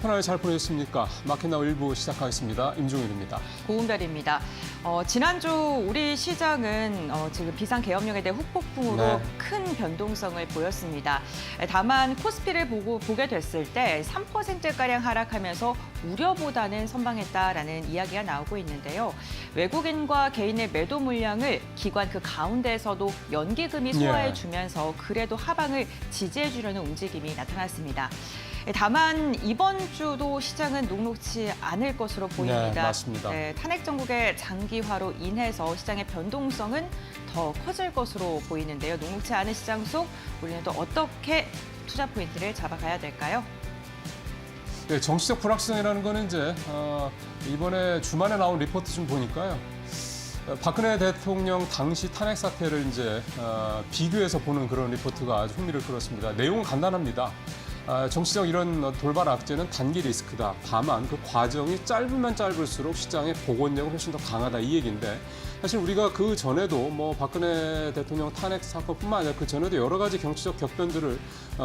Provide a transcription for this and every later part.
편하게 잘 보내셨습니까? 마켓나우 1부 시작하겠습니다. 임종윤입니다. 고은별입니다. 지난주 우리 시장은 지금 비상계엄령에 대해 후폭풍으로 네. 큰 변동성을 보였습니다. 다만 코스피를 보게 됐을 때 3%가량 하락하면서 우려보다는 선방했다라는 이야기가 나오고 있는데요. 외국인과 개인의 매도 물량을 기관 그 가운데에서도 연기금이 소화해주면서 그래도 하방을 지지해주려는 움직임이 나타났습니다. 다만 이번 주도 시장은 녹록지 않을 것으로 보입니다. 네, 맞습니다. 탄핵 정국의 장기화로 인해서 시장의 변동성은 더 커질 것으로 보이는데요. 녹록지 않은 시장 속 우리는 또 어떻게 투자 포인트를 잡아가야 될까요? 네, 정치적 불확실성이라는 거는 이제 이번에 주말에 나온 리포트 좀 보니까요. 박근혜 대통령 당시 탄핵 사태를 이제 비교해서 보는 그런 리포트가 아주 흥미를 끌었습니다. 내용은 간단합니다. 정치적 이런 돌발 악재는 단기 리스크다. 다만 그 과정이 짧으면 짧을수록 시장의 복원력은 훨씬 더 강하다 이 얘기인데 사실 우리가 그 전에도 뭐 박근혜 대통령 탄핵 사건뿐만 아니라 그 전에도 여러 가지 정치적 격변들을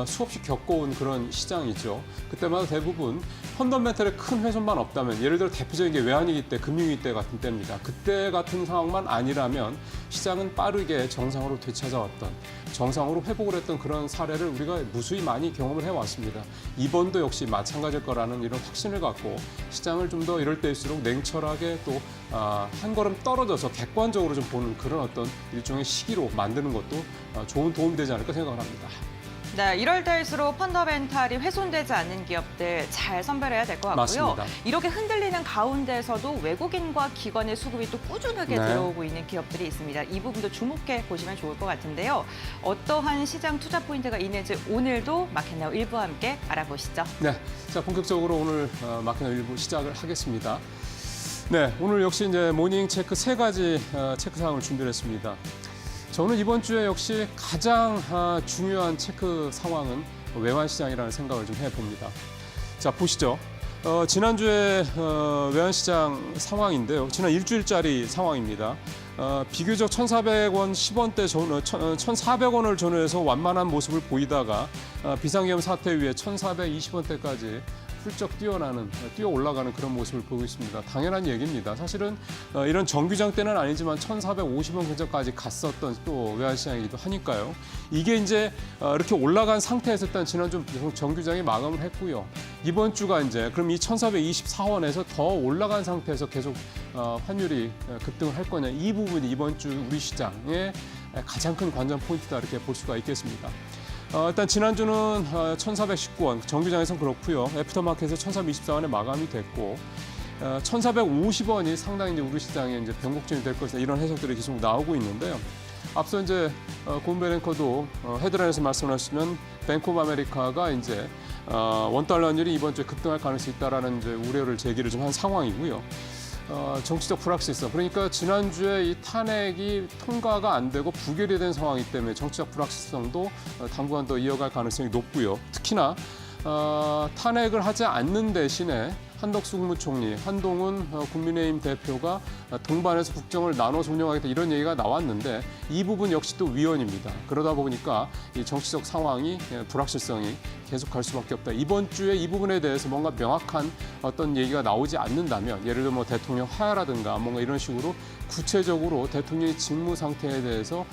수없이 겪어온 그런 시장이죠. 그때마다 대부분 펀더멘털의 큰 훼손만 없다면 예를 들어 대표적인 게 외환위기 때, 금융위기 때 같은 때입니다. 그때 같은 상황만 아니라면 시장은 빠르게 정상으로 되찾아왔던 정상으로 회복을 했던 그런 사례를 우리가 무수히 많이 경험을 해왔습니다. 이번도 역시 마찬가지일 거라는 이런 확신을 갖고 시장을 좀 더 이럴 때일수록 냉철하게 또 한 걸음 떨어져서 객관적으로 좀 보는 그런 어떤 일종의 시기로 만드는 것도 좋은 도움이 되지 않을까 생각을 합니다. 네, 이럴 때일수록 펀더멘탈이 훼손되지 않는 기업들 잘 선별해야 될 것 같고요. 맞습니다. 이렇게 흔들리는 가운데서도 외국인과 기관의 수급이 또 꾸준하게 네. 들어오고 있는 기업들이 있습니다. 이 부분도 주목해 보시면 좋을 것 같은데요. 어떠한 시장 투자 포인트가 있는지 오늘도 마켓나우 1부와 함께 알아보시죠. 네, 자 본격적으로 오늘 마켓나우 1부 시작을 하겠습니다. 네, 오늘 역시 이제 모닝 체크 세 가지 체크 사항을 준비했습니다. 저는 이번 주에 역시 가장 중요한 체크 상황은 외환시장이라는 생각을 좀 해봅니다. 자, 보시죠. 지난주에 외환시장 상황인데요. 지난 일주일짜리 상황입니다. 비교적 1,400원 10원대 1,400원을 전후해서 완만한 모습을 보이다가 비상계엄 사태 위에 1,420원대까지 훌쩍 뛰어 올라가는 그런 모습을 보고 있습니다. 당연한 얘기입니다. 사실은 이런 정규장 때는 아니지만 1,450원 근처까지 갔었던 또 외환시장이기도 하니까요. 이게 이제 이렇게 올라간 상태에서 일단 지난주 정규장이 마감을 했고요. 이번 주가 이제 그럼 이 1,424원에서 더 올라간 상태에서 계속 환율이 급등을 할 거냐 이 부분이 이번 주 우리 시장의 가장 큰 관전 포인트다 이렇게 볼 수가 있겠습니다. 일단 지난주는 1,419원, 정규장에서는 그렇고요. 애프터마켓에서 1,424원에 마감이 됐고 1,450원이 상당히 이제 우리 시장에 이제 변곡점이 될 것이다 이런 해석들이 계속 나오고 있는데요. 앞서 이제 고은별 앵커도 헤드라인에서 말씀하시면 뱅크 오브 아메리카가 이제 원달러 환율이 이번 주에 급등할 가능성이 있다라는 이제 우려를 제기를 좀 한 상황이고요. 정치적 불확실성. 그러니까 지난주에 이 탄핵이 통과가 안 되고 부결이 된 상황이기 때문에 정치적 불확실성도 당분간 더 이어갈 가능성이 높고요. 특히나 탄핵을 하지 않는 대신에 한덕수 국무총리, 한동훈 국민의힘 대표가 동반해서 국정을 나눠서 운영하겠다 이런 얘기가 나왔는데 이 부분 역시 또 위헌입니다. 그러다 보니까 이 정치적 상황이 불확실성이 계속 갈 수밖에 없다. 이번 주에 이 부분에 대해서 뭔가 명확한 어떤 얘기가 나오지 않는다면 예를 들어 뭐 대통령 하야라든가 뭔가 이런 식으로 구체적으로 대통령의 직무 상태에 대해서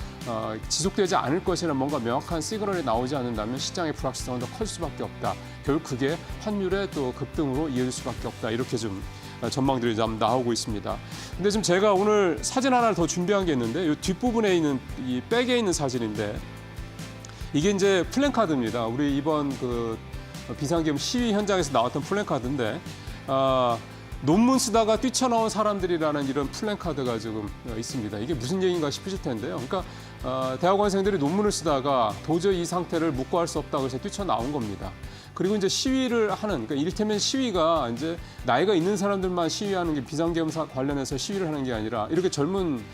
지속되지 않을 것이라는 뭔가 명확한 시그널이 나오지 않는다면 시장의 불확실성은 더 커질 수밖에 없다. 결국 그게 환율의 또 급등으로 이어질 수밖에 없다. 이렇게 좀 전망들이 좀 나오고 있습니다. 근데 지금 제가 오늘 사진 하나를 더 준비한 게 있는데 이 뒷부분에 있는 이 백에 있는 사진인데 이게 이제 플랜카드입니다. 우리 이번 그 비상계엄 시위 현장에서 나왔던 플랜카드인데 논문 쓰다가 뛰쳐나온 사람들이라는 이런 플랜카드가 지금 있습니다. 이게 무슨 얘기인가 싶으실 텐데요. 그러니까 대학원생들이 논문을 쓰다가 도저히 이 상태를 묵고할 수 없다고 해서 뛰쳐나온 겁니다. 그리고 이제 시위를 하는, 그러니까 이를테면 시위가 이제 나이가 있는 사람들만 시위하는 게 비상계엄 관련해서 시위를 하는 게 아니라 이렇게 젊은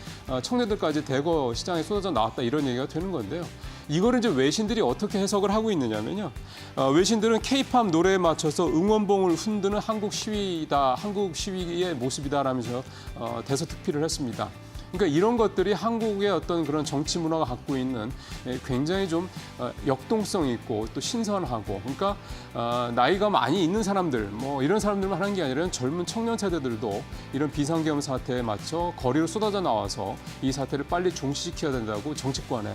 청년들까지 대거 시장에 쏟아져 나왔다 이런 얘기가 되는 건데요. 이거를 이제 외신들이 어떻게 해석을 하고 있느냐면요. 외신들은 K-팝 노래에 맞춰서 응원봉을 흔드는 한국 시위다, 한국 시위의 모습이다라면서 대서특필을 했습니다. 그러니까 이런 것들이 한국의 어떤 그런 정치 문화가 갖고 있는 굉장히 좀 역동성 있고 또 신선하고, 그러니까 나이가 많이 있는 사람들, 뭐 이런 사람들만 하는 게 아니라 젊은 청년 세대들도 이런 비상계엄 사태에 맞춰 거리로 쏟아져 나와서 이 사태를 빨리 종식시켜야 된다고 정치권에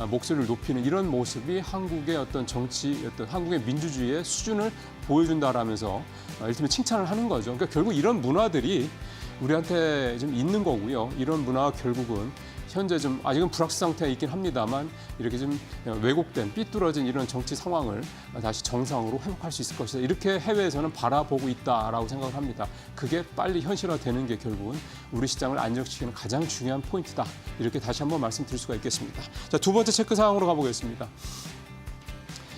목소리를 높이는 이런 모습이 한국의 어떤 정치, 어떤 한국의 민주주의의 수준을 보여준다라면서 일종의 칭찬을 하는 거죠. 그러니까 결국 이런 문화들이 우리한테 좀 있는 거고요. 이런 문화가 결국은 현재 좀 아직은 불확실 상태에 있긴 합니다만 이렇게 좀 왜곡된 삐뚤어진 이런 정치 상황을 다시 정상으로 회복할 수 있을 것이다. 이렇게 해외에서는 바라보고 있다라고 생각을 합니다. 그게 빨리 현실화되는 게 결국은 우리 시장을 안정시키는 가장 중요한 포인트다. 이렇게 다시 한번 말씀드릴 수가 있겠습니다. 자, 두 번째 체크 사항으로 가보겠습니다.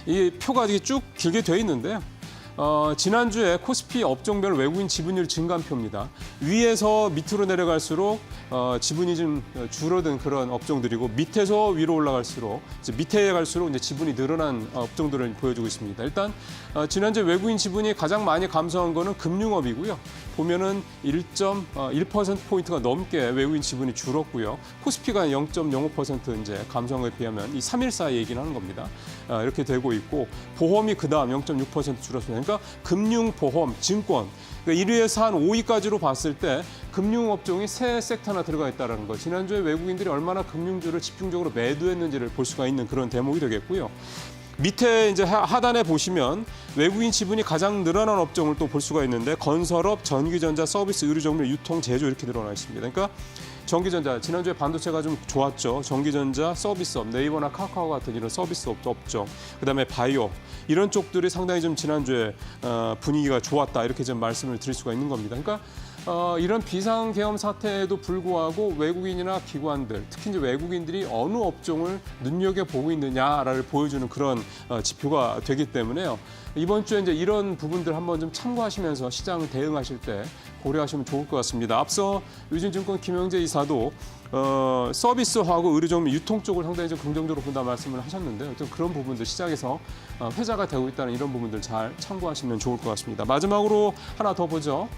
이 표가 이게 쭉 길게 돼 있는데요. 지난주에 코스피 업종별 외국인 지분율 증감표입니다. 위에서 밑으로 내려갈수록 지분이 좀 줄어든 그런 업종들이고, 밑에서 위로 올라갈수록 이제 밑에 갈수록 이제 지분이 늘어난 업종들을 보여주고 있습니다. 일단 지난주에 외국인 지분이 가장 많이 감소한 거는 금융업이고요. 보면은 1.1%포인트가 넘게 외국인 지분이 줄었고요. 코스피가 0.05% 이제 감소한 거에 비하면 이 3일 사이 얘기는 하는 겁니다. 이렇게 되고 있고, 보험이 그다음 0.6% 줄었습니다. 그러니까 금융, 보험, 증권, 그러니까 1위에서 한 5위까지로 봤을 때 금융업종이 세 섹터나 들어가 있다는 거. 지난주에 외국인들이 얼마나 금융주를 집중적으로 매도했는지를 볼 수가 있는 그런 대목이 되겠고요. 밑에 이제 하단에 보시면 외국인 지분이 가장 늘어난 업종을 또 볼 수가 있는데, 건설업, 전기전자, 서비스, 의료정밀, 유통, 제조 이렇게 늘어나 있습니다. 그러니까 전기전자, 지난주에 반도체가 좀 좋았죠. 전기전자, 서비스업, 네이버나 카카오 같은 이런 서비스 업종, 그다음에 바이오, 이런 쪽들이 상당히 좀 지난주에 분위기가 좋았다, 이렇게 좀 말씀을 드릴 수가 있는 겁니다. 그러니까 이런 비상계엄 사태에도 불구하고 외국인이나 기관들, 특히 이제 외국인들이 어느 업종을 눈여겨보고 있느냐를 보여주는 그런 지표가 되기 때문에요. 이번 주에 이제 이런 부분들 한번 좀 참고하시면서 시장을 대응하실 때 고려하시면 좋을 것 같습니다. 앞서 유진증권 김영재 이사도 서비스하고 의료정밀 유통 쪽을 상당히 좀 긍정적으로 본다 말씀을 하셨는데, 어떤 그런 부분들 시장에서 회자가 되고 있다는 이런 부분들 잘 참고하시면 좋을 것 같습니다. 마지막으로 하나 더 보죠.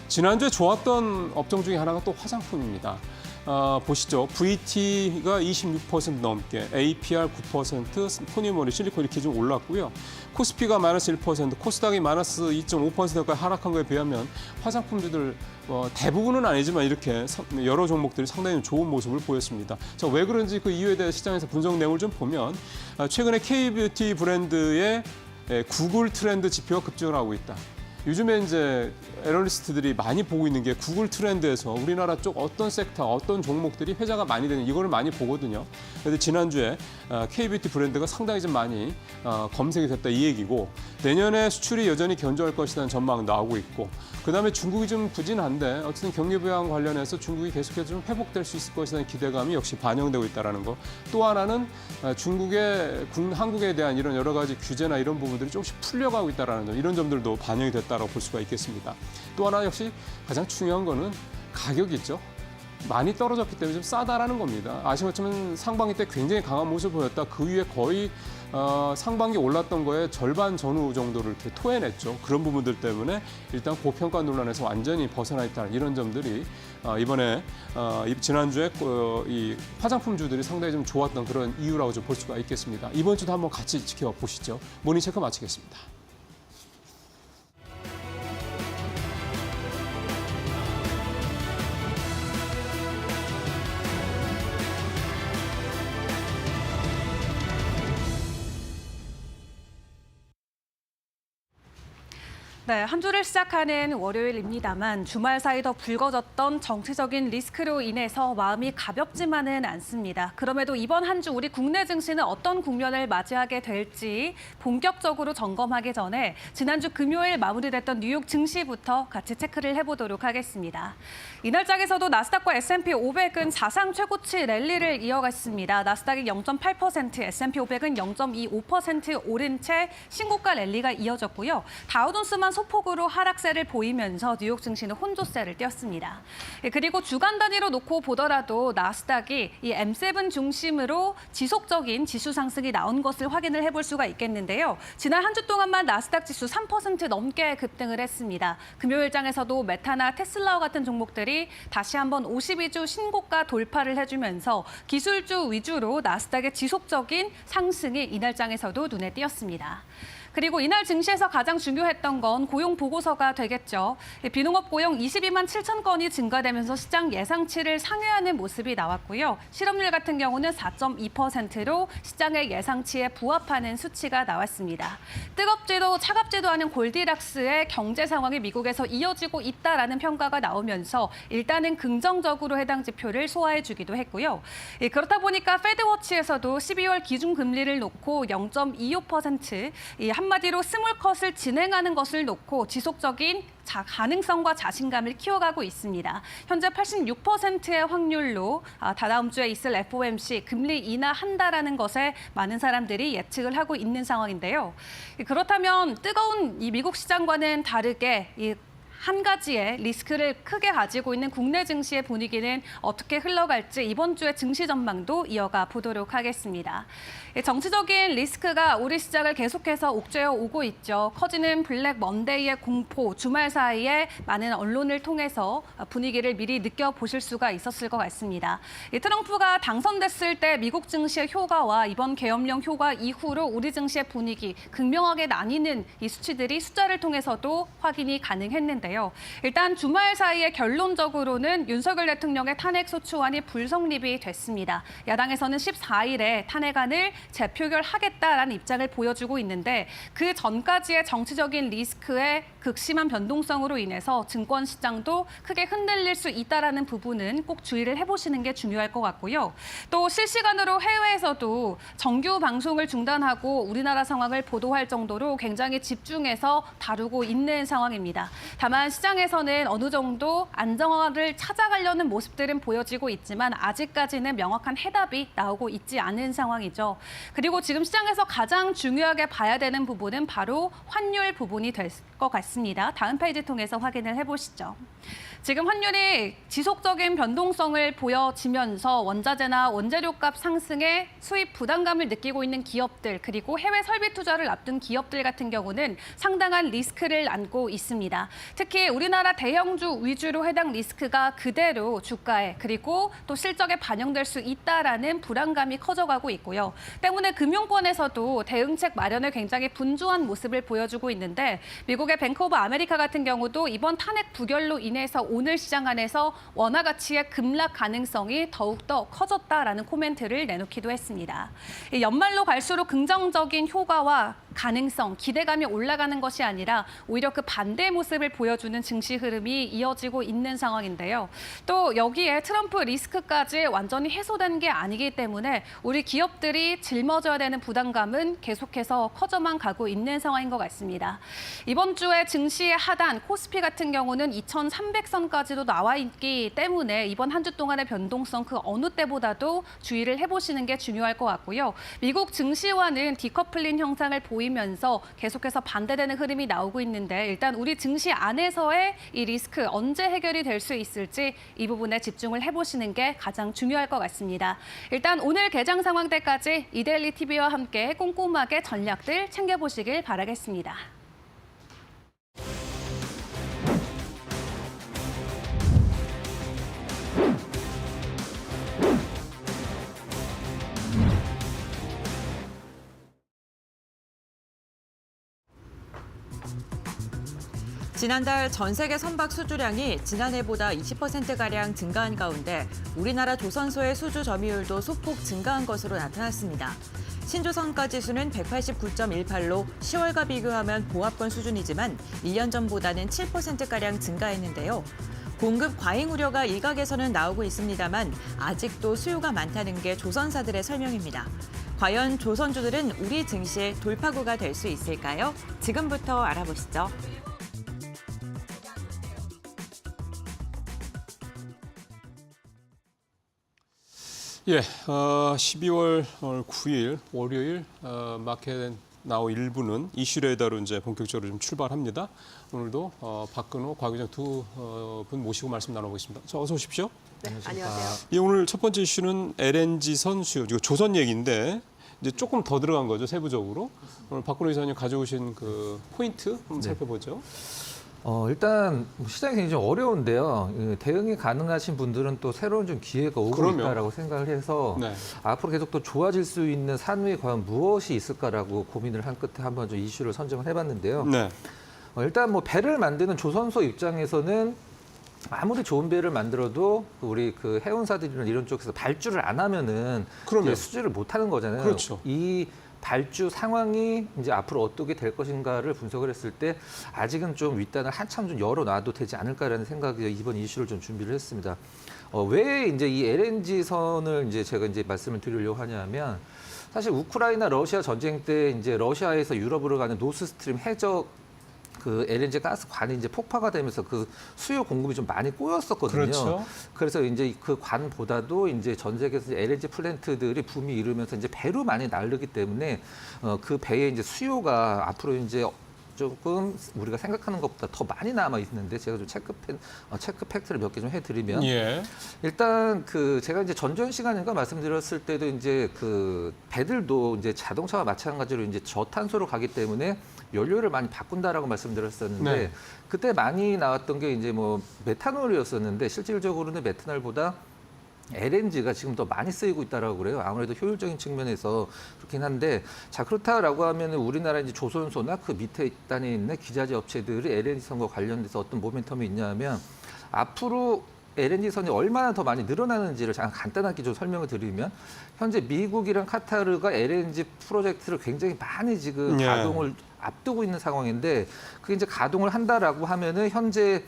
지난주에 좋았던 업종 중에 하나가 또 화장품입니다. 보시죠. VT가 26% 넘게, APR 9%, 포니머리, 실리콘 이렇게 좀 올랐고요. 코스피가 마이너스 1%, 코스닥이 마이너스 2.5%까지 하락한 거에 비하면 화장품주들 대부분은 아니지만 이렇게 여러 종목들이 상당히 좋은 모습을 보였습니다. 자, 왜 그런지 그 이유에 대해 시장에서 분석 내용을 좀 보면, 최근에 K뷰티 브랜드의 구글 트렌드 지표가 급증을 하고 있다. 요즘에 이제 애널리스트들이 많이 보고 있는 게 구글 트렌드에서 우리나라 쪽 어떤 섹터, 어떤 종목들이 회자가 많이 되는, 이거를 많이 보거든요. 그런데 지난주에 K뷰티 브랜드가 상당히 좀 많이 검색이 됐다, 이 얘기고, 내년에 수출이 여전히 견조할 것이라는 전망 나오고 있고, 그다음에 중국이 좀 부진한데 어쨌든 경기 부양 관련해서 중국이 계속해서 좀 회복될 수 있을 것이라는 기대감이 역시 반영되고 있다는 거. 또 하나는 중국의 한국에 대한 이런 여러 가지 규제나 이런 부분들이 조금씩 풀려가고 있다는 점, 이런 점들도 반영이 됐다고 볼 수가 있겠습니다. 또 하나 역시 가장 중요한 거는 가격이죠. 많이 떨어졌기 때문에 좀 싸다라는 겁니다. 아시는 것처럼 상반기 때 굉장히 강한 모습을 보였다. 그 위에 거의 상반기 올랐던 거에 절반 전후 정도를 이렇게 토해냈죠. 그런 부분들 때문에 일단 고평가 논란에서 완전히 벗어나 있다는 이런 점들이 이번에 지난주에 이 화장품주들이 상당히 좀 좋았던 그런 이유라고 좀 볼 수가 있겠습니다. 이번 주도 한번 같이 지켜보시죠. 모닝 체크 마치겠습니다. 네, 한 주를 시작하는 월요일입니다만 주말 사이 더 불거졌던 정치적인 리스크로 인해서 마음이 가볍지만은 않습니다. 그럼에도 이번 한 주 우리 국내 증시는 어떤 국면을 맞이하게 될지 본격적으로 점검하기 전에 지난주 금요일 마무리됐던 뉴욕 증시부터 같이 체크를 해보도록 하겠습니다. 이날 장에서도 나스닥과 S&P 500은 사상 최고치 랠리를 이어갔습니다. 나스닥이 0.8%, S&P 500은 0.25% 오른 채 신고가 랠리가 이어졌고요. 다우존스만 소폭으로 하락세를 보이면서 뉴욕 증시는 혼조세를 띄었습니다. 그리고 주간 단위로 놓고 보더라도 나스닥이 이 M7 중심으로 지속적인 지수 상승이 나온 것을 확인을 해볼 수가 있겠는데요. 지난 한 주 동안만 나스닥 지수 3% 넘게 급등을 했습니다. 금요일장에서도 메타나 테슬라와 같은 종목들이 다시 한번 52주 신고가 돌파를 해주면서 기술주 위주로 나스닥의 지속적인 상승이 이날장에서도 눈에 띄었습니다. 그리고 이날 증시에서 가장 중요했던 건 고용 보고서가 되겠죠. 비농업 고용 22만 7천 건이 증가되면서 시장 예상치를 상회하는 모습이 나왔고요. 실업률 같은 경우는 4.2%로 시장의 예상치에 부합하는 수치가 나왔습니다. 뜨겁지도 차갑지도 않은 골디락스의 경제 상황이 미국에서 이어지고 있다라는 평가가 나오면서 일단은 긍정적으로 해당 지표를 소화해주기도 했고요. 그렇다 보니까 페드워치에서도 12월 기준금리를 놓고 0.25%, 한마디로 스몰컷을 진행하는 것을 놓고 지속적인 가능성과 자신감을 키워가고 있습니다. 현재 86%의 확률로 다다음 주에 있을 FOMC 금리 인하한다라는 것에 많은 사람들이 예측을 하고 있는 상황인데요. 그렇다면 뜨거운 이 미국 시장과는 다르게 한 가지의 리스크를 크게 가지고 있는 국내 증시의 분위기는 어떻게 흘러갈지 이번 주의 증시 전망도 이어가 보도록 하겠습니다. 정치적인 리스크가 우리 시장을 계속해서 옥죄어 오고 있죠. 커지는 블랙 먼데이의 공포, 주말 사이에 많은 언론을 통해서 분위기를 미리 느껴보실 수가 있었을 것 같습니다. 트럼프가 당선됐을 때 미국 증시의 효과와 이번 계엄령 효과 이후로 우리 증시의 분위기 극명하게 나뉘는 이 수치들이 숫자를 통해서도 확인이 가능했는데요. 일단 주말 사이에 결론적으로는 윤석열 대통령의 탄핵소추안이 불성립이 됐습니다. 야당에서는 14일에 탄핵안을 재표결하겠다라는 입장을 보여주고 있는데 그 전까지의 정치적인 리스크의 극심한 변동성으로 인해서 증권 시장도 크게 흔들릴 수 있다라는 부분은 꼭 주의를 해보시는 게 중요할 것 같고요. 또 실시간으로 해외에서도 정규 방송을 중단하고 우리나라 상황을 보도할 정도로 굉장히 집중해서 다루고 있는 상황입니다. 다만 시장에서는 어느 정도 안정화를 찾아가려는 모습들은 보여지고 있지만 아직까지는 명확한 해답이 나오고 있지 않은 상황이죠. 그리고 지금 시장에서 가장 중요하게 봐야 되는 부분은 바로 환율 부분이 될 것 같습니다. 다음 페이지 통해서 확인을 해보시죠. 지금 환율이 지속적인 변동성을 보여지면서 원자재나 원재료값 상승에 수입 부담감을 느끼고 있는 기업들 그리고 해외 설비 투자를 앞둔 기업들 같은 경우는 상당한 리스크를 안고 있습니다. 특히 우리나라 대형주 위주로 해당 리스크가 그대로 주가에 그리고 또 실적에 반영될 수 있다라는 불안감이 커져가고 있고요. 때문에 금융권에서도 대응책 마련에 굉장히 분주한 모습을 보여주고 있는데 미국의 뱅크 오브 아메리카 같은 경우도 이번 탄핵 부결로 인해서 오늘 시장 안에서 원화 가치의 급락 가능성이 더욱더 커졌다라는 코멘트를 내놓기도 했습니다. 연말로 갈수록 긍정적인 효과와 가능성, 기대감이 올라가는 것이 아니라 오히려 그 반대의 모습을 보여주는 증시 흐름이 이어지고 있는 상황인데요. 또 여기에 트럼프 리스크까지 완전히 해소된 게 아니기 때문에 우리 기업들이 짊어져야 되는 부담감은 계속해서 커져만 가고 있는 상황인 것 같습니다. 이번 주에 증시의 하단, 코스피 같은 경우는 2,300선까지도 나와 있기 때문에 이번 한 주 동안의 변동성 그 어느 때보다도 주의를 해보시는 게 중요할 것 같고요. 미국 증시와는 디커플링 형상을 보이면서 계속해서 반대되는 흐름이 나오고 있는데 일단 우리 증시 안에서의 이 리스크 언제 해결이 될 수 있을지 이 부분에 집중을 해보시는 게 가장 중요할 것 같습니다. 일단 오늘 개장 상황 때까지 이데일리 TV와 함께 꼼꼼하게 전략들 챙겨보시길 바라겠습니다. 지난달 전 세계 선박 수주량이 지난해보다 20%가량 증가한 가운데 우리나라 조선소의 수주 점유율도 소폭 증가한 것으로 나타났습니다. 신조선가 지수는 189.18로 10월과 비교하면 보합권 수준이지만 1년 전보다는 7%가량 증가했는데요. 공급 과잉 우려가 일각에서는 나오고 있습니다만 아직도 수요가 많다는 게 조선사들의 설명입니다. 과연 조선주들은 우리 증시의 돌파구가 될 수 있을까요? 지금부터 알아보시죠. 예, 12월 9일 월요일 마켓 나우 1부는 이슈레이더로 이제 본격적으로 좀 출발합니다. 오늘도 박근호, 곽유정 두 분 모시고 말씀 나눠보겠습니다. 자, 어서 오십시오. 네, 안녕하세요. 예, 오늘 첫 번째 이슈는 LNG 선수요. 이거 조선 얘기인데 이제 조금 더 들어간 거죠, 세부적으로. 오늘 박근호 이사님 가져오신 그 포인트 한번 살펴보죠. 일단 시장이 굉장히 좀 어려운데요. 대응이 가능하신 분들은 또 새로운 좀 기회가 오고 그럼요. 있다라고 생각을 해서 네. 앞으로 계속 또 좋아질 수 있는 산후에 과연 무엇이 있을까라고 고민을 한 끝에 한번 좀 이슈를 선정을 해봤는데요. 네. 일단 뭐 배를 만드는 조선소 입장에서는 아무리 좋은 배를 만들어도 우리 그 해운사들이나 이런 쪽에서 발주를 안 하면은 그럼요. 이제 수주를 못 하는 거잖아요. 그렇죠. 이 발주 상황이 이제 앞으로 어떻게 될 것인가를 분석을 했을 때 아직은 좀 윗단을 한참 좀 열어놔도 되지 않을까라는 생각에 이번 이슈를 좀 준비를 했습니다. 왜 이제 이 LNG 선을 이제 제가 이제 말씀을 드리려고 하냐면 사실 우크라이나 러시아 전쟁 때 이제 러시아에서 유럽으로 가는 노스스트림 해적 그 LNG 가스관이 이제 폭파가 되면서 그 수요 공급이 좀 많이 꼬였었거든요. 그렇죠. 그래서 이제 그 관보다도 이제 전 세계에서 LNG 플랜트들이 붐이 이루면서 이제 배로 많이 나르기 때문에 그 배에 이제 수요가 앞으로 이제 조금 우리가 생각하는 것보다 더 많이 남아 있는데 제가 좀 체크 팩트를 몇 개 좀 해드리면 예. 일단 그 제가 이제 전전 시간인가 말씀드렸을 때도 이제 그 배들도 이제 자동차와 마찬가지로 이제 저탄소로 가기 때문에 연료를 많이 바꾼다라고 말씀드렸었는데 네. 그때 많이 나왔던 게 이제 뭐 메탄올이었었는데 실질적으로는 메탄올보다 LNG가 지금 더 많이 쓰이고 있다라고 그래요. 아무래도 효율적인 측면에서 그렇긴 한데 자 그렇다라고 하면 우리나라 이제 조선소나 그 밑에 단에 있는 기자재 업체들이 LNG 선과 관련돼서 어떤 모멘텀이 있냐면 앞으로 LNG 선이 얼마나 더 많이 늘어나는지를 잠깐 간단하게 좀 설명을 드리면 현재 미국이랑 카타르가 LNG 프로젝트를 굉장히 많이 지금 예. 가동을 앞두고 있는 상황인데 그게 이제 가동을 한다라고 하면은 현재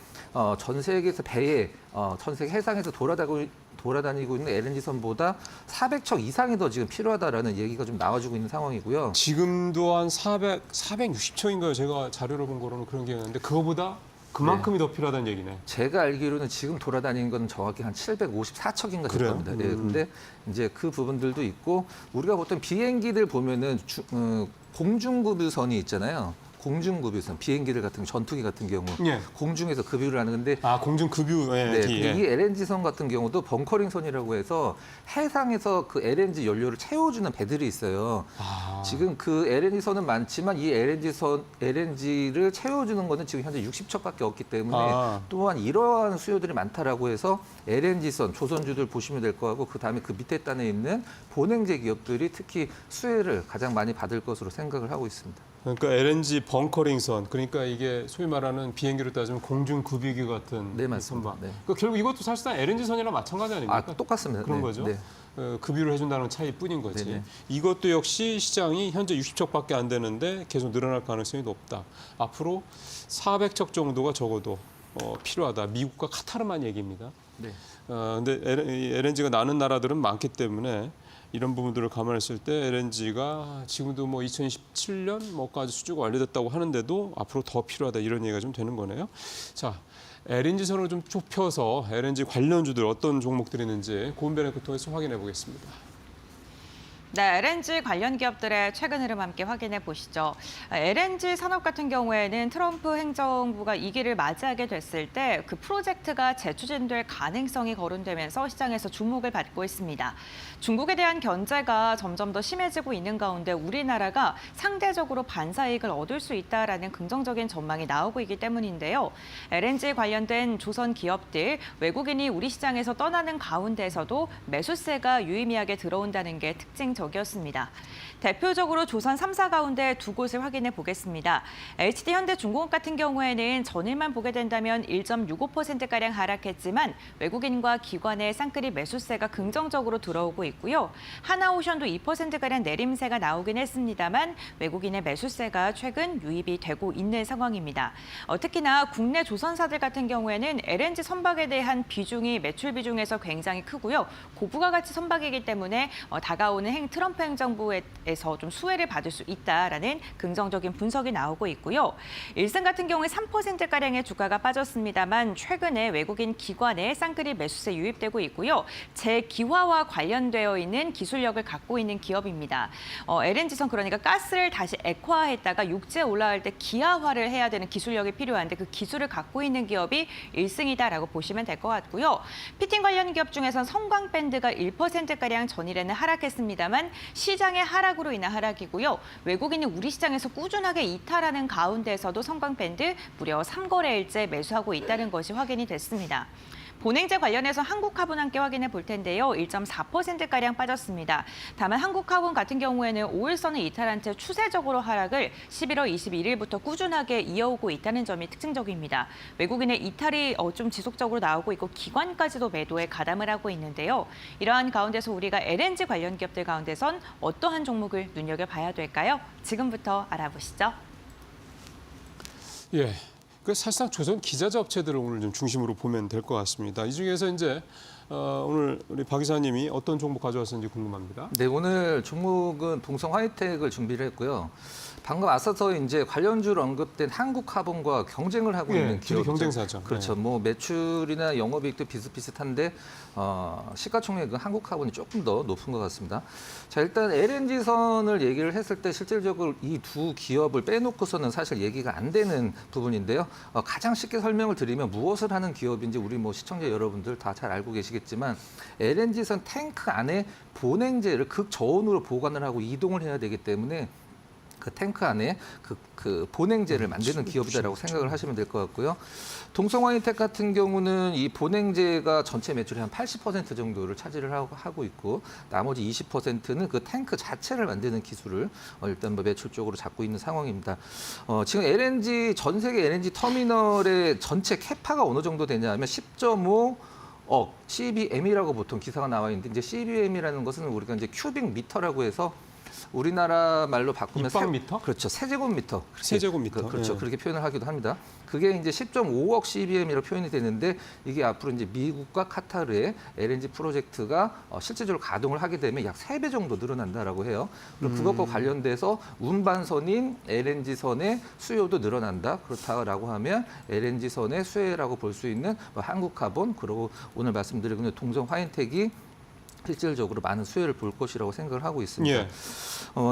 전 세계에서 배에 전 세계 해상에서 돌아다니고 있는 LNG 선보다 400척 이상이 더 지금 필요하다라는 얘기가 좀 나와주고 있는 상황이고요. 지금도 한 460척인가요? 제가 자료를 본 거로는 그런 게 있는데 그거보다 그만큼이 더 필요하다는 얘기네. 제가 알기로는 지금 돌아다니는 건 정확히 한 754척인가 될 그래요? 겁니다. 네, 근데 이제 그 부분들도 있고 우리가 보통 비행기들 보면은 공중급유선이 있잖아요. 공중급유선, 비행기들 같은 전투기 같은 경우 예. 공중에서 급유를 하는 건데 공중 급유. 예. 네, 근데 뒤에. 이 LNG선 같은 경우도 벙커링선이라고 해서 해상에서 그 LNG 연료를 채워주는 배들이 있어요. 지금 그 LNG선은 많지만 이 LNG를 채워주는 거는 지금 현재 60척밖에 없기 때문에 또한 이러한 수요들이 많다라고 해서 LNG선 조선주들 보시면 될 거 하고 그다음에 그 밑에 단에 있는 본행제 기업들이 특히 수혜를 가장 많이 받을 것으로 생각을 하고 있습니다. 그러니까 LNG 벙커링선, 그러니까 이게 소위 말하는 비행기로 따지면 공중 급유기 같은 네, 맞습니다. 선박. 네. 그러니까 결국 이것도 사실상 LNG선이랑 마찬가지 아닙니까? 똑같습니다. 그런 네, 거죠. 네. 급유를 해준다는 차이뿐인 거지. 네네. 이것도 역시 시장이 현재 60척밖에 안 되는데 계속 늘어날 가능성이 높다. 앞으로 400척 정도가 적어도 필요하다. 미국과 카타르만 얘기입니다. 네. 근데 LNG가 나는 나라들은 많기 때문에 이런 부분들을 감안했을 때 LNG가 지금도 뭐 2027년 뭐까지 수주가 완료됐다고 하는데도 앞으로 더 필요하다 이런 얘기가 좀 되는 거네요. 자, LNG선을 좀 좁혀서 LNG 관련주들 어떤 종목들이 있는지 고은변을 통해서 확인해 보겠습니다. 네, LNG 관련 기업들의 최근 흐름 함께 확인해 보시죠. LNG 산업 같은 경우에는 트럼프 행정부가 2기를 맞이하게 됐을 때 그 프로젝트가 재추진될 가능성이 거론되면서 시장에서 주목을 받고 있습니다. 중국에 대한 견제가 점점 더 심해지고 있는 가운데 우리나라가 상대적으로 반사이익을 얻을 수 있다라는 긍정적인 전망이 나오고 있기 때문인데요. LNG 관련된 조선 기업들, 외국인이 우리 시장에서 떠나는 가운데서도 매수세가 유의미하게 들어온다는 게 특징적이었습니다. 대표적으로 조선 3사 가운데 두 곳을 확인해 보겠습니다. HD현대중공업 같은 경우에는 전일만 보게 된다면 1.65%가량 하락했지만 외국인과 기관의 쌍끌이 매수세가 긍정적으로 들어오고 있고요. 하나오션도 2%가량 내림세가 나오긴 했습니다만 외국인의 매수세가 최근 유입이 되고 있는 상황입니다. 특히나 국내 조선사들 같은 경우에는 LNG 선박에 대한 비중이 매출 비중에서 굉장히 크고요. 고부가가치 선박이기 때문에 다가오는 트럼프 행정부에서 에서 좀 수혜를 받을 수 있다라는 긍정적인 분석이 나오고 있고요. 일선 같은 경우에 3%가량의 주가가 빠졌습니다만 최근에 외국인 기관의 쌍끌이 매수세 유입되고 있고요. 재기화와 관련되어 있는 기술력을 갖고 있는 기업입니다. LNG선 그러니까 가스를 다시 액화했다가 육지에 올라갈 때 기하화를 해야 되는 기술력이 필요한데 그 기술을 갖고 있는 기업이 1승이다라고 보시면 될 것 같고요. 피팅 관련 기업 중에선 성광밴드가 1%가량 전일에는 하락했습니다만 시장의 하락으로 인한 하락이고요. 외국인이 우리 시장에서 꾸준하게 이탈하는 가운데서도 성광밴드 무려 3거래일째 매수하고 있다는 것이 확인이 됐습니다. 본행제 관련해서 한국화분 함께 확인해 볼 텐데요. 1.4%가량 빠졌습니다. 다만 한국화분 같은 경우에는 5일선을 이탈한 채 추세적으로 하락을 11월 21일부터 꾸준하게 이어오고 있다는 점이 특징적입니다. 외국인의 이탈이 좀 지속적으로 나오고 있고 기관까지도 매도에 가담을 하고 있는데요. 이러한 가운데서 우리가 LNG 관련 기업들 가운데선 어떠한 종목을 눈여겨봐야 될까요? 지금부터 알아보시죠. 예. 그 사실상 조선 기자재 업체들을 오늘 좀 중심으로 보면 될 것 같습니다. 이 중에서 이제 오늘 우리 박 이사님이 어떤 종목 가져왔는지 궁금합니다. 네, 오늘 종목은 동성 하이텍을 준비를 했고요. 방금 앞서서 이제 관련주로 언급된 한국화분과 경쟁을 하고 예, 있는 둘이 기업이죠. 경쟁사죠. 그렇죠. 뭐 매출이나 영업이익도 비슷비슷한데 시가총액은 한국화분이 조금 더 높은 것 같습니다. 자, 일단 LNG선을 얘기를 했을 때 실질적으로 이 두 기업을 빼놓고서는 사실 얘기가 안 되는 부분인데요. 가장 쉽게 설명을 드리면 무엇을 하는 기업인지 우리 뭐 시청자 여러분들 다 잘 알고 계시겠지만 LNG선 탱크 안에 본행제를 극저온으로 보관을 하고 이동을 해야 되기 때문에 그 탱크 안에 그 본행제를 만드는 기업이다라고 생각을 하시면 될 것 같고요. 동성화이텍 같은 경우는 이 본행제가 전체 매출의 한 80% 정도를 차지를 하고 있고 나머지 20%는 그 탱크 자체를 만드는 기술을 일단 뭐 매출 쪽으로 잡고 있는 상황입니다. 지금 LNG 전 세계 LNG 터미널의 전체 캐파가 어느 정도 되냐면 10.5억 CBM이라고 보통 기사가 나와 있는데 이제 CBM이라는 것은 우리가 이제 큐빅 미터라고 해서 우리나라 말로 바꾸면 입방미터? 그렇죠. 세제곱미터. 세제곱미터. 그렇죠. 예. 그렇게 표현을 하기도 합니다. 그게 이제 10.5억 CBM이라고 표현이 되는데 이게 앞으로 이제 미국과 카타르의 LNG 프로젝트가 실제적으로 가동을 하게 되면 약 3배 정도 늘어난다라고 해요. 그리고 그것과 관련돼서 운반선인 LNG선의 수요도 늘어난다. 그렇다라고 하면 LNG선의 수혜라고 볼 수 있는 한국화본 그리고 오늘 말씀드리는 동성 화인텍이 실질적으로 많은 수혜를 볼 것이라고 생각을 하고 있습니다. 예.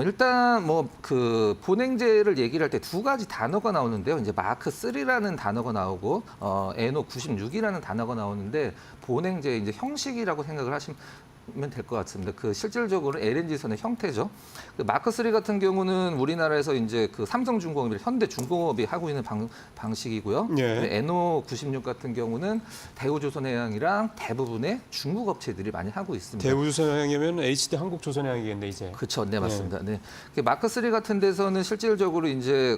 일단 뭐 그 본행제를 얘기를 할 때 두 가지 단어가 나오는데요. 이제 마크 3라는 단어가 나오고 NO96이라는 단어가 나오는데 본행제 이제 형식이라고 생각을 하시면 될 것 같습니다. 그 실질적으로 LNG선의 형태죠. 그 마크 3 같은 경우는 우리나라에서 이제 그 삼성중공업이 현대중공업이 하고 있는 방식이고요. 예. NO96 같은 경우는 대우조선해양이랑 대부분의 중국 업체들이 많이 하고 있습니다. 대우조선해양이면 HD 한국조선해양이겠네 이제. 그렇죠, 네 맞습니다. 네, 마크 3 같은 데서는 실질적으로 이제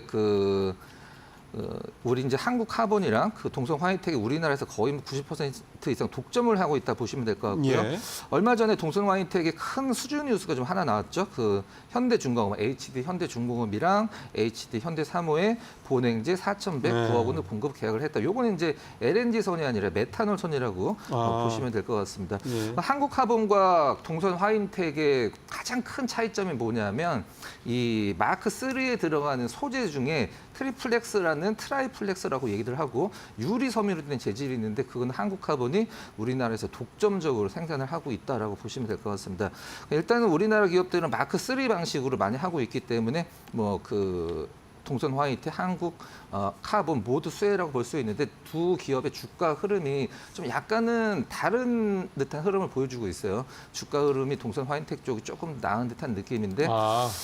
우리 이제 한국화본이랑 그 동성 화이텍이 우리나라에서 거의 90% 이상 독점을 하고 있다 보시면 될 것 같고요. 예. 얼마 전에 동성 화이텍의 큰 수주 뉴스가 좀 하나 나왔죠. 그 현대중공업, HD 현대중공업이랑 HD 현대사모의 본행제 4,100 9억 원을 공급 계약을 했다. 요거는 이제 LNG선이 아니라 메탄올선이라고 보시면 될 것 같습니다. 예. 한국화본과 동성 화이텍의 가장 큰 차이점이 뭐냐면 이 마크 3에 들어가는 소재 중에 트리플렉스라는 트라이플렉스라고 얘기를 하고 유리 섬유로 된 재질이 있는데 그건 한국화본이 우리나라에서 독점적으로 생산을 하고 있다라고 보시면 될 것 같습니다. 일단은 우리나라 기업들은 마크 3 방식으로 많이 하고 있기 때문에 동선 화이텍, 한국 카본 모두 수혜라고 볼 수 있는데 두 기업의 주가 흐름이 좀 약간은 다른 듯한 흐름을 보여주고 있어요. 주가 흐름이 동선 화이텍 쪽이 조금 나은 듯한 느낌인데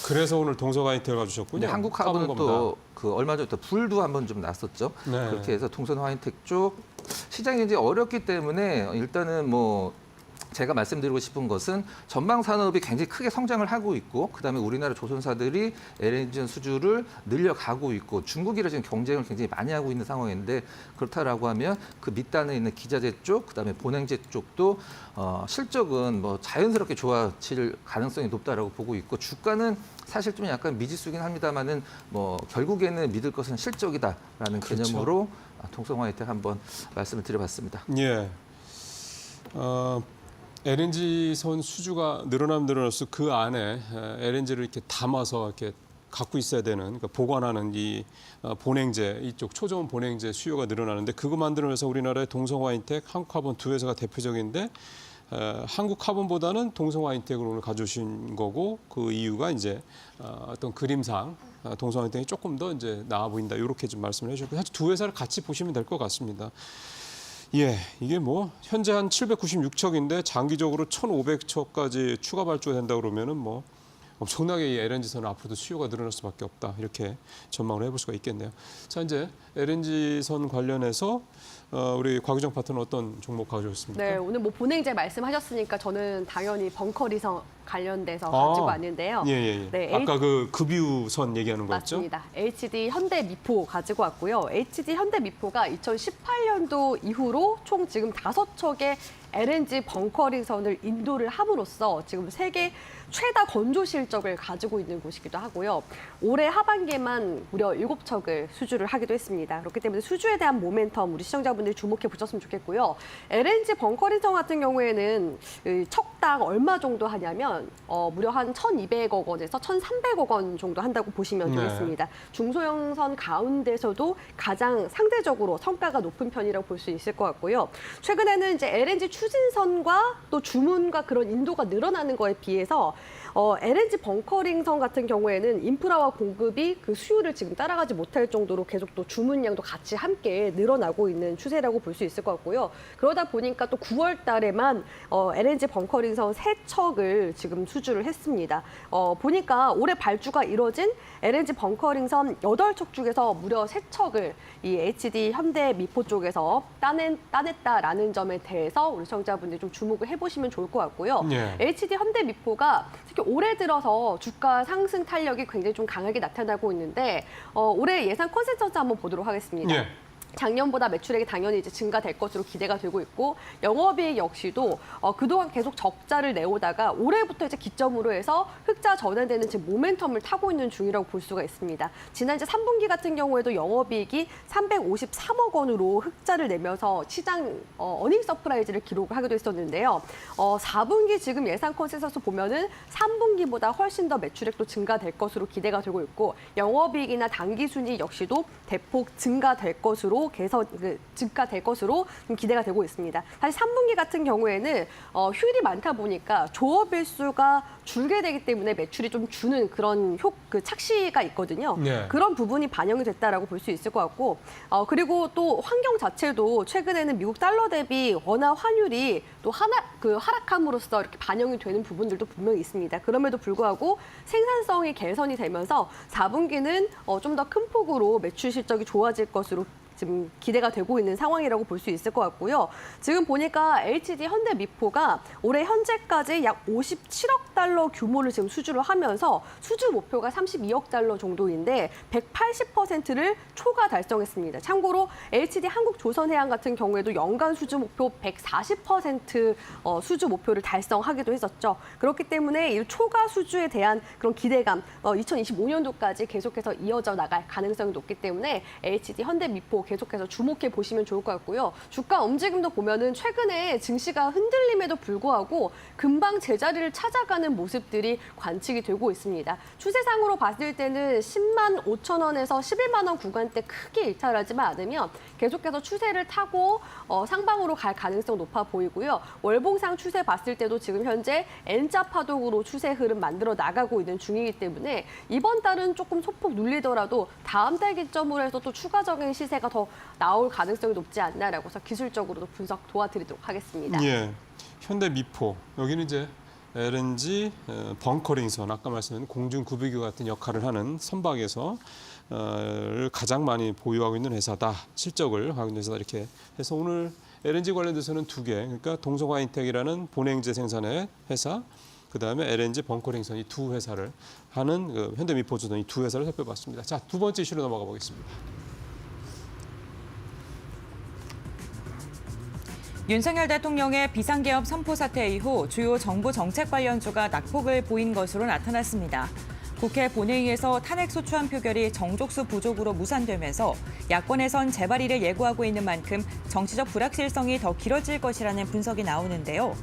그래서 오늘 동성 화이텍을 가주셨군요. 한국 카본은 또 그 얼마 전에 불도 한번 좀 났었죠. 네. 그렇게 해서 동선 화이텍 쪽 시장이 이제 어렵기 때문에 일단은 제가 말씀드리고 싶은 것은 전방 산업이 굉장히 크게 성장을 하고 있고 그다음에 우리나라 조선사들이 LNG 수주를 늘려가고 있고 중국이랑 지금 경쟁을 굉장히 많이 하고 있는 상황인데 그렇다라고 하면 그 밑단에 있는 기자재 쪽 그다음에 본행제 쪽도 실적은 자연스럽게 좋아질 가능성이 높다라고 보고 있고 주가는 사실 좀 약간 미지수긴 합니다만은 결국에는 믿을 것은 실적이다라는 그렇죠. 개념으로 동성 화이텍 한번 말씀을 드려봤습니다. 예. LNG선 수주가 늘어나면 늘어날수록 그 안에 LNG를 이렇게 담아서 이렇게 갖고 있어야 되는, 그러니까 보관하는 이 본행제, 이쪽 초저온 본행제 수요가 늘어나는데, 그거 만들어내서 우리나라의 동성화인텍, 한국카본 두 회사가 대표적인데, 한국카본보다는 동성화인텍을 오늘 가져오신 거고, 그 이유가 이제 어떤 그림상 동성화인텍이 조금 더 이제 나아 보인다, 이렇게 좀 말씀을 해주셨고, 사실 두 회사를 같이 보시면 될 것 같습니다. 예, 이게 뭐 현재 한 796척인데 장기적으로 1,500척까지 추가 발주가 된다 그러면은 뭐 엄청나게 이 LNG선은 앞으로도 수요가 늘어날 수밖에 없다, 이렇게 전망을 해볼 수가 있겠네요. 자, 이제 LNG선 관련해서 우리 곽유정 파트너 어떤 종목 가져오셨습니까? 네, 오늘 뭐 본행제 말씀하셨으니까 저는 당연히 벙커리선 관련돼서 가지고 왔는데요. 예. 네, 아까 그 급유선 얘기하는 거였죠? 맞습니다. HD 현대미포 가지고 왔고요. HD 현대미포가 2018년도 이후로 총 지금 5척의 LNG 벙커링선을 인도를 함으로써 지금 세계 최다 건조 실적을 가지고 있는 곳이기도 하고요. 올해 하반기에만 무려 7척을 수주를 하기도 했습니다. 그렇기 때문에 수주에 대한 모멘텀 우리 시청자분들이 주목해 보셨으면 좋겠고요. LNG 벙커링선 같은 경우에는 척당 얼마 정도 하냐면 무려 한 1,200억 원에서 1,300억 원 정도 한다고 보시면 되겠습니다. 중소형선 가운데서도 가장 상대적으로 성과가 높은 편이라고 볼 수 있을 것 같고요. 최근에는 이제 LNG 추진선과 또 주문과 그런 인도가 늘어나는 거에 비해서 LNG 벙커링선 같은 경우에는 인프라와 공급이 그 수요를 지금 따라가지 못할 정도로 계속 또 주문량도 같이 함께 늘어나고 있는 추세라고 볼 수 있을 것 같고요. 그러다 보니까 또 9월 달에만 LNG 벙커링선 3척을 지금 수주를 했습니다. 보니까 올해 발주가 이뤄진 LNG 벙커링선 8척 중에서 무려 3척을 이 HD 현대미포 쪽에서 따냈다라는 점에 대해서 우리 시청자분들이 좀 주목을 해보시면 좋을 것 같고요. HD 현대미포가 특히 올해 들어서 주가 상승 탄력이 굉장히 좀 강하게 나타나고 있는데 올해 예상 컨센서스 한번 보도록 하겠습니다. 작년보다 매출액이 당연히 이제 증가될 것으로 기대가 되고 있고, 영업이익 역시도 그동안 계속 적자를 내오다가 올해부터 이제 기점으로 해서 흑자 전환되는 지금 모멘텀을 타고 있는 중이라고 볼 수가 있습니다. 지난 이제 3분기 같은 경우에도 영업이익이 353억 원으로 흑자를 내면서 시장 어닝 서프라이즈를 기록하기도 했었는데요. 4분기 지금 예상 컨센서스 보면은 3분기보다 훨씬 더 매출액도 증가될 것으로 기대가 되고 있고, 영업이익이나 당기순이익 역시도 대폭 증가될 것으로 증가될 것으로 좀 기대가 되고 있습니다. 사실 3분기 같은 경우에는 휴일이 많다 보니까 조업일수가 줄게 되기 때문에 매출이 좀 주는 그런 착시가 있거든요. 그런 부분이 반영이 됐다라고 볼 수 있을 것 같고, 그리고 또 환경 자체도 최근에는 미국 달러 대비 원화 환율이 또 하락함으로써 이렇게 반영이 되는 부분들도 분명히 있습니다. 그럼에도 불구하고 생산성이 개선이 되면서 4분기는 좀 더 큰 폭으로 매출 실적이 좋아질 것으로 지금 기대가 되고 있는 상황이라고 볼 수 있을 것 같고요. 지금 보니까 HD 현대미포가 올해 현재까지 약 57억 달러 규모를 지금 수주를 하면서 수주 목표가 32억 달러 정도인데 180%를 초과 달성했습니다. 참고로 HD 한국조선해양 같은 경우에도 연간 수주 목표 140% 수주 목표를 달성하기도 했었죠. 그렇기 때문에 이 초과 수주에 대한 그런 기대감 2025년도까지 계속해서 이어져 나갈 가능성이 높기 때문에 HD 현대미포 계속해서 주목해 보시면 좋을 것 같고요. 주가 움직임도 보면은 최근에 증시가 흔들림에도 불구하고 금방 제자리를 찾아가는 모습들이 관측이 되고 있습니다. 추세상으로 봤을 때는 10만 5천 원에서 11만 원 구간대 크게 이탈하지만 않으면 계속해서 추세를 타고 상방으로 갈 가능성 높아 보이고요. 월봉상 추세 봤을 때도 지금 현재 N자 파동으로 추세 흐름 만들어 나가고 있는 중이기 때문에 이번 달은 조금 소폭 눌리더라도 다음 달 기점으로 해서 또 추가적인 시세가 더 나올 가능성이 높지 않나라고 해서 기술적으로도 분석 도와드리도록 하겠습니다. 현대미포, 여기는 이제 LNG 벙커링선, 아까 말씀드린 공중 구비구 같은 역할을 하는 선박에서 가장 많이 보유하고 있는 회사다, 실적을 하고 있는 회사다, 이렇게 해서 오늘 LNG 관련돼서는 2개, 그러니까 동성화인텍이라는 본행제 생산의 회사, 그다음에 LNG 벙커링선 이 2회사를 하는 현대미포주던 이 2회사를 살펴봤습니다. 자, 두 번째 이슈로 넘어가 보겠습니다. 윤석열 대통령의 비상개업 선포 사태 이후 주요 정부 정책 관련주가 낙폭을 보인 것으로 나타났습니다. 국회 본회의에서 탄핵 소추안 표결이 정족수 부족으로 무산되면서 야권에선 재발의를 예고하고 있는 만큼 정치적 불확실성이 더 길어질 것이라는 분석이 나오는데요.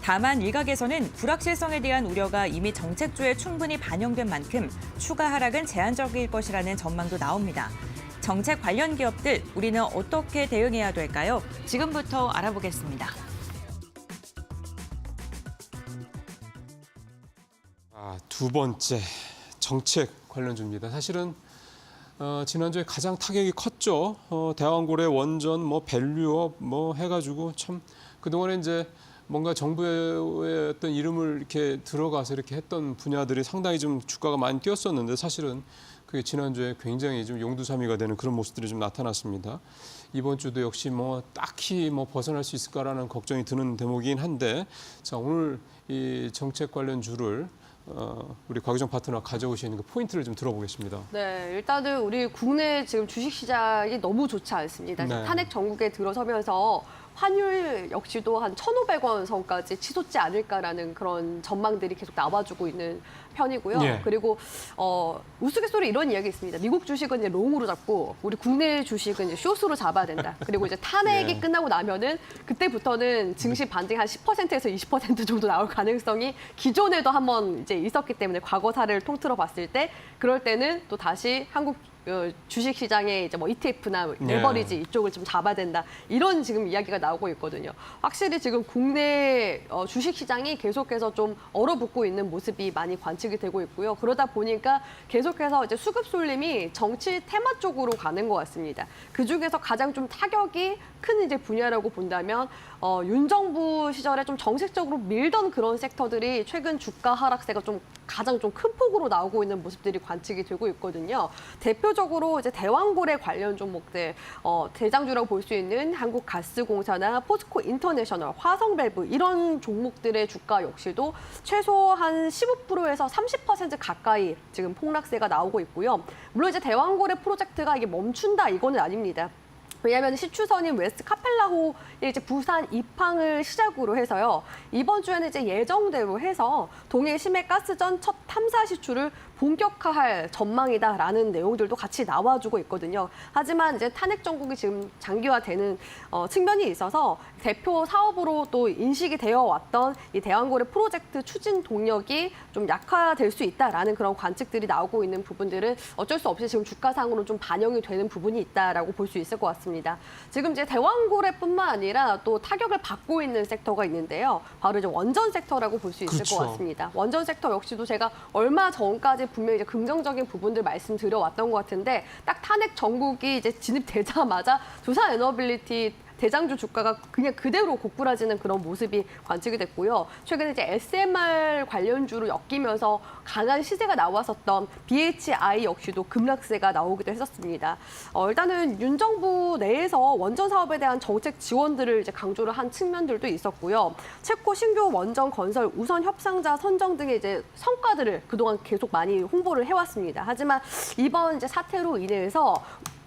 다만 일각에서는 불확실성에 대한 우려가 이미 정책조에 충분히 반영된 만큼 추가 하락은 제한적일 것이라는 전망도 나옵니다. 정책 관련 기업들, 우리는 어떻게 대응해야 될까요? 지금부터 알아보겠습니다. 두 번째 정책 관련주입니다. 사실은 지난주에 가장 타격이 컸죠. 대왕고래 원전, 밸류업 해가지고 참 그동안에 이제 뭔가 정부의 어떤 이름을 이렇게 들어가서 이렇게 했던 분야들이 상당히 좀 주가가 많이 뛰었었는데 사실은 그게 지난주에 굉장히 좀 용두사미가 되는 그런 모습들이 좀 나타났습니다. 이번 주도 역시 딱히 벗어날 수 있을까라는 걱정이 드는 대목이긴 한데 자, 오늘 이 정책 관련 주를 우리 곽유정 파트너가 가져오시는 그 포인트를 좀 들어보겠습니다. 네, 일단은 우리 국내 지금 주식시장이 너무 좋지 않습니다. 네. 탄핵 정국에 들어서면서 환율 역시도 한 1,500원 선까지 치솟지 않을까라는 그런 전망들이 계속 나와주고 있는 편이고요. 예. 그리고 우스갯소리 이런 이야기 있습니다. 미국 주식은 이제 롱으로 잡고 우리 국내 주식은 이제 숏으로 잡아야 된다. 그리고 이제 탄핵이 예. 끝나고 나면은 그때부터는 증시 반등이 한 10%에서 20% 정도 나올 가능성이 기존에도 한번 이제 있었기 때문에 과거 사례를 통틀어 봤을 때 그럴 때는 또 다시 한국 주식 시장에 이제 ETF나 레버리지 이쪽을 좀 잡아야 된다. 이런 지금 이야기가 나오고 있거든요. 확실히 지금 국내 주식 시장이 계속해서 좀 얼어붙고 있는 모습이 많이 관측이 되고 있고요. 그러다 보니까 계속해서 이제 수급 쏠림이 정치 테마 쪽으로 가는 것 같습니다. 그 중에서 가장 좀 타격이 큰 이제 분야라고 본다면 윤 정부 시절에 좀 정책적으로 밀던 그런 섹터들이 최근 주가 하락세가 좀 가장 좀 큰 폭으로 나오고 있는 모습들이 관측이 되고 있거든요. 대표적으로 이제 대왕고래 관련 종목들, 대장주라고 볼 수 있는 한국가스공사나 포스코 인터내셔널, 화성밸브 이런 종목들의 주가 역시도 최소 한 15%에서 30% 가까이 지금 폭락세가 나오고 있고요. 물론 이제 대왕고래 프로젝트가 이게 멈춘다 이거는 아닙니다. 왜냐하면 시추선인 웨스트 카펠라호의 이제 부산 입항을 시작으로 해서요. 이번 주에는 이제 예정대로 해서 동해 심해 가스전 첫 탐사 시추를 본격화할 전망이다라는 내용들도 같이 나와주고 있거든요. 하지만 이제 탄핵 정국이 지금 장기화되는 측면이 있어서 대표 사업으로 또 인식이 되어 왔던 이 대왕고래 프로젝트 추진 동력이 좀 약화될 수 있다라는 그런 관측들이 나오고 있는 부분들은 어쩔 수 없이 지금 주가상으로 좀 반영이 되는 부분이 있다라고 볼 수 있을 것 같습니다. 지금 이제 대왕고래뿐만 아니라 또 타격을 받고 있는 섹터가 있는데요. 바로 이제 원전 섹터라고 볼 수 있을 그렇죠. 것 같습니다. 원전 섹터 역시도 제가 얼마 전까지 분명히 이제 긍정적인 부분들 말씀드려 왔던 것 같은데 딱 탄핵 정국이 이제 진입되자마자 두산에너빌리티 대장주 주가가 그냥 그대로 고꾸라지는 그런 모습이 관측이 됐고요. 최근에 이제 SMR 관련주로 엮이면서 강한 시세가 나왔었던 BHI 역시도 급락세가 나오기도 했었습니다. 일단은 윤 정부 내에서 원전 사업에 대한 정책 지원들을 이제 강조를 한 측면들도 있었고요. 체코 신규 원전 건설 우선 협상자 선정 등의 이제 성과들을 그동안 계속 많이 홍보를 해왔습니다. 하지만 이번 이제 사태로 인해서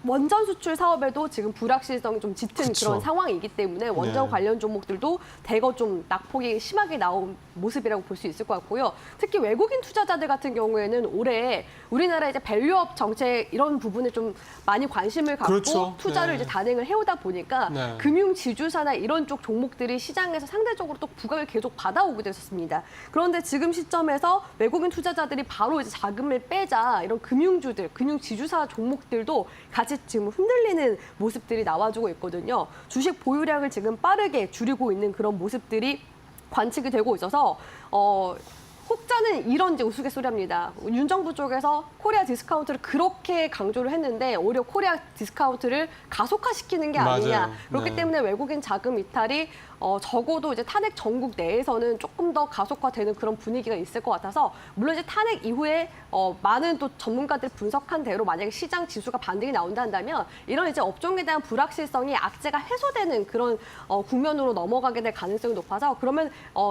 원전 수출 사업에도 지금 불확실성이 좀 짙은 그쵸. 그런 상황이기 때문에 원전 네. 관련 종목들도 대거 좀 낙폭이 심하게 나온 모습이라고 볼 수 있을 것 같고요. 특히 외국인 투자자들 같은 경우에는 올해 우리나라 이제 밸류업 정책 이런 부분에 좀 많이 관심을 갖고 그렇죠. 투자를 네. 이제 단행을 해오다 보니까 네. 금융 지주사나 이런 쪽 종목들이 시장에서 상대적으로 또 부각을 계속 받아오게 됐었습니다. 그런데 지금 시점에서 외국인 투자자들이 바로 이제 자금을 빼자 이런 금융주들, 금융 지주사 종목들도 같이 지금 흔들리는 모습들이 나와주고 있거든요. 주식 보유량을 지금 빠르게 줄이고 있는 그런 모습들이 관측이 되고 있어서 혹자는 이런 이제 우스갯소리합니다. 윤 정부 쪽에서 코리아 디스카운트를 그렇게 강조를 했는데 오히려 코리아 디스카운트를 가속화시키는 게 아니냐. 맞아요. 그렇기 네. 때문에 외국인 자금 이탈이 적어도 이제 탄핵 전국 내에서는 조금 더 가속화되는 그런 분위기가 있을 것 같아서 물론 이제 탄핵 이후에 많은 또 전문가들 분석한 대로 만약에 시장 지수가 반등이 나온다 한다면 이런 이제 업종에 대한 불확실성이 악재가 해소되는 그런 국면으로 넘어가게 될 가능성이 높아서 그러면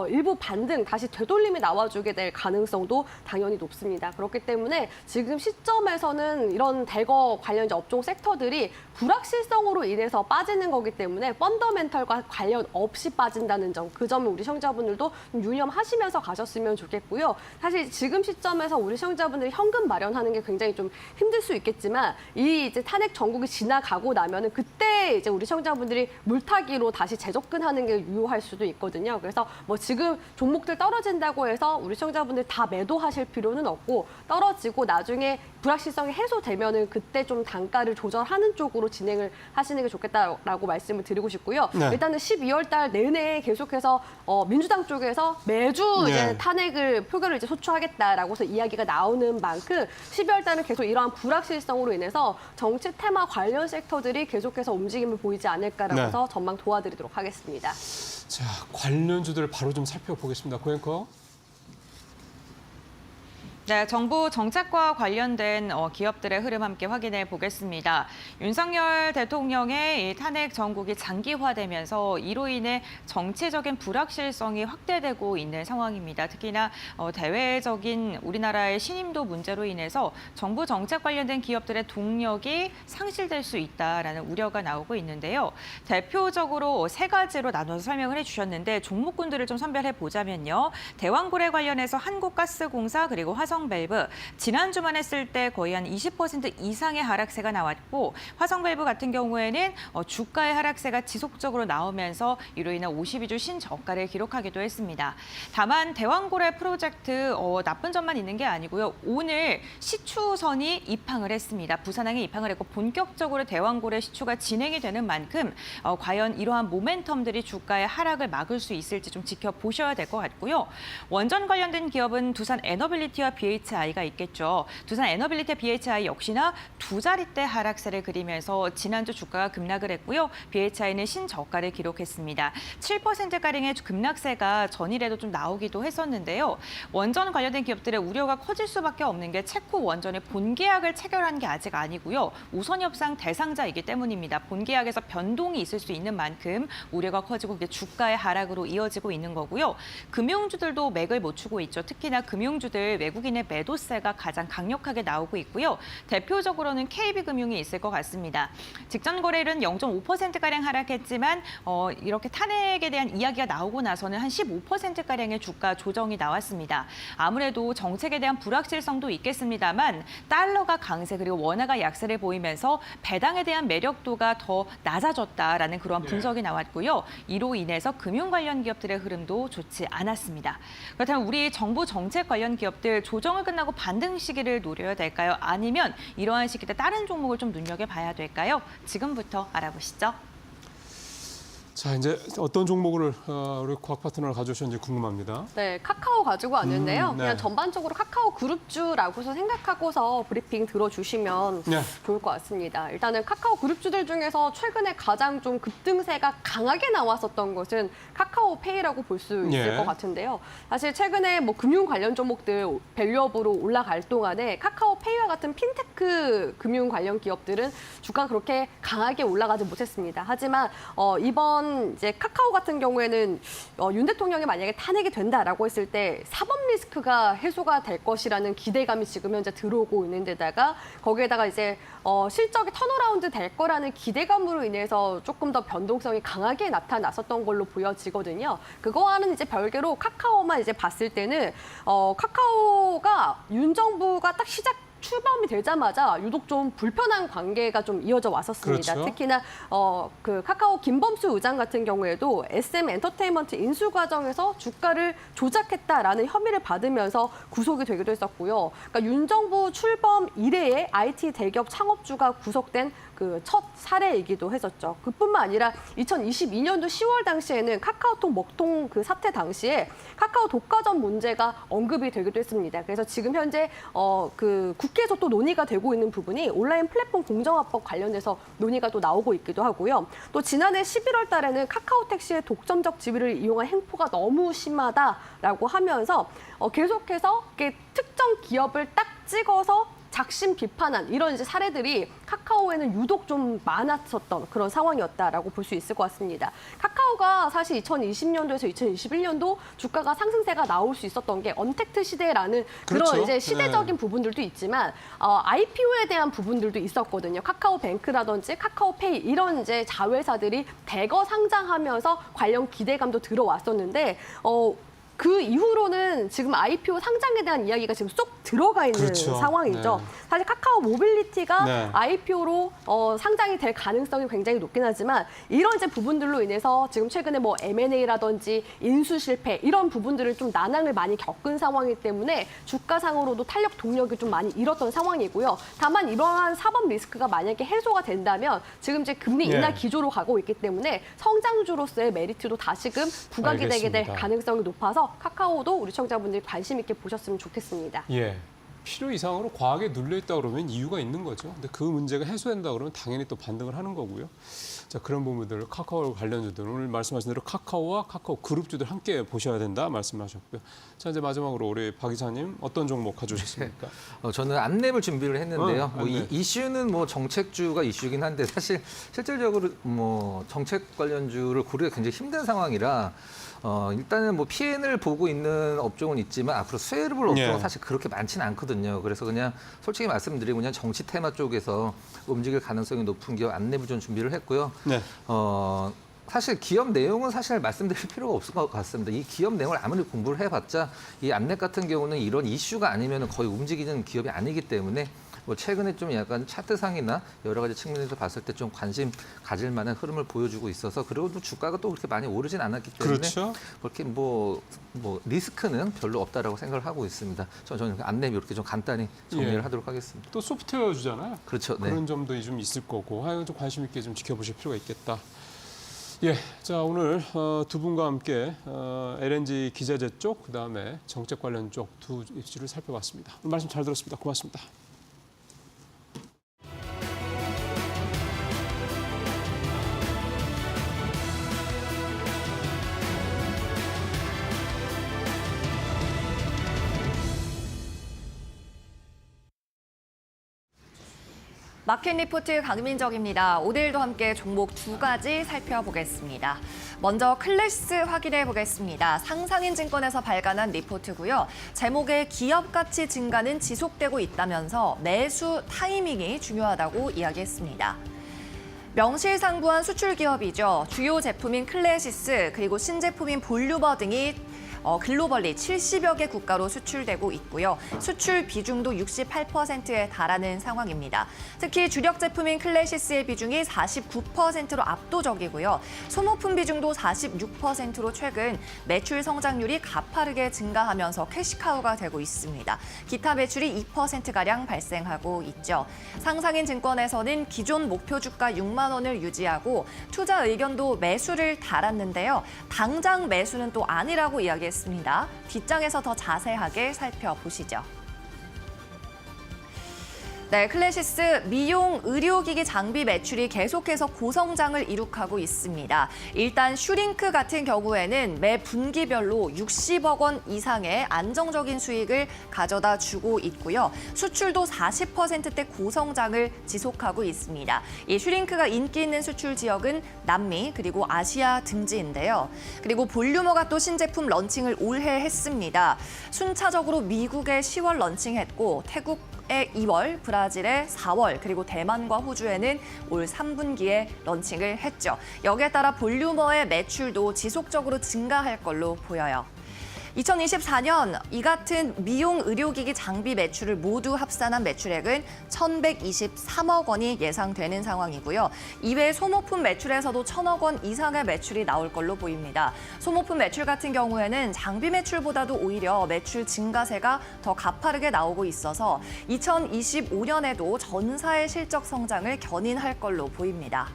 일부 반등 다시 되돌림이 나와주게 나오게 될 가능성도 당연히 높습니다. 그렇기 때문에 지금 시점에서는 이런 대거 관련 이제 업종 섹터들이 불확실성으로 인해서 빠지는 거기 때문에 펀더멘털과 관련 없이 빠진다는 점, 그 점을 우리 시청자분들도 좀 유념하시면서 가셨으면 좋겠고요. 사실 지금 시점에서 우리 시청자분들이 현금 마련하는 게 굉장히 좀 힘들 수 있겠지만 이 이제 탄핵 전국이 지나가고 나면은 그때 이제 우리 시청자분들이 물타기로 다시 재접근하는 게 유효할 수도 있거든요. 그래서 뭐 지금 종목들 떨어진다고 해서 우리 시청자분들 다 매도하실 필요는 없고 떨어지고 나중에 불확실성이 해소되면은 그때 좀 단가를 조절하는 쪽으로 진행을 하시는 게 좋겠다라고 말씀을 드리고 싶고요. 네. 일단은 12월 달 내내 계속해서 민주당 쪽에서 매주 네. 이제 탄핵을 표결을 이제 소추하겠다라고서 이야기가 나오는 만큼 12월 달은 계속 이러한 불확실성으로 인해서 정치 테마 관련 섹터들이 계속해서 움직임을 보이지 않을까라고 해서 네. 전망 도와드리도록 하겠습니다. 자, 관련주들 바로 좀 살펴보겠습니다. 고앵커. 네, 정부 정책과 관련된 기업들의 흐름 함께 확인해 보겠습니다. 윤석열 대통령의 이 탄핵 정국이 장기화되면서 이로 인해 정치적인 불확실성이 확대되고 있는 상황입니다. 특히나 대외적인 우리나라의 신임도 문제로 인해서 정부 정책 관련된 기업들의 동력이 상실될 수 있다라는 우려가 나오고 있는데요. 대표적으로 세 가지로 나눠서 설명을 해주셨는데 종목군들을 좀 선별해 보자면요. 대왕고래 관련해서 한국가스공사 그리고 화성밸브 지난주만 했을 때 거의 한 20% 이상의 하락세가 나왔고 화성밸브 같은 경우에는 주가의 하락세가 지속적으로 나오면서 이로 인해 52주 신저가를 기록하기도 했습니다. 다만 대왕고래 프로젝트 나쁜 점만 있는 게 아니고요. 오늘 시추선이 입항을 했습니다. 부산항에 입항을 했고 본격적으로 대왕고래 시추가 진행이 되는 만큼 과연 이러한 모멘텀들이 주가의 하락을 막을 수 있을지 좀 지켜보셔야 될 것 같고요. 원전 관련된 기업은 두산 에너빌리티와 BHI가 있겠죠. 두산 에너빌리티 BHI 역시나 두 자릿대 하락세를 그리면서 지난주 주가가 급락을 했고요. BHI는 신저가를 기록했습니다. 7%가량의 급락세가 전일에도 좀 나오기도 했었는데요. 원전 관련된 기업들의 우려가 커질 수밖에 없는 게 체코 원전의 본계약을 체결한 게 아직 아니고요. 우선 협상 대상자이기 때문입니다. 본계약에서 변동이 있을 수 있는 만큼 우려가 커지고 그게 주가의 하락으로 이어지고 있는 거고요. 금융주들도 맥을 못 추고 있죠. 특히나 금융주들 외국인의 매도세가 가장 강력하게 나오고 있고요. 대표적으로는 KB금융이 있을 것 같습니다. 직전 거래일은 0.5%가량 하락했지만 이렇게 탄핵에 대한 이야기가 나오고 나서는 한 15%가량의 주가 조정이 나왔습니다. 아무래도 정책에 대한 불확실성도 있겠습니다만 달러가 강세 그리고 원화가 약세를 보이면서 배당에 대한 매력도가 더 낮아졌다라는 그런 분석이 나왔고요. 이로 인해서 금융 관련 기업들의 흐름도 좋지 않았습니다. 그렇다면 우리 정부 정책 관련 기업들 조정을 끝나고 반등 시기를 노려야 될까요? 아니면 이러한 시기 때 다른 종목을 좀 눈여겨봐야 될까요? 지금부터 알아보시죠. 자, 이제 어떤 종목을 우리 과학 파트너를 가져오셨는지 궁금합니다. 네, 카카오 가지고 왔는데요. 네. 그냥 전반적으로 카카오 그룹주라고서 생각하고서 브리핑 들어주시면 네. 좋을 것 같습니다. 일단은 카카오 그룹주들 중에서 최근에 가장 좀 급등세가 강하게 나왔었던 것은 카카오페이라고 볼 수 있을 예. 것 같은데요. 사실 최근에 뭐 금융 관련 종목들 밸류업으로 올라갈 동안에 카카오페이와 같은 핀테크 금융 관련 기업들은 주가가 그렇게 강하게 올라가지 못했습니다. 하지만 이번 이제 카카오 같은 경우에는 윤 대통령이 만약에 탄핵이 된다라고 했을 때 사법 리스크가 해소가 될 것이라는 기대감이 지금 현재 들어오고 있는 데다가 거기에다가 이제 실적이 턴어라운드 될 거라는 기대감으로 인해서 조금 더 변동성이 강하게 나타났었던 걸로 보여지거든요. 그거와는 이제 별개로 카카오만 이제 봤을 때는 카카오가 윤 정부가 딱 출범이 되자마자 유독 좀 불편한 관계가 좀 이어져 왔었습니다. 그렇죠. 특히나 그 카카오 김범수 의장 같은 경우에도 SM 엔터테인먼트 인수 과정에서 주가를 조작했다라는 혐의를 받으면서 구속이 되기도 했었고요. 그러니까 윤 정부 출범 이래에 IT 대기업 창업주가 구속된 그 첫 사례이기도 했었죠. 그뿐만 아니라 2022년도 10월 당시에는 카카오톡 먹통 그 사태 당시에 카카오 독과점 문제가 언급이 되기도 했습니다. 그래서 지금 현재 그 국회에서 또 논의가 되고 있는 부분이 온라인 플랫폼 공정화법 관련해서 논의가 또 나오고 있기도 하고요. 또 지난해 11월 달에는 카카오 택시의 독점적 지위를 이용한 행포가 너무 심하다라고 하면서 계속해서 특정 기업을 딱 찍어서 작심 비판한 이런 이제 사례들이 카카오에는 유독 좀 많았었던 그런 상황이었다라고 볼 수 있을 것 같습니다. 카카오가 사실 2020년도에서 2021년도 주가가 상승세가 나올 수 있었던 게 언택트 시대라는 그런 그렇죠. 이제 시대적인 부분들도 있지만 IPO에 대한 부분들도 있었거든요. 카카오뱅크라든지 카카오페이 이런 이제 자회사들이 대거 상장하면서 관련 기대감도 들어왔었는데 그 이후로는 지금 IPO 상장에 대한 이야기가 지금 쏙 들어가 있는 그렇죠. 상황이죠. 네. 사실 카카오 모빌리티가 네. IPO로 상장이 될 가능성이 굉장히 높긴 하지만 이런 이제 부분들로 인해서 지금 최근에 뭐 M&A라든지 인수 실패 이런 부분들을 좀 난항을 많이 겪은 상황이기 때문에 주가상으로도 탄력 동력이 좀 많이 잃었던 상황이고요. 다만 이러한 사법 리스크가 만약에 해소가 된다면 지금 이제 금리 인하 예. 기조로 가고 있기 때문에 성장주로서의 메리트도 다시금 부각이 되게 될 알겠습니다. 가능성이 높아서 카카오도 우리 시청자분들이 관심 있게 보셨으면 좋겠습니다. 예. 필요 이상으로 과하게 눌려 있다 그러면 이유가 있는 거죠. 근데 그 문제가 해소된다 그러면 당연히 또 반등을 하는 거고요. 자, 그런 부분들 카카오 관련주들 오늘 말씀하신 대로 카카오와 카카오 그룹주들 함께 보셔야 된다 말씀하셨고요. 자, 이제 마지막으로 우리 박 기자님 어떤 종목 가져오셨습니까? 저는 안랩을 준비를 했는데요. 안랩. 이 이슈는 뭐 정책주가 이슈긴 한데 사실 실질적으로 뭐 정책 관련주를 고르기가 굉장히 힘든 상황이라 일단은 뭐 PN을 보고 있는 업종은 있지만 앞으로 수혜를 볼 업종은 예. 사실 그렇게 많지는 않거든요. 그래서 그냥 솔직히 말씀드리고 그냥 정치 테마 쪽에서 움직일 가능성이 높은 기업 안랩을 좀 준비를 했고요. 네. 사실 기업 내용은 사실 말씀드릴 필요가 없을 것 같습니다. 이 기업 내용을 아무리 공부를 해봤자 이 안랩 같은 경우는 이런 이슈가 아니면 거의 움직이는 기업이 아니기 때문에 뭐 최근에 좀 약간 차트상이나 여러 가지 측면에서 봤을 때 좀 관심 가질 만한 흐름을 보여주고 있어서 그리고 또 주가가 또 그렇게 많이 오르진 않았기 때문에 그렇죠. 그렇게 뭐 리스크는 별로 없다라고 생각을 하고 있습니다. 저는 안랩 이렇게 좀 간단히 정리를 예. 하도록 하겠습니다. 또 소프트웨어 주잖아요. 그렇죠. 네. 그런 점도 좀 있을 거고 하여간 좀 관심 있게 좀 지켜보실 필요가 있겠다. 예, 자 오늘 두 분과 함께 LNG 기자재 쪽 그다음에 정책 관련 쪽 두 이슈를 살펴봤습니다. 오늘 말씀 잘 들었습니다. 고맙습니다. 마켓 리포트 강민정입니다. 오늘도 함께 종목 두 가지 살펴보겠습니다. 먼저 클래시스 확인해 보겠습니다. 상상인 증권에서 발간한 리포트고요. 제목에 기업 가치 증가는 지속되고 있다면서 매수 타이밍이 중요하다고 이야기했습니다. 명실상부한 수출 기업이죠. 주요 제품인 클래시스 그리고 신제품인 볼류버 등이 글로벌리 70여 개 국가로 수출되고 있고요. 수출 비중도 68%에 달하는 상황입니다. 특히 주력 제품인 클래시스의 비중이 49%로 압도적이고요. 소모품 비중도 46%로 최근 매출 성장률이 가파르게 증가하면서 캐시카우가 되고 있습니다. 기타 매출이 2%가량 발생하고 있죠. 상상인 증권에서는 기존 목표 주가 6만 원을 유지하고 투자 의견도 매수를 달았는데요. 당장 매수는 또 아니라고 이야기했습니다. 뒷장에서 더 자세하게 살펴보시죠. 네, 클래시스 미용 의료기기 장비 매출이 계속해서 고성장을 이룩하고 있습니다. 일단 슈링크 같은 경우에는 매 분기별로 60억 원 이상의 안정적인 수익을 가져다 주고 있고요. 수출도 40%대 고성장을 지속하고 있습니다. 이 슈링크가 인기 있는 수출 지역은 남미 그리고 아시아 등지인데요. 그리고 볼류머가 또 신제품 런칭을 올해 했습니다. 순차적으로 미국에 10월 런칭했고 태국 에 2월, 브라질에 4월, 그리고 대만과 호주에는 올 3분기에 런칭을 했죠. 여기에 따라 볼류머의 매출도 지속적으로 증가할 걸로 보여요. 2024년 이 같은 미용 의료기기 장비 매출을 모두 합산한 매출액은 1,123억 원이 예상되는 상황이고요. 이외에 소모품 매출에서도 1,000억 원 이상의 매출이 나올 걸로 보입니다. 소모품 매출 같은 경우에는 장비 매출보다도 오히려 매출 증가세가 더 가파르게 나오고 있어서 2025년에도 전사의 실적 성장을 견인할 걸로 보입니다.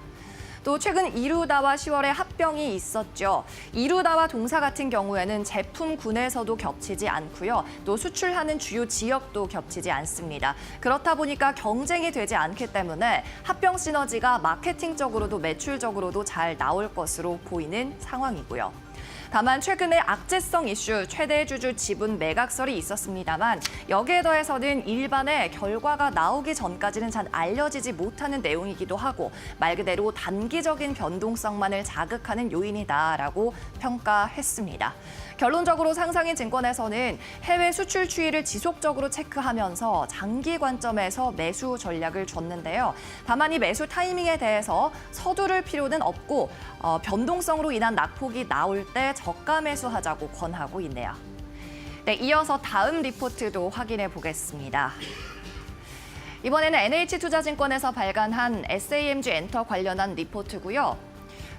또 최근 이루다와 10월에 합병이 있었죠. 이루다와 동사 같은 경우에는 제품군에서도 겹치지 않고요. 또 수출하는 주요 지역도 겹치지 않습니다. 그렇다 보니까 경쟁이 되지 않기 때문에 합병 시너지가 마케팅적으로도 매출적으로도 잘 나올 것으로 보이는 상황이고요. 다만 최근에 악재성 이슈, 최대 주주 지분 매각설이 있었습니다만 여기에 더해서는 일반에 결과가 나오기 전까지는 잘 알려지지 못하는 내용이기도 하고 말 그대로 단기적인 변동성만을 자극하는 요인이다라고 평가했습니다. 결론적으로 상상인 증권에서는 해외 수출 추이를 지속적으로 체크하면서 장기 관점에서 매수 전략을 줬는데요. 다만 이 매수 타이밍에 대해서 서두를 필요는 없고 변동성으로 인한 낙폭이 나올 때 저가 매수하자고 권하고 있네요. 네, 이어서 다음 리포트도 확인해 보겠습니다. 이번에는 NH투자증권에서 발간한 SAMG 엔터 관련한 리포트고요.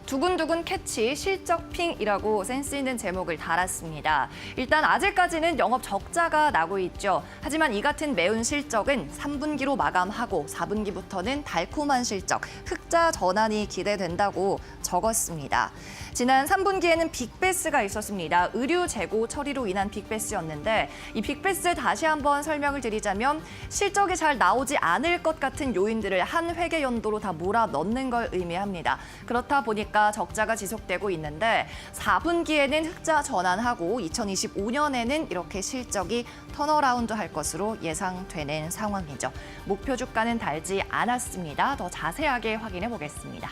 두근두근 캐치 실적핑이라고 센스 있는 제목을 달았습니다. 일단 아직까지는 영업 적자가 나고 있죠. 하지만 이 같은 매운 실적은 3분기로 마감하고 4분기부터는 달콤한 실적, 흑자 전환이 기대된다고 적었습니다. 지난 3분기에는 빅베스가 있었습니다. 의류 재고 처리로 인한 빅베스였는데 이 빅베스 다시 한번 설명을 드리자면 실적이 잘 나오지 않을 것 같은 요인들을 한 회계 연도로 다 몰아넣는 걸 의미합니다. 그렇다 보니까 적자가 지속되고 있는데 4분기에는 흑자 전환하고 2025년에는 이렇게 실적이 턴어라운드 할 것으로 예상되는 상황이죠. 목표 주가는 달지 않았습니다. 더 자세하게 확인해 보겠습니다.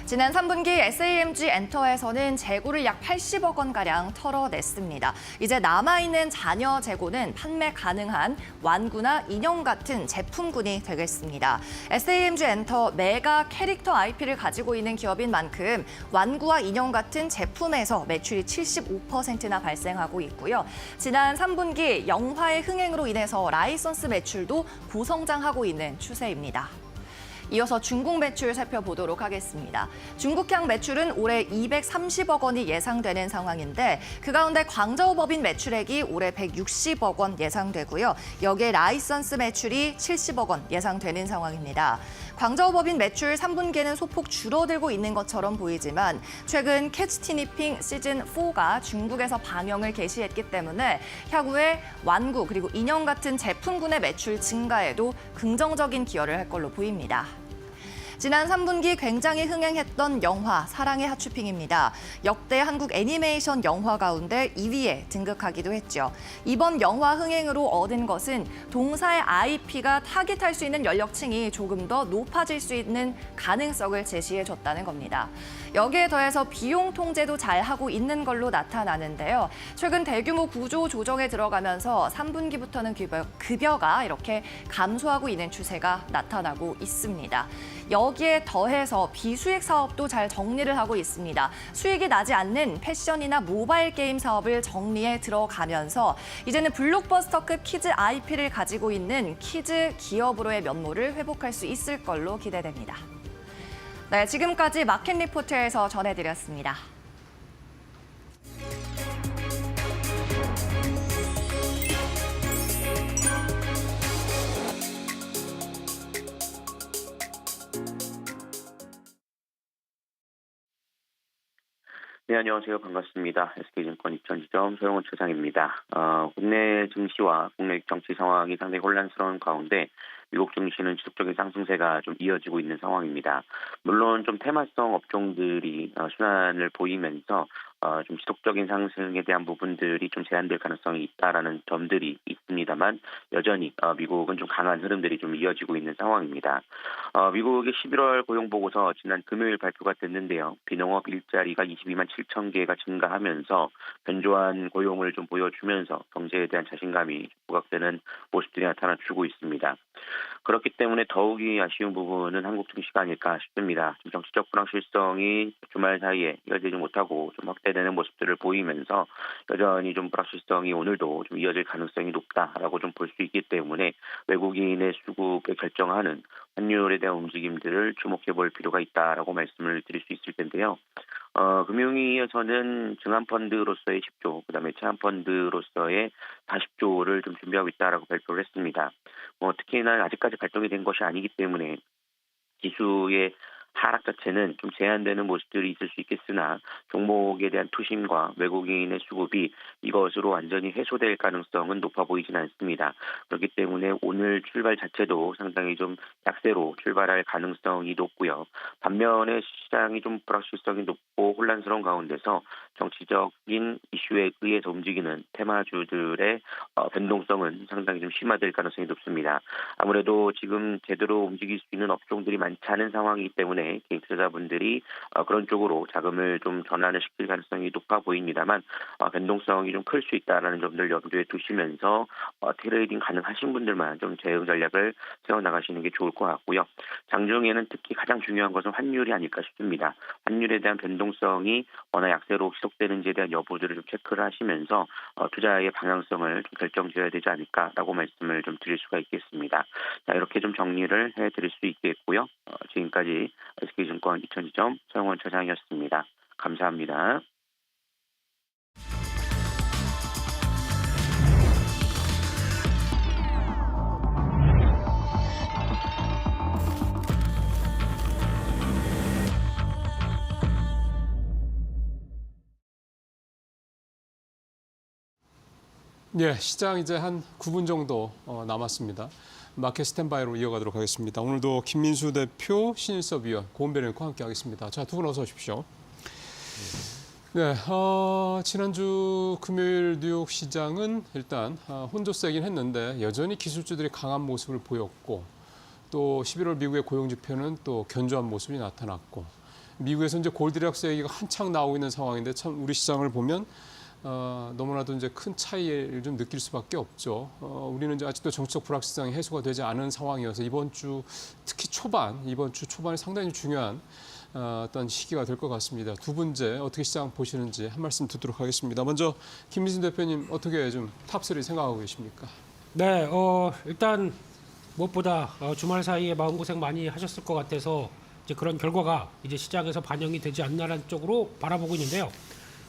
지난 3분기 SAMG 엔터에서는 재고를 약 80억 원가량 털어냈습니다. 이제 남아있는 잔여 재고는 판매 가능한 완구나 인형 같은 제품군이 되겠습니다. SAMG 엔터 메가 캐릭터 IP를 가지고 있는 기업인 만큼 완구와 인형 같은 제품에서 매출이 75%나 발생하고 있고요. 지난 3분기 영화의 흥행으로 인해서 라이선스 매출도 고성장하고 있는 추세입니다. 이어서 중국 매출 살펴보도록 하겠습니다. 중국향 매출은 올해 230억 원이 예상되는 상황인데 그 가운데 광저우 법인 매출액이 올해 160억 원 예상되고요. 여기에 라이선스 매출이 70억 원 예상되는 상황입니다. 광저우 법인 매출 3분기에는 소폭 줄어들고 있는 것처럼 보이지만 최근 캐치 티니핑 시즌4가 중국에서 방영을 개시했기 때문에 향후에 완구 그리고 인형 같은 제품군의 매출 증가에도 긍정적인 기여를 할 걸로 보입니다. 지난 3분기 굉장히 흥행했던 영화 사랑의 하츄핑입니다. 역대 한국 애니메이션 영화 가운데 2위에 등극하기도 했죠. 이번 영화 흥행으로 얻은 것은 동사의 IP가 타깃할 수 있는 연령층이 조금 더 높아질 수 있는 가능성을 제시해줬다는 겁니다. 여기에 더해서 비용 통제도 잘 하고 있는 걸로 나타나는데요. 최근 대규모 구조 조정에 들어가면서 3분기부터는 급여가 이렇게 감소하고 있는 추세가 나타나고 있습니다. 여기에 더해서 비수익 사업도 잘 정리를 하고 있습니다. 수익이 나지 않는 패션이나 모바일 게임 사업을 정리해 들어가면서 이제는 블록버스터급 키즈 IP를 가지고 있는 키즈 기업으로의 면모를 회복할 수 있을 걸로 기대됩니다. 네, 지금까지 마켓 리포트에서 전해드렸습니다. 네, 안녕하세요. 반갑습니다. SK증권 입천지점 소영훈 차장입니다. 국내 증시와 국내 정치 상황이 상당히 혼란스러운 가운데 미국 증시는 지속적인 상승세가 좀 이어지고 있는 상황입니다. 물론 좀 테마성 업종들이 순환을 보이면서 좀 지속적인 상승에 대한 부분들이 좀 제한될 가능성이 있다라는 점들이 있습니다만 여전히 미국은 좀 강한 흐름들이 좀 이어지고 있는 상황입니다. 미국의 11월 고용보고서 지난 금요일 발표가 됐는데요. 비농업 일자리가 22만 7천 개가 증가하면서 견조한 고용을 좀 보여주면서 경제에 대한 자신감이 부각되는 모습들이 나타나주고 있습니다. 그렇기 때문에 더욱이 아쉬운 부분은 한국 증시가 아닐까 싶습니다. 좀 정치적 불확실성이 주말 사이에 이어지지 못하고 좀 확대되는 모습들을 보이면서 여전히 좀 불확실성이 오늘도 좀 이어질 가능성이 높다라고 좀 볼 수 있기 때문에 외국인의 수급에 결정하는 환율에 대한 움직임들을 주목해 볼 필요가 있다라고 말씀을 드릴 수 있을 텐데요. 금융위에서는 증한펀드로서의 10조, 그다음에 채권펀드로서의 40조를 좀 준비하고 있다라고 발표를 했습니다. 특히나 아직까지 발동이 된 것이 아니기 때문에 지수의 하락 자체는 좀 제한되는 모습들이 있을 수 있겠으나 종목에 대한 투심과 외국인의 수급이 이것으로 완전히 해소될 가능성은 높아 보이진 않습니다. 그렇기 때문에 오늘 출발 자체도 상당히 좀 약세로 출발할 가능성이 높고요. 반면에 시장이 좀 불확실성이 높고 혼란스러운 가운데서 정치적인 이슈에 의해서 움직이는 테마주들의 변동성은 상당히 좀 심화될 가능성이 높습니다. 아무래도 지금 제대로 움직일 수 있는 업종들이 많지 않은 상황이기 때문에 개인 투자자분들이 그런 쪽으로 자금을 좀 전환을 시킬 가능성이 높아 보입니다만 변동성이 좀 클 수 있다는 점들 염두에 두시면서 트레이딩 가능하신 분들만 좀 대응 전략을 세워나가시는 게 좋을 것 같고요. 장중에는 특히 가장 중요한 것은 환율이 아닐까 싶습니다. 환율에 대한 변동성이 어느 약세로 지속되는지에 대한 여부들을 좀 체크를 하시면서 투자의 방향성을 좀 결정지어야 되지 않을까라고 말씀을 좀 드릴 수가 있겠습니다. 자, 이렇게 좀 정리를 해드릴 수 있겠고요. 지금까지 SK증권 2000지점 서영원 차장이었습니다. 감사합니다. 예, 시장 이제 한 9분 정도 남았습니다. 마켓 스탠바이로 이어가도록 하겠습니다. 오늘도 김민수 대표, 신일섭 위원, 고은별 의원과 함께하겠습니다. 자, 두 분 어서 오십시오. 네, 지난주 금요일 뉴욕 시장은 일단 혼조세긴 했는데 여전히 기술주들이 강한 모습을 보였고 또 11월 미국의 고용 지표는 또 견조한 모습이 나타났고 미국에서 이제 골디락스 얘기가 한창 나오고 있는 상황인데 참 우리 시장을 보면 너무나도 이제 큰 차이를 좀 느낄 수밖에 없죠. 우리는 이제 아직도 정치적 불확실성이 해소가 되지 않은 상황이어서 이번 주 초반이 상당히 중요한 어떤 시기가 될 것 같습니다. 두 분째 어떻게 시장 보시는지 한 말씀 듣도록 하겠습니다. 먼저 김민수 대표님 어떻게 좀 탑3 생각하고 계십니까? 네, 일단 무엇보다 주말 사이에 마음고생 많이 하셨을 것 같아서 이제 그런 결과가 이제 시장에서 반영이 되지 않나라는 쪽으로 바라보고 있는데요.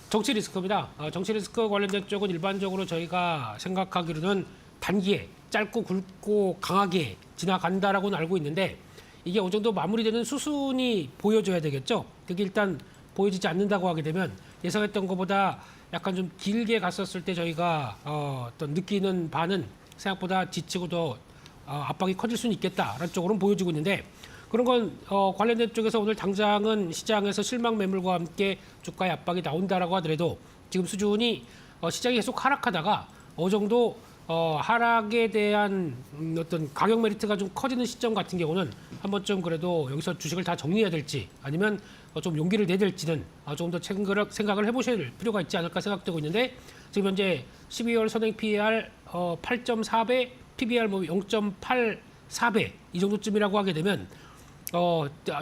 정치 리스크입니다. 정치 리스크 관련된 쪽은 일반적으로 저희가 생각하기로는 단기에 짧고 굵고 강하게 지나간다라고는 알고 있는데 이게 어느 정도 마무리되는 수순이 보여줘야 되겠죠. 그게 일단 보여지지 않는다고 하게 되면 예상했던 것보다 약간 좀 길게 갔었을 때 저희가 어떤 느끼는 바는 생각보다 지치고 더 압박이 커질 수는 있겠다라는 쪽으로는 보여지고 있는데 그런 건 관련된 쪽에서 오늘 당장은 시장에서 실망 매물과 함께 주가의 압박이 나온다라고 하더라도 지금 수준이 시장이 계속 하락하다가 어느 정도 하락에 대한 어떤 가격 메리트가 좀 커지는 시점 같은 경우는 한 번쯤 그래도 여기서 주식을 다 정리해야 될지 아니면 좀 용기를 내야 될지는 조금 더 생각을 해보실 필요가 있지 않을까 생각되고 있는데 지금 현재 12월 선행 PER 8.4배, PBR 뭐 0.84배 이 정도쯤이라고 하게 되면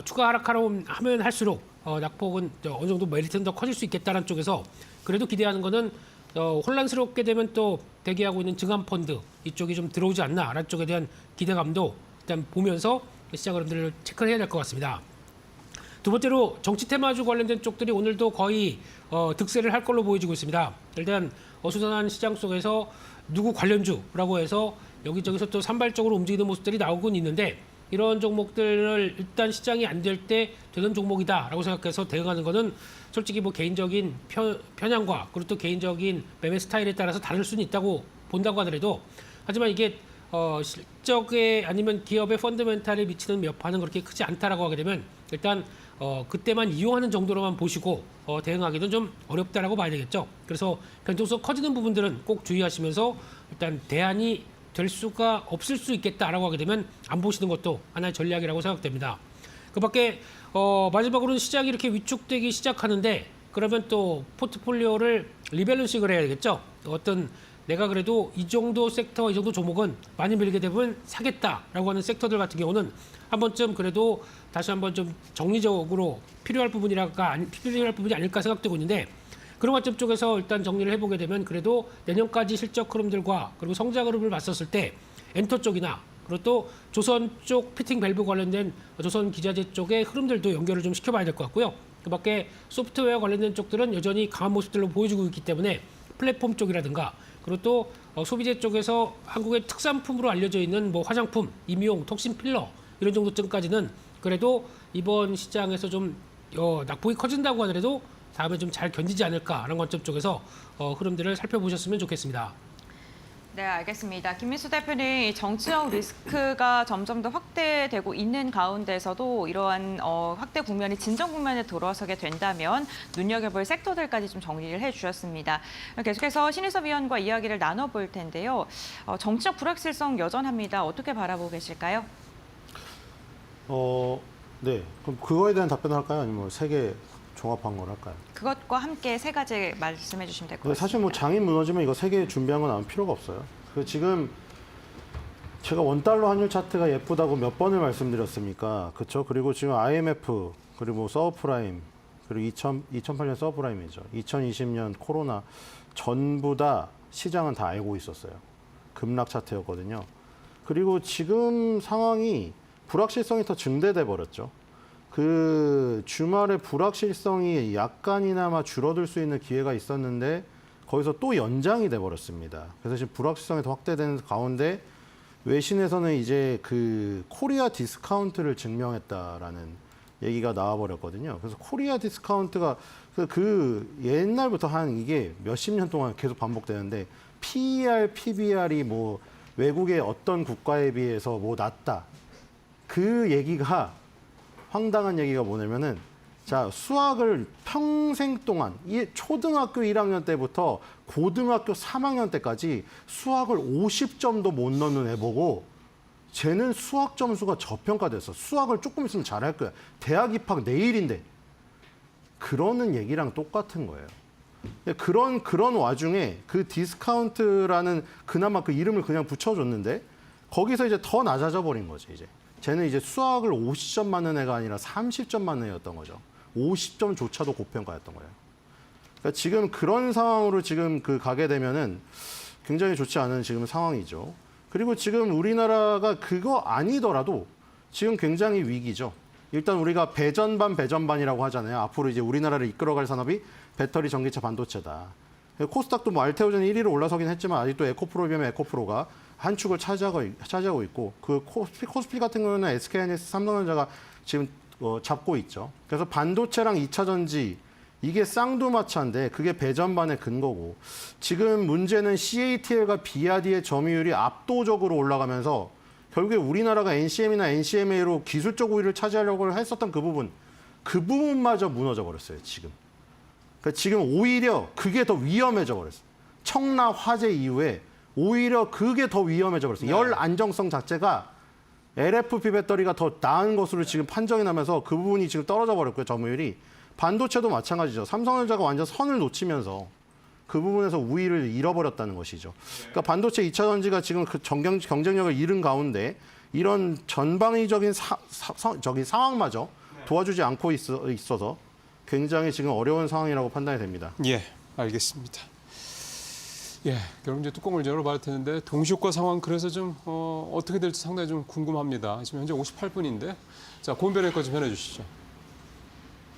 추가 하락하면 할수록 낙폭은 어느 정도 메리트는 더 커질 수 있겠다는 쪽에서 그래도 기대하는 거는 혼란스럽게 되면 또 대기하고 있는 증환펀드 이쪽이 좀 들어오지 않나라는 쪽에 대한 기대감도 일단 보면서 시장 흐름들을 체크를 해야 될 것 같습니다. 두 번째로 정치 테마주 관련된 쪽들이 오늘도 거의 득세를 할 걸로 보여지고 있습니다. 일단 어수선한 시장 속에서 누구 관련주라고 해서 여기저기서 또 산발적으로 움직이는 모습들이 나오곤 있는데 이런 종목들을 일단 시장이 안 될 때 되는 종목이다라고 생각해서 대응하는 거는 솔직히 뭐 개인적인 편향과 그리고 또 개인적인 매매 스타일에 따라서 다를 수는 있다고 본다고 하더라도 하지만 이게 실적에 아니면 기업의 펀더멘탈에 미치는 여파는 그렇게 크지 않다라고 하게 되면 일단 그때만 이용하는 정도로만 보시고 대응하기는 좀 어렵다라고 봐야 되겠죠. 그래서 변동성 커지는 부분들은 꼭 주의하시면서 일단 대안이 될 수가 없을 수 있겠다라고 하게 되면 안 보시는 것도 하나의 전략이라고 생각됩니다. 그 밖에 마지막으로는 시장이 이렇게 위축되기 시작하는데 그러면 또 포트폴리오를 리밸런싱을 해야 되겠죠. 어떤 내가 그래도 이 정도 섹터, 이 정도 종목은 많이 밀게 되면 사겠다라고 하는 섹터들 같은 경우는 한 번쯤 그래도 다시 한번 좀 정리적으로 필요할 부분이 아닐까 생각되고 있는데 그런 관점 쪽에서 일단 정리를 해보게 되면 그래도 내년까지 실적 흐름들과 그리고 성장 흐름을 봤었을 때 엔터 쪽이나 그리고 또 조선 쪽 피팅 밸브 관련된 조선 기자재 쪽의 흐름들도 연결을 좀 시켜봐야 될 것 같고요. 그 밖에 소프트웨어 관련된 쪽들은 여전히 강한 모습들로 보여주고 있기 때문에 플랫폼 쪽이라든가 그리고 또 소비재 쪽에서 한국의 특산품으로 알려져 있는 뭐 화장품, 임용, 톡신 필러 이런 정도쯤까지는 그래도 이번 시장에서 좀 낙폭이 커진다고 하더라도 다음에 좀 잘 견디지 않을까라는 관점 쪽에서 흐름들을 살펴보셨으면 좋겠습니다. 네, 알겠습니다. 김민수 대표님, 이 정치적 리스크가 점점 더 확대되고 있는 가운데서도 이러한 확대 국면이 진정 국면에 들어서게 된다면 눈여겨볼 섹터들까지 좀 정리를 해주셨습니다. 계속해서 신희섭 위원과 이야기를 나눠볼 텐데요. 정치적 불확실성 여전합니다. 어떻게 바라보고 계실까요? 네. 그럼 그거에 대한 답변을 할까요? 아니면 세 개 종합한 걸 할까요? 그것과 함께 세 가지 말씀해 주시면 될 것 같습니다. 사실 뭐 장이 무너지면 이거 세 개 준비한 건 아무 필요가 없어요. 지금 제가 원달러 환율 차트가 예쁘다고 몇 번을 말씀드렸습니까? 그렇죠? 그리고 지금 IMF 그리고 서브프라임 그리고 2008년 서브프라임이죠. 2020년 코로나 전부 다 시장은 다 알고 있었어요. 급락 차트였거든요. 그리고 지금 상황이 불확실성이 더 증대돼 버렸죠. 그 주말에 불확실성이 약간이나마 줄어들 수 있는 기회가 있었는데 거기서 또 연장이 돼 버렸습니다. 그래서 지금 불확실성이 더 확대되는 가운데 외신에서는 이제 그 코리아 디스카운트를 증명했다라는 얘기가 나와 버렸거든요. 그래서 코리아 디스카운트가 그 옛날부터 한 이게 몇십 년 동안 계속 반복되는데 PER, PBR이 뭐 외국의 어떤 국가에 비해서 뭐 낮다. 그 얘기가 황당한 얘기가 뭐냐면은 자, 수학을 평생 동안 초등학교 1학년 때부터 고등학교 3학년 때까지 수학을 50점도 못 넣는 애 보고 쟤는 수학 점수가 저평가됐어. 수학을 조금 있으면 잘할 거야. 대학 입학 내일인데. 그러는 얘기랑 똑같은 거예요. 그런 와중에 그 디스카운트라는 그나마 그 이름을 그냥 붙여줬는데 거기서 이제 더 낮아져 버린 거죠, 이제. 쟤는 이제 수학을 50점 맞는 애가 아니라 30점 맞는 애였던 거죠. 50점조차도 고평가였던 거예요. 그러니까 지금 그런 상황으로 지금 가게 되면은 굉장히 좋지 않은 지금 상황이죠. 그리고 지금 우리나라가 그거 아니더라도 지금 굉장히 위기죠. 일단 우리가 배전반이라고 하잖아요. 앞으로 이제 우리나라를 이끌어갈 산업이 배터리, 전기차, 반도체다. 코스닥도 뭐 알테오젠 1위로 올라서긴 했지만 아직도 에코프로비엠, 에코프로가 한 축을 차지하고 있고 그 코스피 같은 경우는 SK하이닉스, 삼성전자가 지금 잡고 있죠. 그래서 반도체랑 2차 전지 이게 쌍두마차인데 그게 배전반의 근거고 지금 문제는 CATL과 비아디의 점유율이 압도적으로 올라가면서 결국에 우리나라가 NCM이나 NCMA로 기술적 우위를 차지하려고 했었던 그 부분마저 무너져 버렸어요, 지금. 그러니까 지금 오히려 그게 더 위험해져 버렸어요. 청라 화재 이후에 오히려 그게 더 위험해져 버렸어요. 열 안정성 자체가 LFP 배터리가 더 나은 것으로 지금 판정이 나면서 그 부분이 지금 떨어져 버렸고요, 점유율이. 반도체도 마찬가지죠. 삼성전자가 완전 선을 놓치면서 그 부분에서 우위를 잃어버렸다는 것이죠. 그러니까 반도체 2차 전지가 지금 그 경쟁력을 잃은 가운데 이런 전방위적인 상황마저 도와주지 않고 있어서 굉장히 지금 어려운 상황이라고 판단이 됩니다. 예, 알겠습니다. 예, 결국 이제 뚜껑을 열어봐야 되는데 동시효과 상황 그래서 좀 어떻게 될지 상당히 좀 궁금합니다. 지금 현재 58분인데 자, 고은변호사님 좀 해주시죠.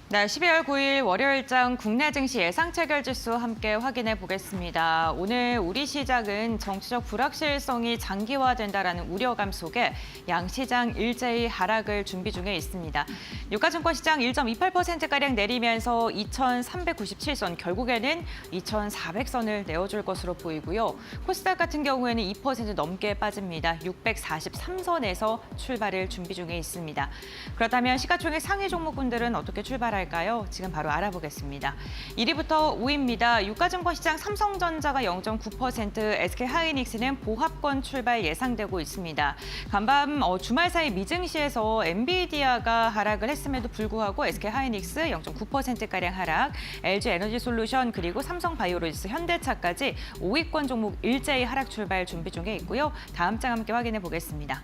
네, 12월 9일 월요일장 국내 증시 예상 체결 지수 함께 확인해 보겠습니다. 오늘 우리 시장은 정치적 불확실성이 장기화된다라는 우려감 속에 양시장 일제히 하락을 준비 중에 있습니다. 유가증권 시장 1.28%가량 내리면서 2,397선, 결국에는 2,400선을 내어줄 것으로 보이고요. 코스닥 같은 경우에는 2% 넘게 빠집니다. 643선에서 출발을 준비 중에 있습니다. 그렇다면 시가총액 상위 종목군들은 어떻게 출발할까요? 지금 바로 알아보겠습니다. 1위부터 5위입니다. 유가증권 시장 삼성전자가 0.9%, SK하이닉스는 보합권 출발 예상되고 있습니다. 간밤 주말 사이 미증시에서 엔비디아가 하락을 했음에도 불구하고 SK하이닉스 0.9%가량 하락, LG에너지솔루션 그리고 삼성바이오로지스, 현대차까지 5위권 종목 일제히 하락 출발 준비 중에 있고요. 다음 장 함께 확인해 보겠습니다.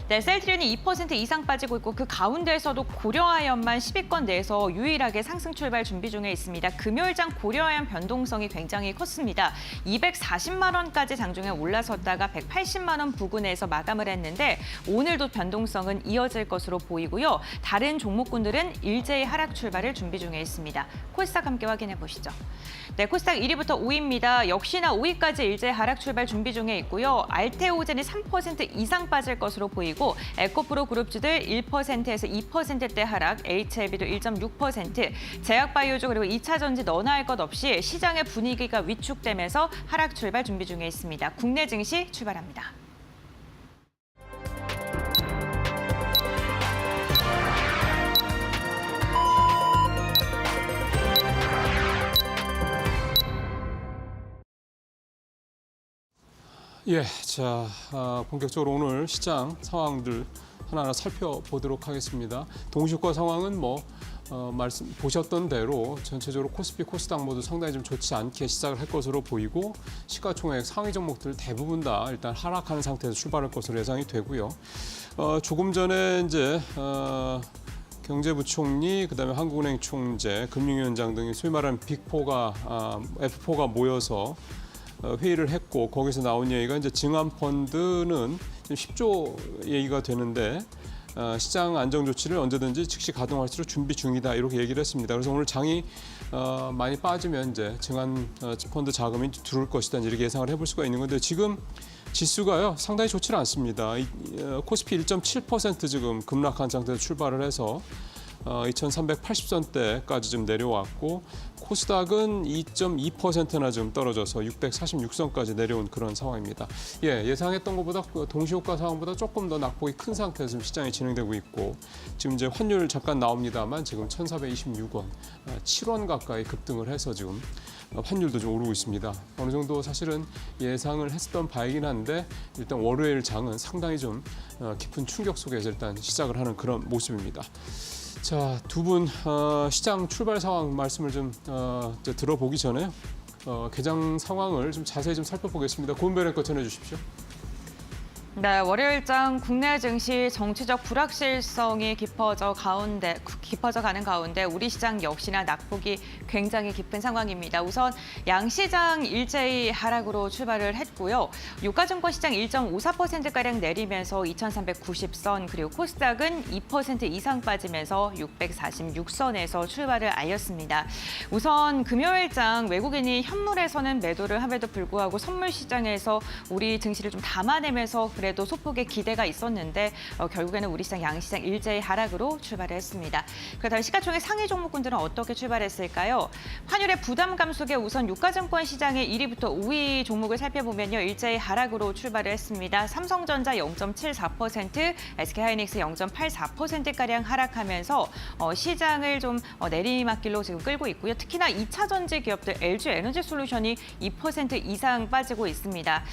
네, 셀트리온이 2% 이상 빠지고 있고 그 가운데에서도 고려아연만 10위권 내에서 유일하게 상승 출발 준비 중에 있습니다. 금요일장 고려아연 변동성이 굉장히 컸습니다. 240만 원까지 장중에 올라섰다가 180만 원 부근에서 마감을 했는데 오늘도 변동성은 이어질 것으로 보이고요. 다른 종목군들은 일제히 하락 출발을 준비 중에 있습니다. 코스닥 함께 확인해 보시죠. 네, 코스닥 1위부터 5위입니다. 역시나 5위까지 일제히 하락 출발 준비 중에 있고요. 알테오젠이 3% 이상 빠질 것으로 보이고 그리고 에코프로 그룹주들 1%에서 2%대 하락, HLB도 1.6%, 제약바이오주 그리고 2차전지 너나 할 것 없이 시장의 분위기가 위축되면서 하락 출발 준비 중에 있습니다. 국내 증시 출발합니다. 예, 자, 본격적으로 오늘 시장 상황들 하나하나 살펴보도록 하겠습니다. 동시효과 상황은 말씀 보셨던 대로 전체적으로 코스피, 코스닥 모두 상당히 좀 좋지 않게 시작을 할 것으로 보이고 시가총액 상위 종목들 대부분 다 일단 하락하는 상태에서 출발할 것으로 예상이 되고요. 조금 전에 이제 경제부총리, 그다음에 한국은행 총재, 금융위원장 등이 소위 말하는 빅4가 F4가 모여서 회의를 했고 거기서 나온 얘기가 이제 증환펀드는 10조 얘기가 되는데 시장 안정 조치를 언제든지 즉시 가동할 수 있도록 준비 중이다 이렇게 얘기를 했습니다. 그래서 오늘 장이 많이 빠지면 이제 증환펀드 자금이 들어올 것이다 이렇게 예상을 해볼 수가 있는 건데 지금 지수가요 상당히 좋지는 않습니다. 코스피 1.7% 지금 급락한 상태에서 출발을 해서 2,380선대까지 좀 내려왔고 코스닥은 2.2%나 좀 떨어져서 646선까지 내려온 그런 상황입니다. 예상했던 것보다 동시효과 상황보다 조금 더 낙폭이 큰 상태에서 지금 시장이 진행되고 있고 지금 이제 환율 잠깐 나옵니다만 지금 1,426원, 7원 가까이 급등을 해서 지금 환율도 좀 오르고 있습니다. 어느 정도 사실은 예상을 했었던 바이긴 한데 일단 월요일 장은 상당히 좀 깊은 충격 속에서 일단 시작을 하는 그런 모습입니다. 자, 두 분 시장 출발 상황 말씀을 좀 들어보기 전에 개장 상황을 좀 자세히 좀 살펴보겠습니다. 고은별 앵커 전해주십시오. 네, 월요일장 국내 증시 정치적 불확실성이 깊어져 가는 가운데 우리 시장 역시나 낙폭이 굉장히 깊은 상황입니다. 우선 양시장 일제히 하락으로 출발을 했고요. 유가증권 시장 1.54%가량 내리면서 2,390선, 그리고 코스닥은 2% 이상 빠지면서 646선에서 출발을 알렸습니다. 우선 금요일장 외국인이 현물에서는 매도를 함에도 불구하고 선물 시장에서 우리 증시를 좀 담아내면서 그래도 소폭의 기대가 있었는데 결국에는 우리 시장 양시장 일제히 하락으로 출발을 했습니다. 그렇다면 시가총액 상위 종목군들은 어떻게 출발했을까요? 환율의 부담감 속에 우선 유가증권 시장의 1위부터 5위 종목을 살펴보면요. 일제히 하락으로 출발을 했습니다. 삼성전자 0.74%, SK하이닉스 0.84%가량 하락하면서 시장을 좀 내리막길로 지금 끌고 있고요. 특히나 2차 전지 기업들 LG에너지솔루션이 2% 이상 빠지고 있습니다.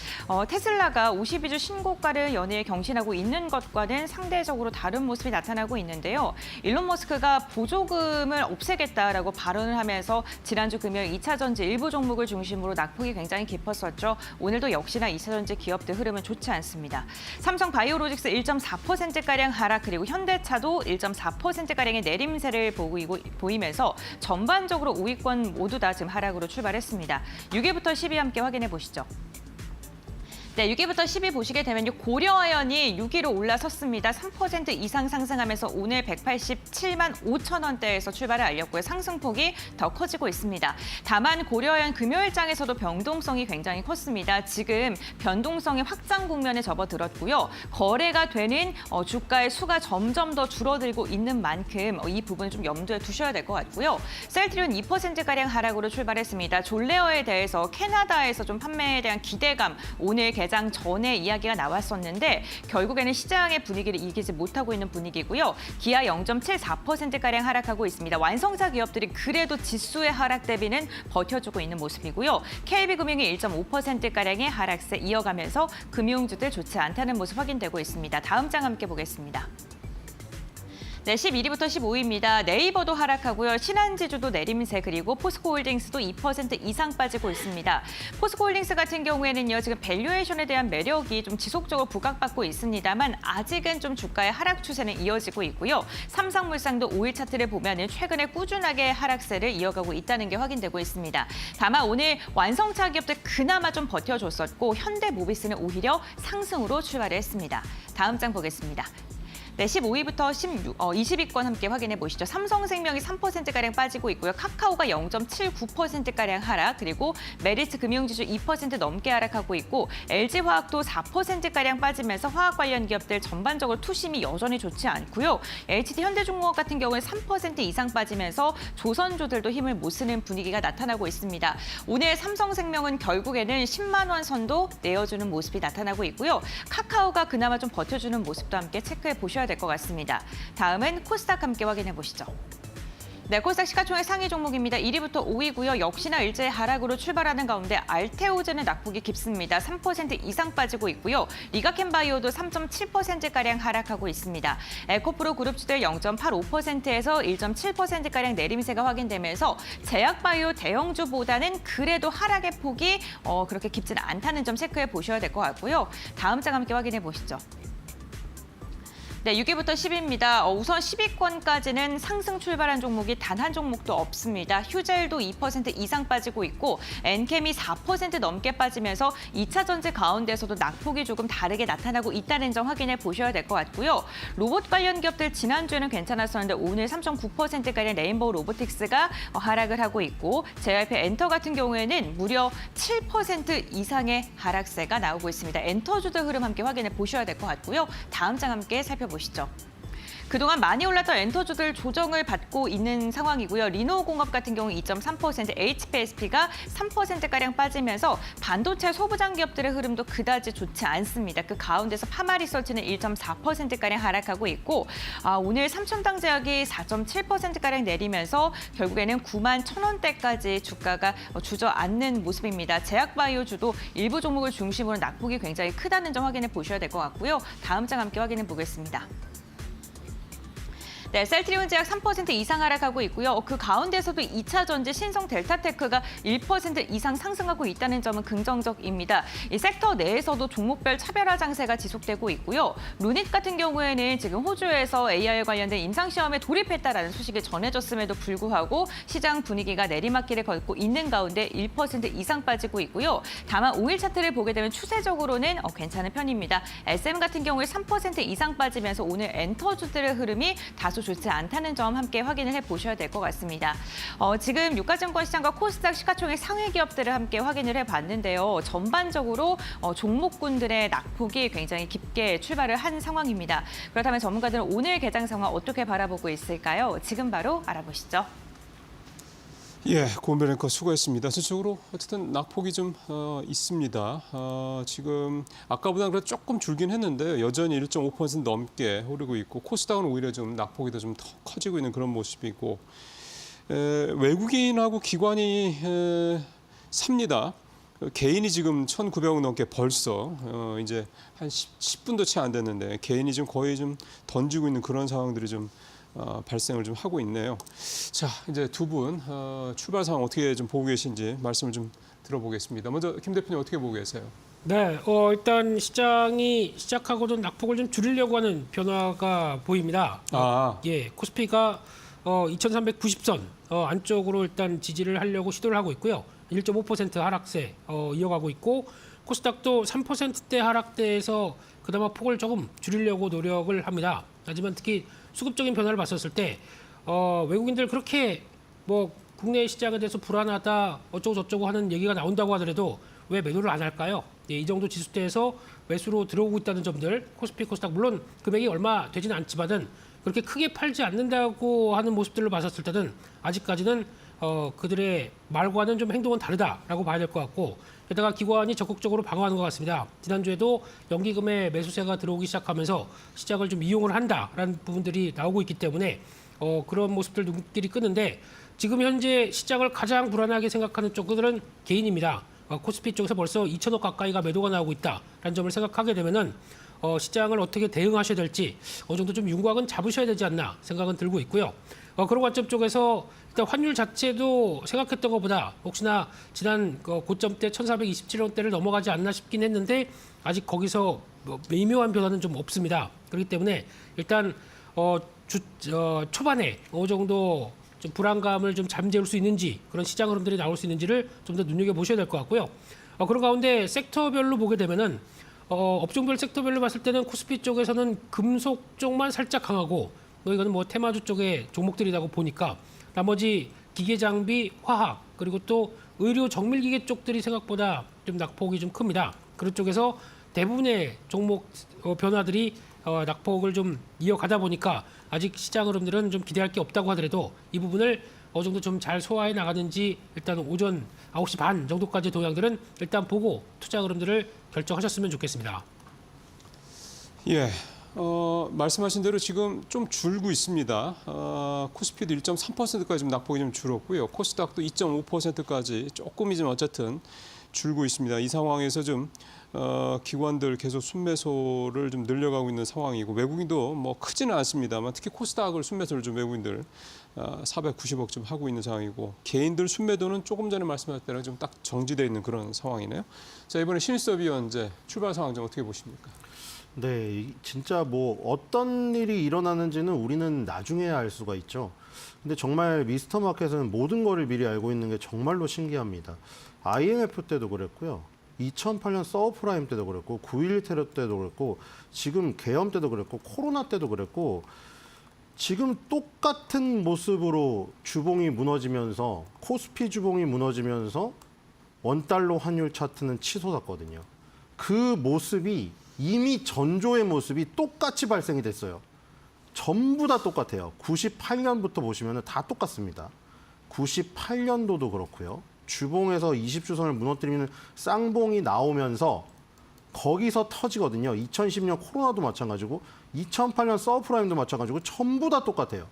테슬라가 52주 신고가를 연일 경신하고 있는 것과는 상대적으로 다른 모습이 나타나고 있는데요. 일론 머스크가 보조금을 없애겠다라고 발언을 하면서 지난주 금요일 2차 전지 일부 종목을 중심으로 낙폭이 굉장히 깊었었죠. 오늘도 역시나 2차 전지 기업들 흐름은 좋지 않습니다. 삼성 바이오로직스 1.4%가량 하락, 그리고 현대차도 1.4%가량의 내림세를 보이면서 전반적으로 5위권 모두 다 지금 하락으로 출발했습니다. 6위부터 10위 함께 확인해 보시죠. 네, 6위부터 10위 보시게 되면요. 고려아연이 6위로 올라섰습니다. 3% 이상 상승하면서 오늘 187만 5천 원대에서 출발을 알렸고요. 상승폭이 더 커지고 있습니다. 다만 고려아연 금요일장에서도 변동성이 굉장히 컸습니다. 지금 변동성의 확장 국면에 접어들었고요. 거래가 되는 주가의 수가 점점 더 줄어들고 있는 만큼 이 부분을 좀 염두에 두셔야 될 것 같고요. 셀트리온 2%가량 하락으로 출발했습니다. 졸레어에 대해서 캐나다에서 좀 판매에 대한 기대감, 오늘 개장 전에 이야기가 나왔었는데 결국에는 시장의 분위기를 이기지 못하고 있는 분위기고요. 기아 0.74%가량 하락하고 있습니다. 완성차 기업들이 그래도 지수의 하락 대비는 버텨주고 있는 모습이고요. KB금융이 1.5%가량의 하락세 이어가면서 금융주들 좋지 않다는 모습 확인되고 있습니다. 다음 장 함께 보겠습니다. 네, 11위부터 15위입니다. 네이버도 하락하고요. 신한지주도 내림세, 그리고 포스코홀딩스도 2% 이상 빠지고 있습니다. 포스코홀딩스 같은 경우에는요, 지금 밸류에이션에 대한 매력이 좀 지속적으로 부각받고 있습니다만 아직은 좀 주가의 하락 추세는 이어지고 있고요. 삼성물산도 5일 차트를 보면은 최근에 꾸준하게 하락세를 이어가고 있다는 게 확인되고 있습니다. 다만 오늘 완성차 기업들 그나마 좀 버텨줬었고 현대모비스는 오히려 상승으로 출발을 했습니다. 다음 장 보겠습니다. 네, 15위부터 20위권 함께 확인해 보시죠. 삼성생명이 3%가량 빠지고 있고요. 카카오가 0.79%가량 하락, 그리고 메리츠 금융지수 2% 넘게 하락하고 있고 LG화학도 4%가량 빠지면서 화학 관련 기업들 전반적으로 투심이 여전히 좋지 않고요. HT 현대중공업 같은 경우는 3% 이상 빠지면서 조선주들도 힘을 못 쓰는 분위기가 나타나고 있습니다. 오늘 삼성생명은 결국에는 10만 원 선도 내어주는 모습이 나타나고 있고요. 카카오가 그나마 좀 버텨주는 모습도 함께 체크해 보셔야 될 것 같습니다. 다음은 코스닥 함께 확인해 보시죠. 네, 코스닥 시가총액 상위 종목입니다. 1위부터 5위고요. 역시나 일제히 하락으로 출발하는 가운데 알테오즈는 낙폭이 깊습니다. 3% 이상 빠지고 있고요. 리가켄바이오도 3.7%가량 하락하고 있습니다. 에코프로 그룹주들 0.85%에서 1.7%가량 내림세가 확인되면서 제약바이오 대형주보다는 그래도 하락의 폭이 그렇게 깊지는 않다는 점 체크해 보셔야 될 것 같고요. 다음 장 함께 확인해 보시죠. 네, 6위부터 10위입니다. 우선 10위권까지는 상승 출발한 종목이 단 한 종목도 없습니다. 휴젤도 2% 이상 빠지고 있고 엔캠이 4% 넘게 빠지면서 2차 전지 가운데서도 낙폭이 조금 다르게 나타나고 있다는 점 확인해 보셔야 될 것 같고요. 로봇 관련 기업들 지난주에는 괜찮았었는데 오늘 3.9%가량 레인보우 로보틱스가 하락을 하고 있고 JYP 엔터 같은 경우에는 무려 7% 이상의 하락세가 나오고 있습니다. 엔터주들 흐름 함께 확인해 보셔야 될 것 같고요. 다음 장 함께 살펴보시죠. 그동안 많이 올랐던 엔터주들 조정을 받고 있는 상황이고요. 리노공업 같은 경우 2.3%, HPSP가 3%가량 빠지면서 반도체 소부장 기업들의 흐름도 그다지 좋지 않습니다. 그 가운데서 파마리서치는 1.4%가량 하락하고 있고 오늘 삼천당제약이 4.7%가량 내리면서 결국에는 9만 1,000원대까지 주가가 주저앉는 모습입니다. 제약바이오주도 일부 종목을 중심으로 낙폭이 굉장히 크다는 점 확인해 보셔야 될 것 같고요. 다음 장 함께 확인해 보겠습니다. 네, 셀트리온 제약 3% 이상 하락하고 있고요. 그 가운데서도 2차 전지 신성 델타테크가 1% 이상 상승하고 있다는 점은 긍정적입니다. 이 섹터 내에서도 종목별 차별화 장세가 지속되고 있고요. 루닛 같은 경우에는 지금 호주에서 AI 관련된 임상시험에 돌입했다라는 소식이 전해졌음에도 불구하고 시장 분위기가 내리막길을 걷고 있는 가운데 1% 이상 빠지고 있고요. 다만 5일 차트를 보게 되면 추세적으로는 괜찮은 편입니다. SM 같은 경우에 3% 이상 빠지면서 오늘 엔터주들의 흐름이 다소 좋지 않다는 점 함께 확인을 해보셔야 될 것 같습니다. 지금 유가증권 시장과 코스닥 시가총액 상위 기업들을 함께 확인을 해봤는데요. 전반적으로 종목군들의 낙폭이 굉장히 깊게 출발을 한 상황입니다. 그렇다면 전문가들은 오늘 개장 상황 어떻게 바라보고 있을까요? 지금 바로 알아보시죠. 예, 고은별 앵커 수고했습니다. 전체적으로 어쨌든 낙폭이 좀 있습니다. 지금 아까보다는 그래도 조금 줄긴 했는데 여전히 1.5% 넘게 오르고 있고 코스닥은 오히려 좀 낙폭이 더 좀 커지고 있는 그런 모습이고 외국인하고 기관이 삽니다. 개인이 지금 1,900원 넘게 벌써 이제 한 10분도 채 안 됐는데 개인이 지금 거의 좀 던지고 있는 그런 상황들이 좀 발생을 좀 하고 있네요. 자, 이제 두 분 출발 상황 어떻게 좀 보고 계신지 말씀을 좀 들어보겠습니다. 먼저 김 대표님 어떻게 보고 계세요? 네, 일단 시장이 시작하고도 낙폭을 좀 줄이려고 하는 변화가 보입니다. 예, 코스피가 2,390선 안쪽으로 일단 지지를 하려고 시도를 하고 있고요. 1.5% 하락세 이어가고 있고 코스닥도 3%대 하락대에서 그나마 폭을 조금 줄이려고 노력을 합니다. 하지만 특히 수급적인 변화를 봤었을 때 외국인들 그렇게 뭐 국내 시장에 대해서 불안하다 어쩌고 저쩌고 하는 얘기가 나온다고 하더라도 왜 매도를 안 할까요? 예, 이 정도 지수대에서 매수로 들어오고 있다는 점들 코스피, 코스닥 물론 금액이 얼마 되지는 않지만은 그렇게 크게 팔지 않는다고 하는 모습들로 봤었을 때는 아직까지는 그들의 말과는 좀 행동은 다르다라고 봐야 될 것 같고 게다가 기관이 적극적으로 방어하는 것 같습니다. 지난주에도 연기금의 매수세가 들어오기 시작하면서 시장을 좀 이용을 한다라는 부분들이 나오고 있기 때문에 그런 모습들 눈길이 끄는데 지금 현재 시장을 가장 불안하게 생각하는 쪽들은 개인입니다. 코스피 쪽에서 벌써 2천억 가까이가 매도가 나오고 있다라는 점을 생각하게 되면은 시장을 어떻게 대응하셔야 될지 어느 정도 좀 윤곽은 잡으셔야 되지 않나 생각은 들고 있고요. 그런 관점 쪽에서 일단 환율 자체도 생각했던 것보다 혹시나 지난 고점 때 1,427원대를 넘어가지 않나 싶긴 했는데 아직 거기서 미묘한 변화는 좀 없습니다. 그렇기 때문에 일단 초반에 어느 정도 좀 불안감을 좀 잠재울 수 있는지 그런 시장 흐름들이 나올 수 있는지를 좀 더 눈여겨보셔야 될 것 같고요. 그런 가운데 섹터별로 보게 되면은 업종별 섹터별로 봤을 때는 코스피 쪽에서는 금속 쪽만 살짝 강하고 이거는 뭐 테마주 쪽의 종목들이라고 보니까 나머지 기계 장비, 화학 그리고 또 의료 정밀기계 쪽들이 생각보다 좀 낙폭이 좀 큽니다. 그런 쪽에서 대부분의 종목 변화들이 낙폭을 좀 이어가다 보니까 아직 시장 흐름들은 좀 기대할 게 없다고 하더라도 이 부분을 어느 정도 좀 잘 소화해 나가는지 일단 오전 9시 반 정도까지 동향들은 일단 보고 투자 흐름들을 결정하셨으면 좋겠습니다. 예. 말씀하신 대로 지금 좀 줄고 있습니다. 코스피도 1.3%까지 좀 낙폭이 좀 줄었고요. 코스닥도 2.5%까지 조금이지만 어쨌든 줄고 있습니다. 이 상황에서 좀 기관들 계속 순매수를 좀 늘려가고 있는 상황이고 외국인도 뭐 크지는 않습니다만 특히 코스닥을 순매수를 좀 외국인들 490억 좀 하고 있는 상황이고 개인들 순매도는 조금 전에 말씀하신 대로 좀 딱 정지되어 있는 그런 상황이네요. 자, 이번에 신일섭위원재 출발 상황 좀 어떻게 보십니까? 네, 진짜 뭐 어떤 일이 일어나는지는 우리는 나중에 알 수가 있죠. 근데 정말 미스터 마켓은 모든 거를 미리 알고 있는 게 정말로 신기합니다. IMF 때도 그랬고요. 2008년 서브프라임 때도 그랬고 9.11 테러 때도 그랬고 지금 계엄 때도 그랬고 코로나 때도 그랬고 지금 똑같은 모습으로 주봉이 무너지면서 코스피 주봉이 무너지면서 원달러 환율 차트는 치솟았거든요. 그 모습이 이미 전조의 모습이 똑같이 발생이 됐어요. 전부 다 똑같아요. 98년부터 보시면 다 똑같습니다. 98년도도 그렇고요. 주봉에서 20주선을 무너뜨리는 쌍봉이 나오면서 거기서 터지거든요. 2010년 코로나도 마찬가지고 2008년 서브프라임도 마찬가지고 전부 다 똑같아요.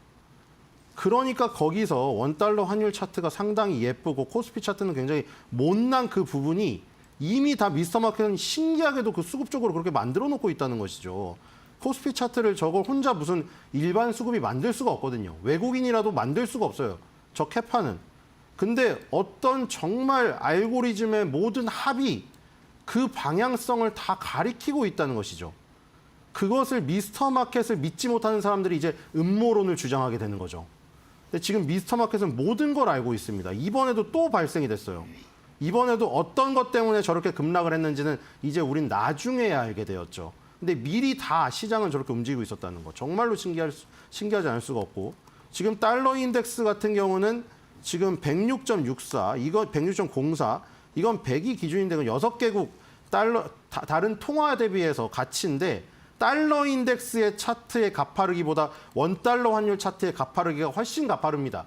그러니까 거기서 원달러 환율 차트가 상당히 예쁘고 코스피 차트는 굉장히 못난 그 부분이 이미 다 미스터마켓은 신기하게도 그 수급적으로 그렇게 만들어 놓고 있다는 것이죠. 코스피 차트를 저걸 혼자 무슨 일반 수급이 만들 수가 없거든요. 외국인이라도 만들 수가 없어요. 저 캐파는. 근데 어떤 정말 알고리즘의 모든 합이 그 방향성을 다 가리키고 있다는 것이죠. 그것을 미스터마켓을 믿지 못하는 사람들이 이제 음모론을 주장하게 되는 거죠. 근데 지금 미스터마켓은 모든 걸 알고 있습니다. 이번에도 또 발생이 됐어요. 이번에도 어떤 것 때문에 저렇게 급락을 했는지는 이제 우린 나중에야 알게 되었죠. 근데 미리 다 시장은 저렇게 움직이고 있었다는 거. 정말로 신기하지 않을 수가 없고. 지금 달러 인덱스 같은 경우는 지금 106.64, 이거 106.04, 이건 100이 기준인데 6개국 달러 다른 통화 대비해서 가치인데 달러 인덱스의 차트의 가파르기보다 원달러 환율 차트의 가파르기가 훨씬 가파릅니다.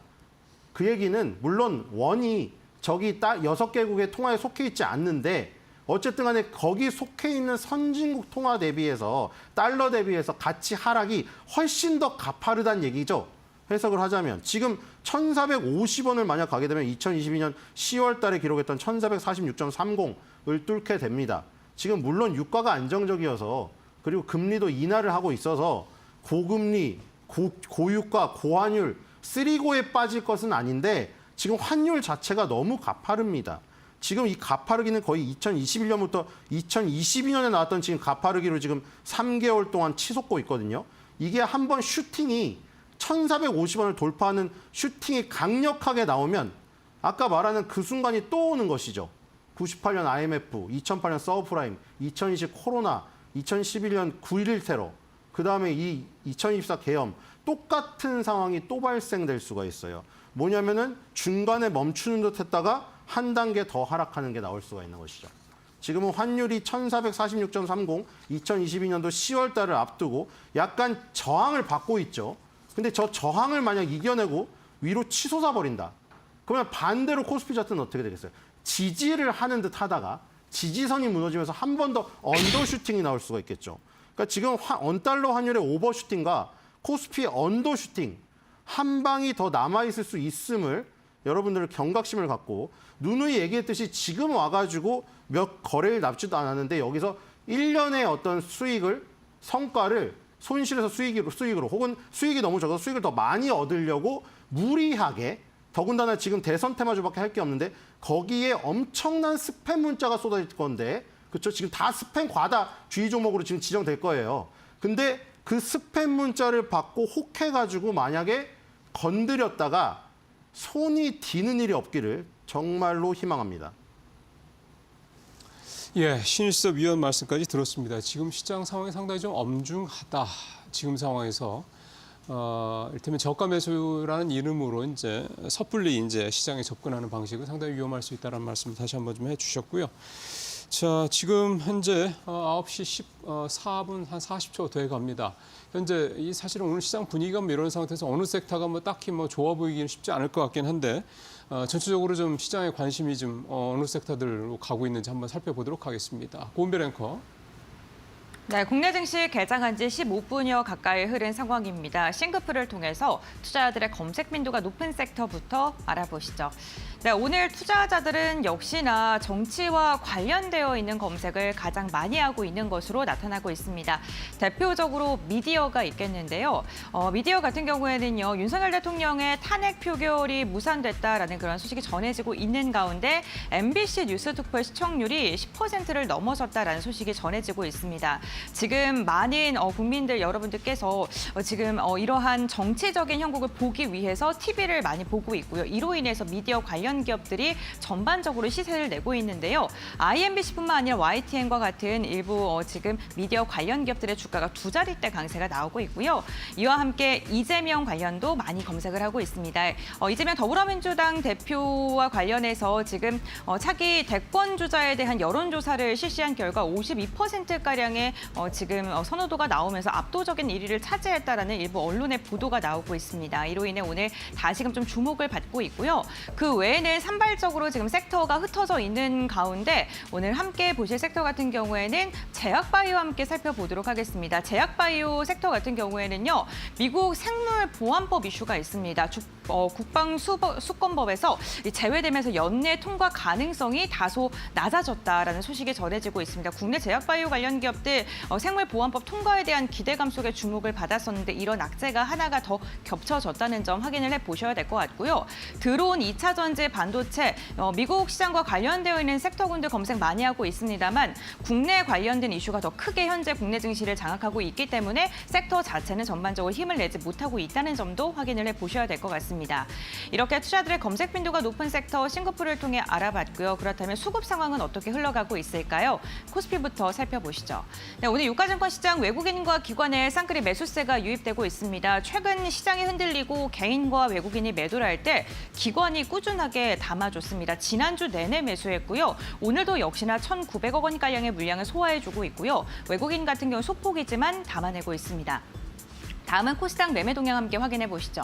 그 얘기는 물론 원이 저기 6개국의 통화에 속해 있지 않는데 어쨌든 간에 거기 속해 있는 선진국 통화 대비해서 달러 대비해서 가치 하락이 훨씬 더 가파르다는 얘기죠. 해석을 하자면 지금 1,450원을 만약 가게 되면 2022년 10월 달에 기록했던 1,446.30을 뚫게 됩니다. 지금 물론 유가가 안정적이어서 그리고 금리도 인하를 하고 있어서 고금리, 고유가, 고환율, 쓰리고에 빠질 것은 아닌데 지금 환율 자체가 너무 가파릅니다. 지금 이 가파르기는 거의 2021년부터 2022년에 나왔던 지금 가파르기로 지금 3개월 동안 치솟고 있거든요. 이게 한번 슈팅이 1,450원을 돌파하는 슈팅이 강력하게 나오면 아까 말하는 그 순간이 또 오는 것이죠. 98년 IMF, 2008년 서브프라임, 2020 코로나, 2011년 9.11 테러, 그다음에 이 2024 계엄 똑같은 상황이 또 발생될 수가 있어요. 뭐냐면은 중간에 멈추는 듯 했다가 한 단계 더 하락하는 게 나올 수가 있는 것이죠. 지금은 환율이 1,446.30, 2022년도 10월 달을 앞두고 약간 저항을 받고 있죠. 근데 저 저항을 만약 이겨내고 위로 치솟아 버린다. 그러면 반대로 코스피 차트는 어떻게 되겠어요? 지지를 하는 듯 하다가 지지선이 무너지면서 한 번 더 언더슈팅이 나올 수가 있겠죠. 그러니까 지금 원달러 환율의 오버슈팅과 코스피의 언더슈팅 한 방이 더 남아있을 수 있음을 여러분들 경각심을 갖고 누누이 얘기했듯이 지금 와가지고 몇 거래일 남지도 않았는데 여기서 1년의 어떤 수익을 성과를 손실에서 수익으로 혹은 수익이 너무 적어서 수익을 더 많이 얻으려고 무리하게 더군다나 지금 대선 테마주밖에 할 게 없는데 거기에 엄청난 스팸 문자가 쏟아질 건데 그렇죠? 지금 다 스팸 과다 주의 종목으로 지금 지정될 거예요. 근데 그 스팸 문자를 받고 혹해가지고 만약에 건드렸다가 손이 디는 일이 없기를 정말로 희망합니다. 예, 신일섭 위원 말씀까지 들었습니다. 지금 시장 상황이 상당히 좀 엄중하다. 지금 상황에서 이를테면 저가 매수라는 이름으로 이제 섣불리 이제 시장에 접근하는 방식은 상당히 위험할 수 있다는 말씀을 다시 한번 좀 해주셨고요. 자, 지금 현재 9시 14분 한 40초 돼 갑니다. 현재 이 사실은 오늘 시장 분위기가 뭐 이런 상태에서 어느 섹터가 뭐 딱히 뭐 좋아 보이기는 쉽지 않을 것 같긴 한데 전체적으로 좀 시장의 관심이 좀 어느 섹터들로 가고 있는지 한번 살펴보도록 하겠습니다. 고은별 앵커. 네, 국내 증시 개장한 지 15분여 가까이 흐른 상황입니다. 싱크풀을 통해서 투자자들의 검색 빈도가 높은 섹터부터 알아보시죠. 네, 오늘 투자자들은 역시나 정치와 관련되어 있는 검색을 가장 많이 하고 있는 것으로 나타나고 있습니다. 대표적으로 미디어가 있겠는데요. 미디어 같은 경우에는요, 윤석열 대통령의 탄핵 표결이 무산됐다라는 그런 소식이 전해지고 있는 가운데 MBC 뉴스투표 시청률이 10%를 넘어섰다라는 소식이 전해지고 있습니다. 지금 많은 국민들 여러분들께서 지금 이러한 정치적인 형국을 보기 위해서 TV를 많이 보고 있고요. 이로 인해서 미디어 관련 기업들이 전반적으로 시세를 내고 있는데요. IMBC뿐만 아니라 YTN과 같은 일부 지금 미디어 관련 기업들의 주가가 두 자릿대 강세가 나오고 있고요. 이와 함께 이재명 관련도 많이 검색을 하고 있습니다. 이재명 더불어민주당 대표와 관련해서 지금 차기 대권 주자에 대한 여론조사를 실시한 결과 52%가량의 지금 선호도가 나오면서 압도적인 1위를 차지했다라는 일부 언론의 보도가 나오고 있습니다. 이로 인해 오늘 다시금 좀 주목을 받고 있고요. 그 외에는 산발적으로 지금 섹터가 흩어져 있는 가운데 오늘 함께 보실 섹터 같은 경우에는 제약바이오와 함께 살펴보도록 하겠습니다. 제약바이오 섹터 같은 경우에는요, 미국 생물보안법 이슈가 있습니다. 국방수권법에서 제외되면서 연내 통과 가능성이 다소 낮아졌다라는 소식이 전해지고 있습니다. 국내 제약바이오 관련 기업들 생물보안법 통과에 대한 기대감 속에 주목을 받았었는데 이런 악재가 하나가 더 겹쳐졌다는 점 확인을 해보셔야 될 것 같고요. 드론, 2차 전지, 반도체, 미국 시장과 관련되어 있는 섹터군들 검색 많이 하고 있습니다만 국내 관련된 이슈가 더 크게 현재 국내 증시를 장악하고 있기 때문에 섹터 자체는 전반적으로 힘을 내지 못하고 있다는 점도 확인을 해보셔야 될 것 같습니다. 이렇게 투자들의 검색 빈도가 높은 섹터 싱크풀을 통해 알아봤고요. 그렇다면 수급 상황은 어떻게 흘러가고 있을까요? 코스피부터 살펴보시죠. 네, 오늘 유가증권 시장 외국인과 기관의 쌍끌이 매수세가 유입되고 있습니다. 최근 시장이 흔들리고 개인과 외국인이 매도를 할 때 기관이 꾸준하게 담아줬습니다. 지난주 내내 매수했고요. 오늘도 역시나 1,900억 원가량의 물량을 소화해주고 있고요. 외국인 같은 경우 소폭이지만 담아내고 있습니다. 다음은 코스닥 매매 동향 함께 확인해 보시죠.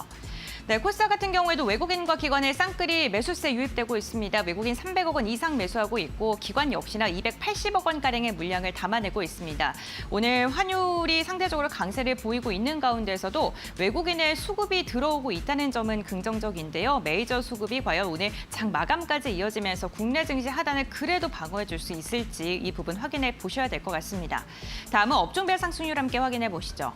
네, 코스닥 같은 경우에도 외국인과 기관의 쌍끌이 매수세 유입되고 있습니다. 외국인 300억 원 이상 매수하고 있고 기관 역시나 280억 원가량의 물량을 담아내고 있습니다. 오늘 환율이 상대적으로 강세를 보이고 있는 가운데서도 외국인의 수급이 들어오고 있다는 점은 긍정적인데요. 메이저 수급이 과연 오늘 장 마감까지 이어지면서 국내 증시 하단을 그래도 방어해 줄 수 있을지 이 부분 확인해 보셔야 될 것 같습니다. 다음은 업종별 상승률 함께 확인해 보시죠.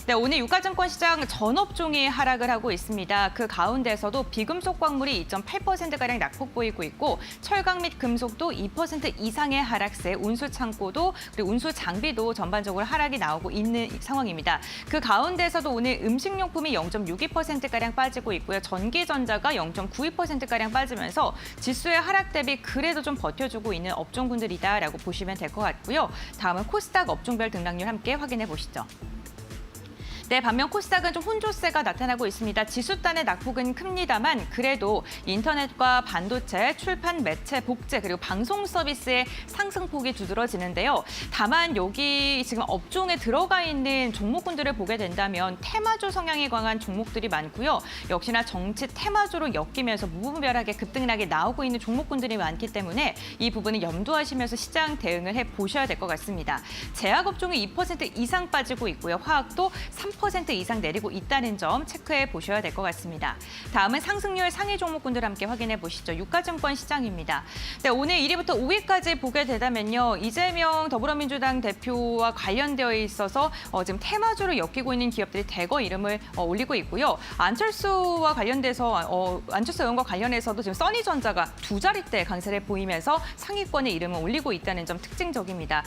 네, 오늘 유가증권 시장 전 업종이 하락을 하고 있습니다. 그 가운데서도 비금속 광물이 2.8%가량 낙폭 보이고 있고 철강 및 금속도 2% 이상의 하락세, 운수 창고도 그리고 운수 장비도 전반적으로 하락이 나오고 있는 상황입니다. 그 가운데서도 오늘 음식용품이 0.62%가량 빠지고 있고요. 전기전자가 0.92%가량 빠지면서 지수의 하락 대비 그래도 좀 버텨주고 있는 업종군들이다라고 보시면 될 것 같고요. 다음은 코스닥 업종별 등락률 함께 확인해 보시죠. 네, 반면 코스닥은 좀 혼조세가 나타나고 있습니다. 지수단의 낙폭은 큽니다만 그래도 인터넷과 반도체, 출판, 매체, 복제 그리고 방송 서비스의 상승폭이 두드러지는데요. 다만 여기 지금 업종에 들어가 있는 종목군들을 보게 된다면 테마주 성향이 강한 종목들이 많고요. 역시나 정치 테마주로 엮이면서 무분별하게 급등락이 나오고 있는 종목군들이 많기 때문에 이 부분을 염두하시면서 시장 대응을 해보셔야 될 것 같습니다. 제약업종이 2% 이상 빠지고 있고요. 화학도 3% 이상 내리고 있다는 점 체크해 보셔야 될 것 같습니다. 다음은 상승률 상위 종목군들 함께 확인해 보시죠. 유가증권 시장입니다. 네, 오늘 1위부터 5위까지 보게 되다면요. 이재명 더불어민주당 대표와 관련되어 있어서 지금 테마주로 엮이고 있는 기업들이 대거 이름을 올리고 있고요. 안철수와 관련돼서 안철수 의원과 관련해서도 지금 써니전자가 두 자릿대 강세를 보이면서 상위권의 이름을 올리고 있다는 점 특징적입니다.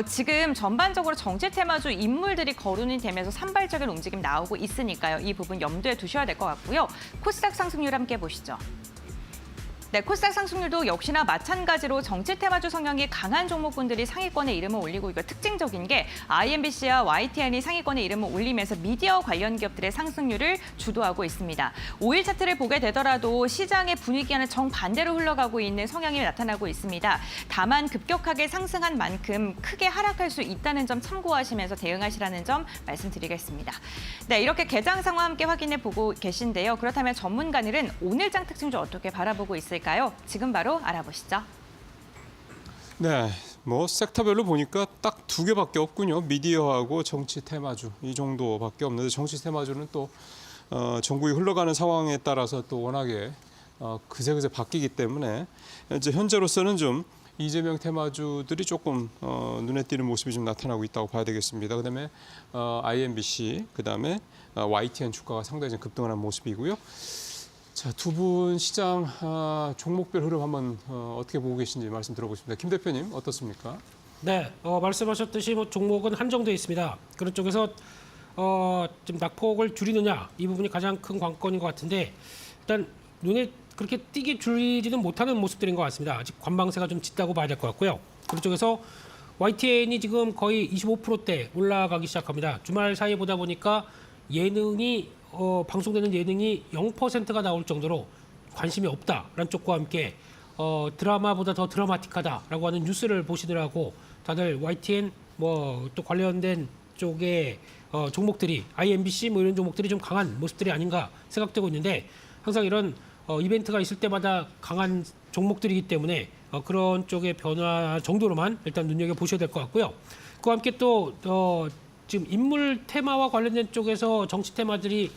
지금 전반적으로 정치 테마주 인물들이 거론이 되면서 산발적인 움직임 나오고 있으니까요. 이 부분 염두에 두셔야 될 것 같고요. 코스닥 상승률 함께 보시죠. 네, 코스닥 상승률도 역시나 마찬가지로 정치 테마주 성향이 강한 종목군들이 상위권에 이름을 올리고 이거 특징적인 게 IMBC와 YTN이 상위권에 이름을 올리면서 미디어 관련 기업들의 상승률을 주도하고 있습니다. 5일 차트를 보게 되더라도 시장의 분위기와는 정반대로 흘러가고 있는 성향이 나타나고 있습니다. 다만 급격하게 상승한 만큼 크게 하락할 수 있다는 점 참고하시면서 대응하시라는 점 말씀드리겠습니다. 네, 이렇게 개장 상황 함께 확인해 보고 계신데요. 그렇다면 전문가들은 오늘장 특징 좀 어떻게 바라보고 있을까요? 지금 바로 알아보시죠. 네, 뭐 섹터별로 보니까 딱 2개밖에 없군요. 미디어하고 정치 테마주 이 정도밖에 없는데 정치 테마주는 또 전국이 흘러가는 상황에 따라서 또 워낙에 그새 바뀌기 때문에 이제 현재로서는 좀 이재명 테마주들이 조금 눈에 띄는 모습이 좀 나타나고 있다고 봐야 되겠습니다. 그다음에 IMBC, 그다음에 YTN 주가가 상당히 좀 급등하는 모습이고요. 자, 두 분 시장 종목별 흐름 한번 어떻게 보고 계신지 말씀 들어보겠습니다. 김 대표님 어떻습니까? 네, 말씀하셨듯이 뭐 종목은 한정되어 있습니다. 그런 쪽에서 좀 낙폭을 줄이느냐 이 부분이 가장 큰 관건인 것 같은데 일단 눈에 그렇게 띄게 줄이지는 못하는 모습들인 것 같습니다. 아직 관망세가 좀 짙다고 봐야 될 것 같고요. 그런 쪽에서 YTN이 지금 거의 25%대 올라가기 시작합니다. 주말 사이에 보다 보니까 예능이 방송되는 예능이 0%가 나올 정도로 관심이 없다라는 쪽과 함께 드라마보다 더 드라마틱하다라고 하는 뉴스를 보시더라고 다들 YTN 뭐 또 관련된 쪽에 종목들이 IMBC 뭐 이런 종목들이 좀 강한 모습들이 아닌가 생각되고 있는데 항상 이런 이벤트가 있을 때마다 강한 종목들이기 때문에 그런 쪽의 변화 정도로만 일단 눈여겨보셔야 될 것 같고요. 그와 함께 또 지금 인물 테마와 관련된 쪽에서 정치 테마들이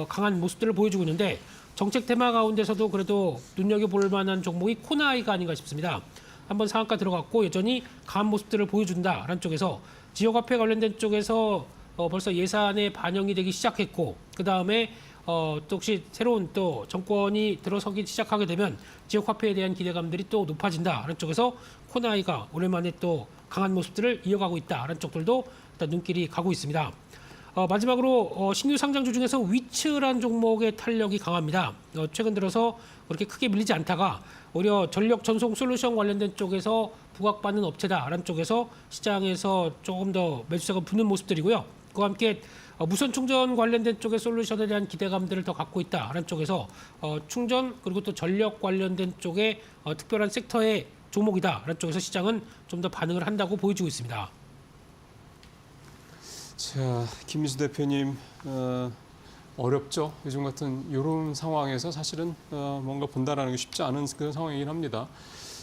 강한 모습들을 보여주고 있는데 정책 테마 가운데서도 그래도 눈여겨볼 만한 종목이 코나이가 아닌가 싶습니다. 한번 상한가 들어갔고 여전히 강한 모습들을 보여준다라는 쪽에서 지역화폐 관련된 쪽에서 벌써 예산에 반영이 되기 시작했고 그다음에 또 혹시 새로운 또 정권이 들어서기 시작하게 되면 지역화폐에 대한 기대감들이 또 높아진다라는 쪽에서 코나이가 오랜만에 또 강한 모습들을 이어가고 있다라는 쪽들도 일단 눈길이 가고 있습니다. 마지막으로 신규 상장주 중에서 위츠라는 종목의 탄력이 강합니다. 최근 들어서 그렇게 크게 밀리지 않다가 오히려 전력 전송 솔루션 관련된 쪽에서 부각받는 업체다라는 쪽에서 시장에서 조금 더 매수세가 붙는 모습들이고요. 그와 함께 무선 충전 관련된 쪽의 솔루션에 대한 기대감들을 더 갖고 있다라는 쪽에서 충전 그리고 또 전력 관련된 쪽에 특별한 섹터의 종목이다라는 쪽에서 시장은 좀 더 반응을 한다고 보여지고 있습니다. 자, 김민수 대표님 어렵죠. 요즘 같은 이런 상황에서 사실은 뭔가 본다라는 게 쉽지 않은 그런 상황이긴 합니다.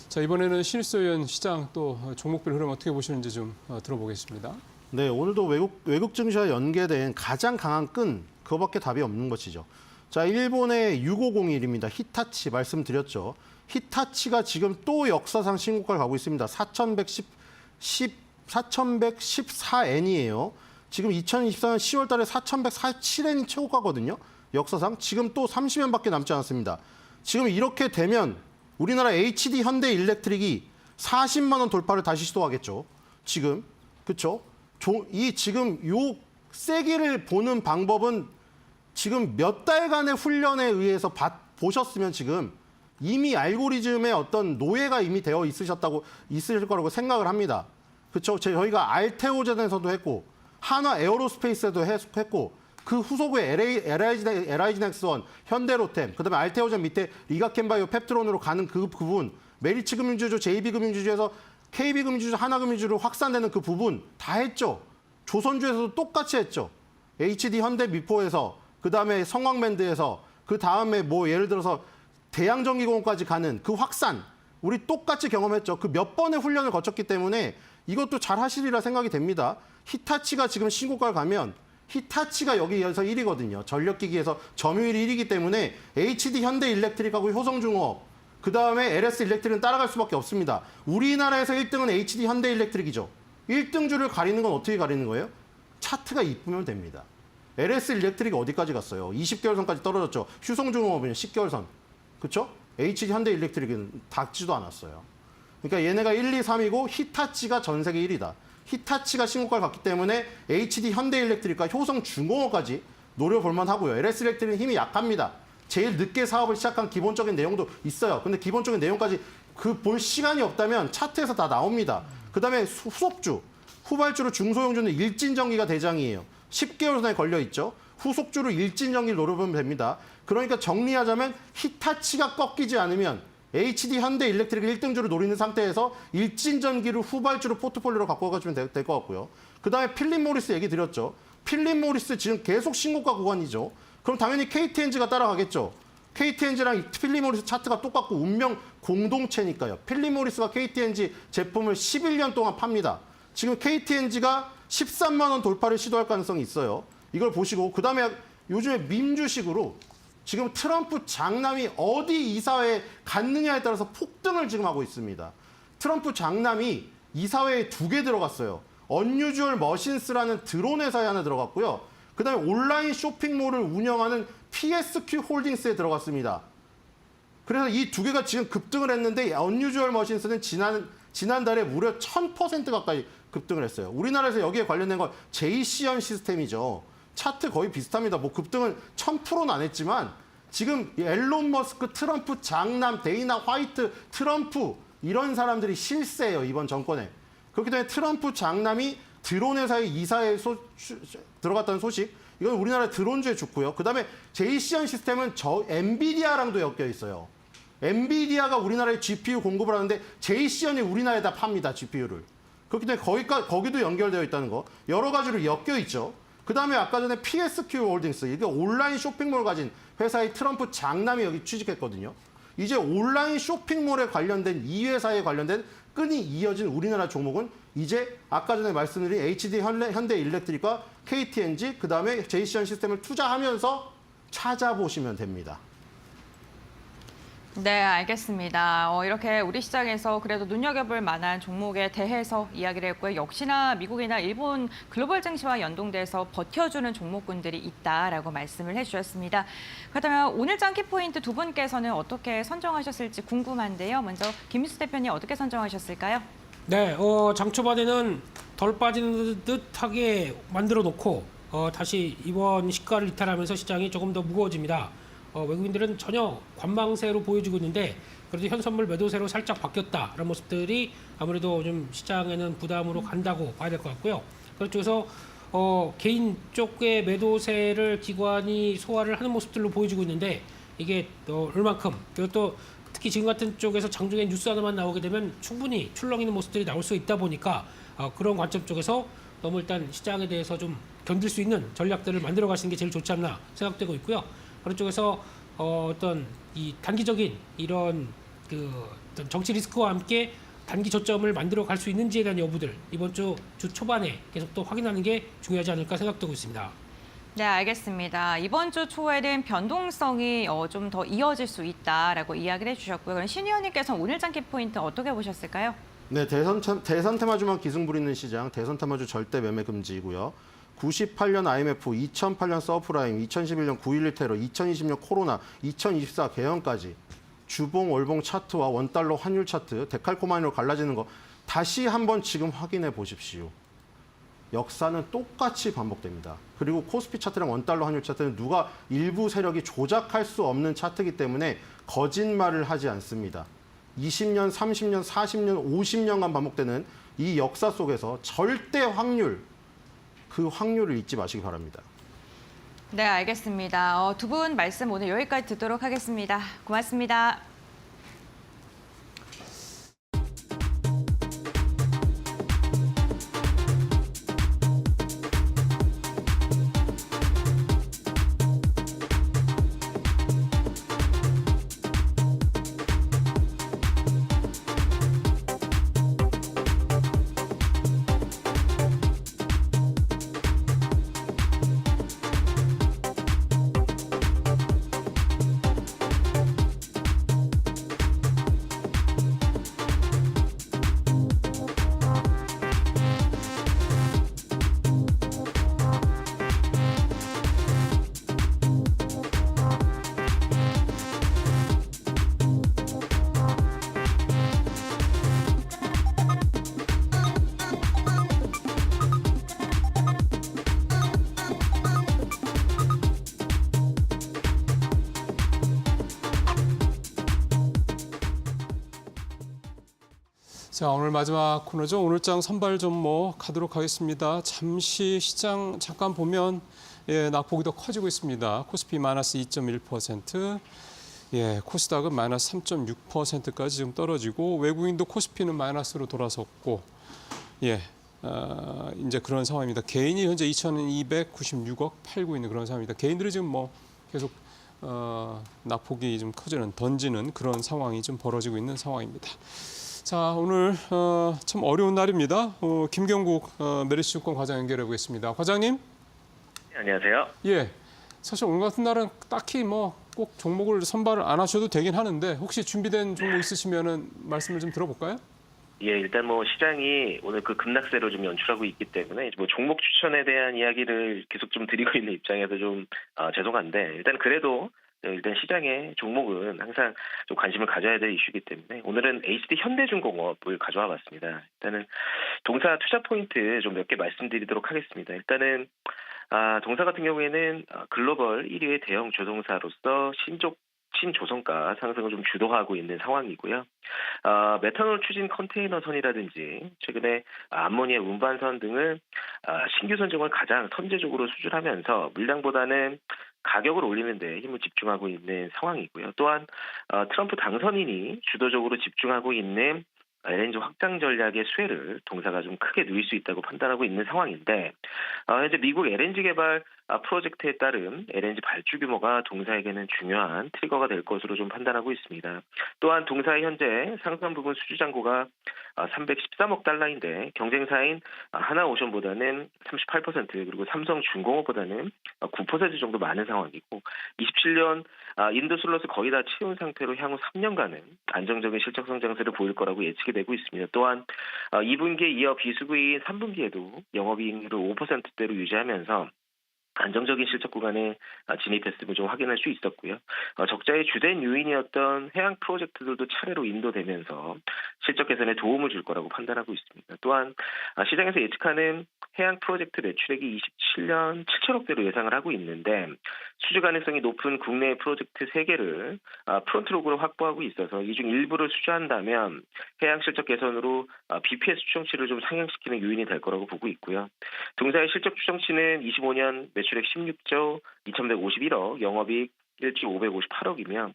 자, 이번에는 신일수 의원 시장 또 종목별 흐름 어떻게 보시는지 좀 들어보겠습니다. 네, 오늘도 외국 증시와 연계된 가장 강한 끈 그거밖에 답이 없는 것이죠. 자, 일본의 6501입니다. 히타치 말씀드렸죠. 히타치가 지금 또 역사상 신고가를 가고 있습니다. 4,114엔이에요. 지금 2024년 10월 달에 4,147엔이 최고가거든요. 역사상. 지금 또 30엔밖에 남지 않았습니다. 지금 이렇게 되면 우리나라 HD 현대 일렉트릭이 40만 원 돌파를 다시 시도하겠죠. 지금. 그렇죠? 지금 요 세기를 보는 방법은 지금 몇 달간의 훈련에 의해서 보셨으면 지금 이미 알고리즘의 어떤 노예가 이미 되어 있으실 거라고 생각을 합니다. 그렇죠? 저희가 알테오젠에서도 했고 한화 에어로스페이스에도 했고 그 후속에 LIG 넥스원, 현대로템, 그다음에 알테오젠 밑에 리가켄바이오 펩트론으로 가는 그 부분, 메리츠금융주주, JB금융주주에서 KB금융주주, 하나금융주주로 확산되는 그 부분 다 했죠. 조선주에서도 똑같이 했죠. HD 현대 미포에서 그다음에 성황밴드에서 그다음에 뭐 예를 들어서 대양전기공업까지 가는 그 확산 우리 똑같이 경험했죠. 그 몇 번의 훈련을 거쳤기 때문에 이것도 잘 하시리라 생각이 됩니다. 히타치가 지금 신고가를 가면 히타치가 여기에서 1위거든요. 전력기기에서 점유율이 1위이기 때문에 HD 현대 일렉트릭하고 효성중공업 그다음에 LS 일렉트릭은 따라갈 수밖에 없습니다. 우리나라에서 1등은 HD 현대 일렉트릭이죠. 1등주를 가리는 건 어떻게 가리는 거예요? 차트가 이쁘면 됩니다. LS 일렉트릭이 어디까지 갔어요? 20개월선까지 떨어졌죠. 효성중공업은 10개월선. 그렇죠? HD 현대 일렉트릭은 닿지도 않았어요. 그러니까 얘네가 1, 2, 3이고 히타치가 전 세계 1위다. 히타치가 신고가를 갔기 때문에 HD 현대 일렉트릭과 효성중공업까지 노려볼 만하고요. LS 일렉트릭은 힘이 약합니다. 제일 늦게 사업을 시작한 기본적인 내용도 있어요. 근데 기본적인 내용까지 볼 시간이 없다면 차트에서 다 나옵니다. 그다음에 후속주, 후발주로 중소형주는 일진전기가 대장이에요. 10개월 선에 걸려 있죠. 후속주로 일진전기를 노려보면 됩니다. 그러니까 정리하자면 히타치가 꺾이지 않으면 HD 현대일렉트릭을 1등주로 노리는 상태에서 일진전기를 후발주로 포트폴리오로 갖고 가시면 될 것 같고요. 그다음에 필립 모리스 얘기 드렸죠. 필립 모리스 지금 계속 신고가 구간이죠. 그럼 당연히 KTNG가 따라가겠죠. KTNG랑 필립 모리스 차트가 똑같고 운명 공동체니까요. 필립 모리스가 KTNG 제품을 11년 동안 팝니다. 지금 KTNG가 13만 원 돌파를 시도할 가능성이 있어요. 이걸 보시고 그다음에 요즘에 밈 주식으로 지금 트럼프 장남이 어디 이사회에 갔느냐에 따라서 폭등을 지금 하고 있습니다. 트럼프 장남이 이사회에 2개 들어갔어요. 언유주얼 머신스라는 드론 회사에 하나 들어갔고요. 그다음에 온라인 쇼핑몰을 운영하는 PSQ 홀딩스에 들어갔습니다. 그래서 이 2개가 지금 급등을 했는데 언유주얼 머신스는 지난달에 무려 1000% 가까이 급등을 했어요. 우리나라에서 여기에 관련된 건 제이시언 시스템이죠. 차트 거의 비슷합니다. 뭐 급등은 1000%는 안 했지만 지금 앨런 머스크, 트럼프 장남, 데이나 화이트, 트럼프 이런 사람들이 실세예요. 이번 정권에. 그렇기 때문에 트럼프 장남이 드론 회사의 이사에 들어갔다는 소식. 이건 우리나라 드론주에 좋고요. 그다음에 제이시언 시스템은 엔비디아랑도 엮여 있어요. 엔비디아가 우리나라에 GPU 공급을 하는데 제이시언이 우리나라에다 팝니다. GPU를. 그렇기 때문에 거기도 연결되어 있다는 거. 여러 가지로 엮여 있죠. 그다음에 아까 전에 PSQ 홀딩스, 이게 온라인 쇼핑몰 가진 회사의 트럼프 장남이 여기 취직했거든요. 이제 온라인 쇼핑몰에 관련된 이 회사에 관련된 끈이 이어진 우리나라 종목은 이제 아까 전에 말씀드린 HD 현대일렉트릭과 KTNG, 그다음에 제이시언 시스템을 투자하면서 찾아보시면 됩니다. 네, 알겠습니다. 이렇게 우리 시장에서 그래도 눈여겨볼 만한 종목에 대해서 이야기를 했고요. 역시나 미국이나 일본 글로벌 증시와 연동돼서 버텨주는 종목군들이 있다라고 말씀을 해주셨습니다. 그렇다면 오늘 장 키포인트 두 분께서는 어떻게 선정하셨을지 궁금한데요. 먼저 김민수 대표님 어떻게 선정하셨을까요? 네, 장 초반에는 덜 빠지는 듯하게 만들어 놓고 다시 이번 시가를 이탈하면서 시장이 조금 더 무거워집니다. 외국인들은 전혀 관망세로 보여주고 있는데 그래도 현선물 매도세로 살짝 바뀌었다 이런 모습들이 아무래도 좀 시장에는 부담으로 간다고 봐야 될 것 같고요. 그쪽에서 개인 쪽의 매도세를 기관이 소화를 하는 모습들로 보여주고 있는데 이게 얼만큼 그리고 또 특히 지금 같은 쪽에서 장중에 뉴스 하나만 나오게 되면 충분히 출렁이는 모습들이 나올 수 있다 보니까 그런 관점 쪽에서 너무 일단 시장에 대해서 좀 견딜 수 있는 전략들을 만들어 가시는 게 제일 좋지 않나 생각되고 있고요. 그런 쪽에서 어떤 이 단기적인 이런 어떤 정치 리스크와 함께 단기 저점을 만들어 갈 수 있는지에 대한 여부들 이번 주 초반에 계속 또 확인하는 게 중요하지 않을까 생각되고 있습니다. 네, 알겠습니다. 이번 주 초에는 변동성이 좀 더 이어질 수 있다라고 이야기를 해주셨고요. 그럼 신 의원님께서는 오늘 장 키포인트 어떻게 보셨을까요? 네, 대선 테마주만 기승 부리는 시장, 대선 테마주 절대 매매 금지이고요. 98년 IMF, 2008년 서프라임, 2011년 9.11 테러, 2020년 코로나, 2024 개헌까지 주봉, 월봉 차트와 원달러 환율 차트, 데칼코마니로 갈라지는 거 다시 한번 지금 확인해 보십시오. 역사는 똑같이 반복됩니다. 그리고 코스피 차트랑 원달러 환율 차트는 누가 일부 세력이 조작할 수 없는 차트이기 때문에 거짓말을 하지 않습니다. 20년, 30년, 40년, 50년간 반복되는 이 역사 속에서 절대 확률, 그 확률을 잊지 마시기 바랍니다. 네, 알겠습니다. 두 분 말씀 오늘 여기까지 듣도록 하겠습니다. 고맙습니다. 자, 오늘 마지막 코너죠. 오늘장 선발 좀 가도록 하겠습니다. 잠시 시장 잠깐 보면 낙폭이 더 커지고 있습니다. 코스피 마이너스 2.1%, 코스닥은 마이너스 3.6%까지 지금 떨어지고 외국인도 코스피는 마이너스로 돌아섰고, 이제 그런 상황입니다. 개인이 현재 2,296억 팔고 있는 그런 상황입니다. 개인들이 지금 계속 낙폭이 좀 커지는, 던지는 그런 상황이 좀 벌어지고 있는 상황입니다. 자, 오늘 참 어려운 날입니다. 김경국 메리츠증권 과장 연결해 보겠습니다. 과장님. 네, 안녕하세요. 사실 오늘 같은 날은 딱히 꼭 종목을 선발을 안 하셔도 되긴 하는데 혹시 준비된 종목 있으시면은 말씀을 좀 들어볼까요? 일단 시장이 오늘 그 급락세로 좀 연출하고 있기 때문에 종목 추천에 대한 이야기를 계속 좀 드리고 있는 입장에서 좀 죄송한데, 일단 그래도 일단 시장의 종목은 항상 좀 관심을 가져야 될 이슈이기 때문에 오늘은 HD 현대중공업을 가져와 봤습니다. 일단은 동사 투자 포인트 좀 몇 개 말씀드리도록 하겠습니다. 일단은 동사 같은 경우에는 글로벌 1위의 대형 조종사로서 신조선가 상승을 좀 주도하고 있는 상황이고요. 메탄올 추진 컨테이너선이라든지 최근에 암모니아 운반선 등을 신규 선정을 가장 선제적으로 수주하면서 물량보다는 가격을 올리는 데 힘을 집중하고 있는 상황이고요. 또한 트럼프 당선인이 주도적으로 집중하고 있는 LNG 확장 전략의 수혜를 동사가 좀 크게 누릴 수 있다고 판단하고 있는 상황인데, 현재 미국 LNG 개발 프로젝트에 따른 LNG 발주 규모가 동사에게는 중요한 트리거가 될 것으로 좀 판단하고 있습니다. 또한 동사의 현재 상선 부분 수주 잔고가 313억 달러인데 경쟁사인 하나오션보다는 38% 그리고 삼성중공업보다는 9% 정도 많은 상황이고, 27년 인도 슬롯을 거의 다 채운 상태로 향후 3년간은 안정적인 실적 성장세를 보일 거라고 예측이 되고 있습니다. 또한 2분기에 이어 비수기인 3분기에도 영업이익률을 5%대로 유지하면서 안정적인 실적 구간에 진입했음을 좀 확인할 수 있었고요. 적자의 주된 요인이었던 해양 프로젝트들도 차례로 인도되면서 실적 개선에 도움을 줄 거라고 판단하고 있습니다. 또한 시장에서 예측하는 해양 프로젝트 매출액이 27년 7천억대로 예상을 하고 있는데, 수주 가능성이 높은 국내 프로젝트 3개를 프론트로그로 확보하고 있어서 이 중 일부를 수주한다면 해양 실적 개선으로 BPS 추정치를 좀 상향시키는 요인이 될 거라고 보고 있고요. 동사의 실적 추정치는 25년 매출액 16조 2,151억, 영업이익 1조 558억이며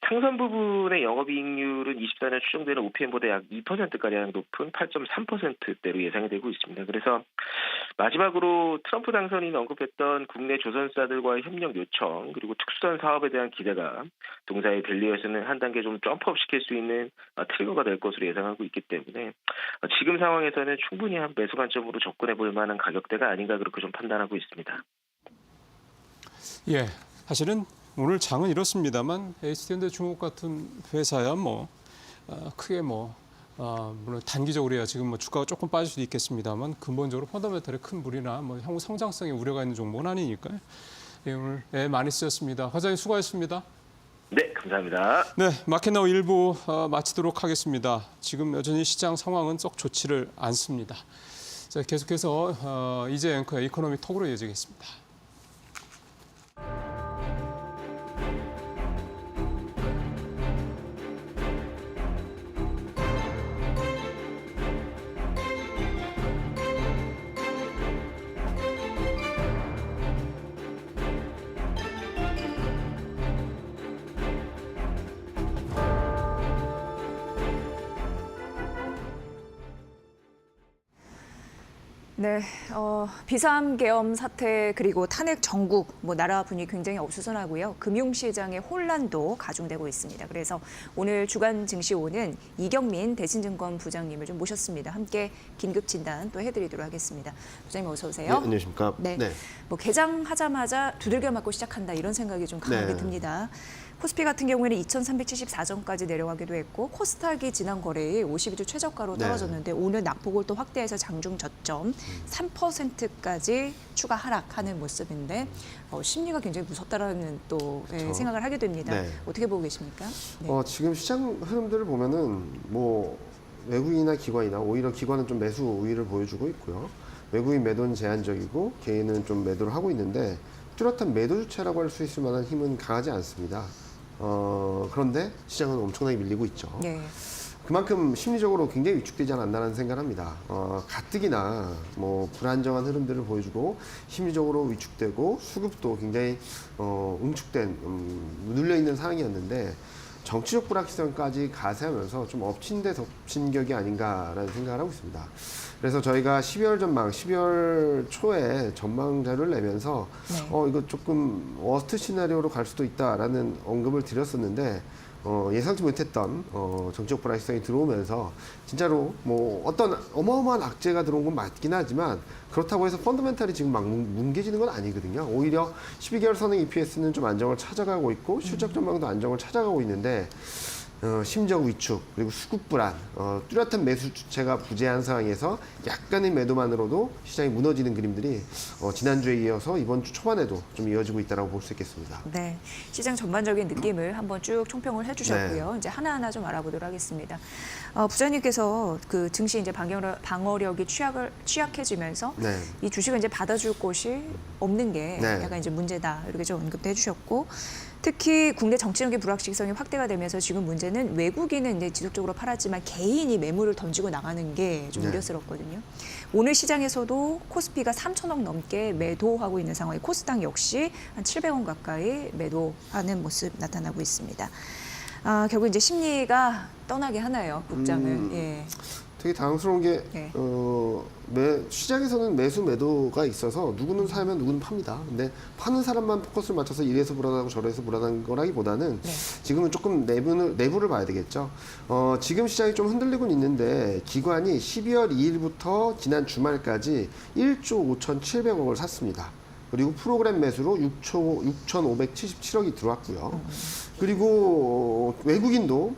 상선 부분의 영업이익률은 24년 추정되는 OPM보다 약 2%가량 높은 8.3%대로 예상이 되고 있습니다. 그래서 마지막으로 트럼프 당선인이 언급했던 국내 조선사들과의 협력 요청 그리고 특수선 사업에 대한 기대가 동사의 밸류에서는 한 단계 좀 점프업 시킬 수 있는 트리거가 될 것으로 예상하고 있기 때문에 지금 상황에서는 충분히 한 매수 관점으로 접근해 볼 만한 가격대가 아닌가 그렇게 좀 판단하고 있습니다. 사실은 오늘 장은 이렇습니다만 HD현대중공업 같은 회사야 크게 물론 단기적으로야 지금 주가가 조금 빠질 수도 있겠습니다만 근본적으로 펀더멘털에 큰 무리나 향후 성장성에 우려가 있는 종목은 아니니까요. 오늘 많이 쓰였습니다. 과장님 수고하셨습니다. 네, 감사합니다. 네, 마켓나우 1부 마치도록 하겠습니다. 지금 여전히 시장 상황은 썩 좋지를 않습니다. 자, 계속해서 이재 앵커의 이코노미 톡으로 이어지겠습니다. 네, 비상계엄 사태 그리고 탄핵 정국, 나라 분위기 굉장히 어수선하고요. 금융시장의 혼란도 가중되고 있습니다. 그래서 오늘 주간 증시호는 이경민 대신증권 부장님을 좀 모셨습니다. 함께 긴급 진단 또 해드리도록 하겠습니다. 부장님 어서 오세요. 네, 안녕하십니까. 네. 개장하자마자 두들겨 맞고 시작한다 이런 생각이 좀 강하게 듭니다. 코스피 같은 경우에는 2,374점까지 내려가기도 했고 코스닥이 지난 거래일 52주 최저가로 떨어졌는데 오늘 낙폭을 또 확대해서 장중 저점 3%까지 추가 하락하는 모습인데 심리가 굉장히 무섭다라는 또 생각을 하게 됩니다. 어떻게 보고 계십니까? 지금 시장 흐름들을 보면은 외국인이나 기관이나 오히려 기관은 좀 매수 우위를 보여주고 있고요. 외국인 매도는 제한적이고 개인은 좀 매도를 하고 있는데 뚜렷한 매도 주체라고 할 수 있을 만한 힘은 강하지 않습니다. 그런데 시장은 엄청나게 밀리고 있죠. 그만큼 심리적으로 굉장히 위축되지 않았나라는 생각을 합니다. 가뜩이나 뭐 불안정한 흐름들을 보여주고 심리적으로 위축되고 수급도 굉장히 응축된 눌려있는 상황이었는데 정치적 불확실성까지 가세하면서 좀 엎친 데 덮친 격이 아닌가라는 생각을 하고 있습니다. 그래서 저희가 12월 전망, 12월 초에 전망 자료를 내면서 이거 조금 워스트 시나리오로 갈 수도 있다라는 언급을 드렸었는데 예상치 못했던 정치적 불확실성이 들어오면서 진짜로 뭐 어떤 어마어마한 악재가 들어온 건 맞긴 하지만 그렇다고 해서 펀더멘탈이 지금 막 뭉개지는 건 아니거든요. 오히려 12개월 선행 EPS는 좀 안정을 찾아가고 있고 실적 전망도 안정을 찾아가고 있는데 심적 위축 그리고 수급 불안 뚜렷한 매수 주체가 부재한 상황에서 약간의 매도만으로도 시장이 무너지는 그림들이 지난주에 이어서 이번 주 초반에도 좀 이어지고 있다고 볼 수 있겠습니다. 네, 시장 전반적인 느낌을 한번 쭉 총평을 해주셨고요. 네. 이제 하나하나 좀 알아보도록 하겠습니다. 부장님께서 그 증시 이제 방어력이 취약해지면서 네. 이 주식을 이제 받아줄 곳이 없는 게 네. 약간 이제 문제다 이렇게 좀 언급도 해주셨고. 특히 국내 정치적인 불확실성이 확대가 되면서 지금 문제는 외국인은 이제 지속적으로 팔았지만 개인이 매물을 던지고 나가는 게 좀 네. 우려스럽거든요. 오늘 시장에서도 코스피가 3천억 넘게 매도하고 있는 상황에 코스닥 역시 한 700원 가까이 매도하는 모습 나타나고 있습니다. 결국 이제 심리가 떠나게 하나요, 국장을. 예. 되게 당황스러운 게 네. 시장에서는 매수 매도가 있어서 누구는 사면 누구는 팝니다. 근데 파는 사람만 포커스를 맞춰서 이래서 불안하고 저래서 불안한 거라기보다는 네. 지금은 조금 내부를 봐야 되겠죠. 지금 시장이 좀 흔들리고 있는데 기관이 12월 2일부터 지난 주말까지 1조 5,700억을 샀습니다. 그리고 프로그램 매수로 6,577억이 들어왔고요. 그리고 외국인도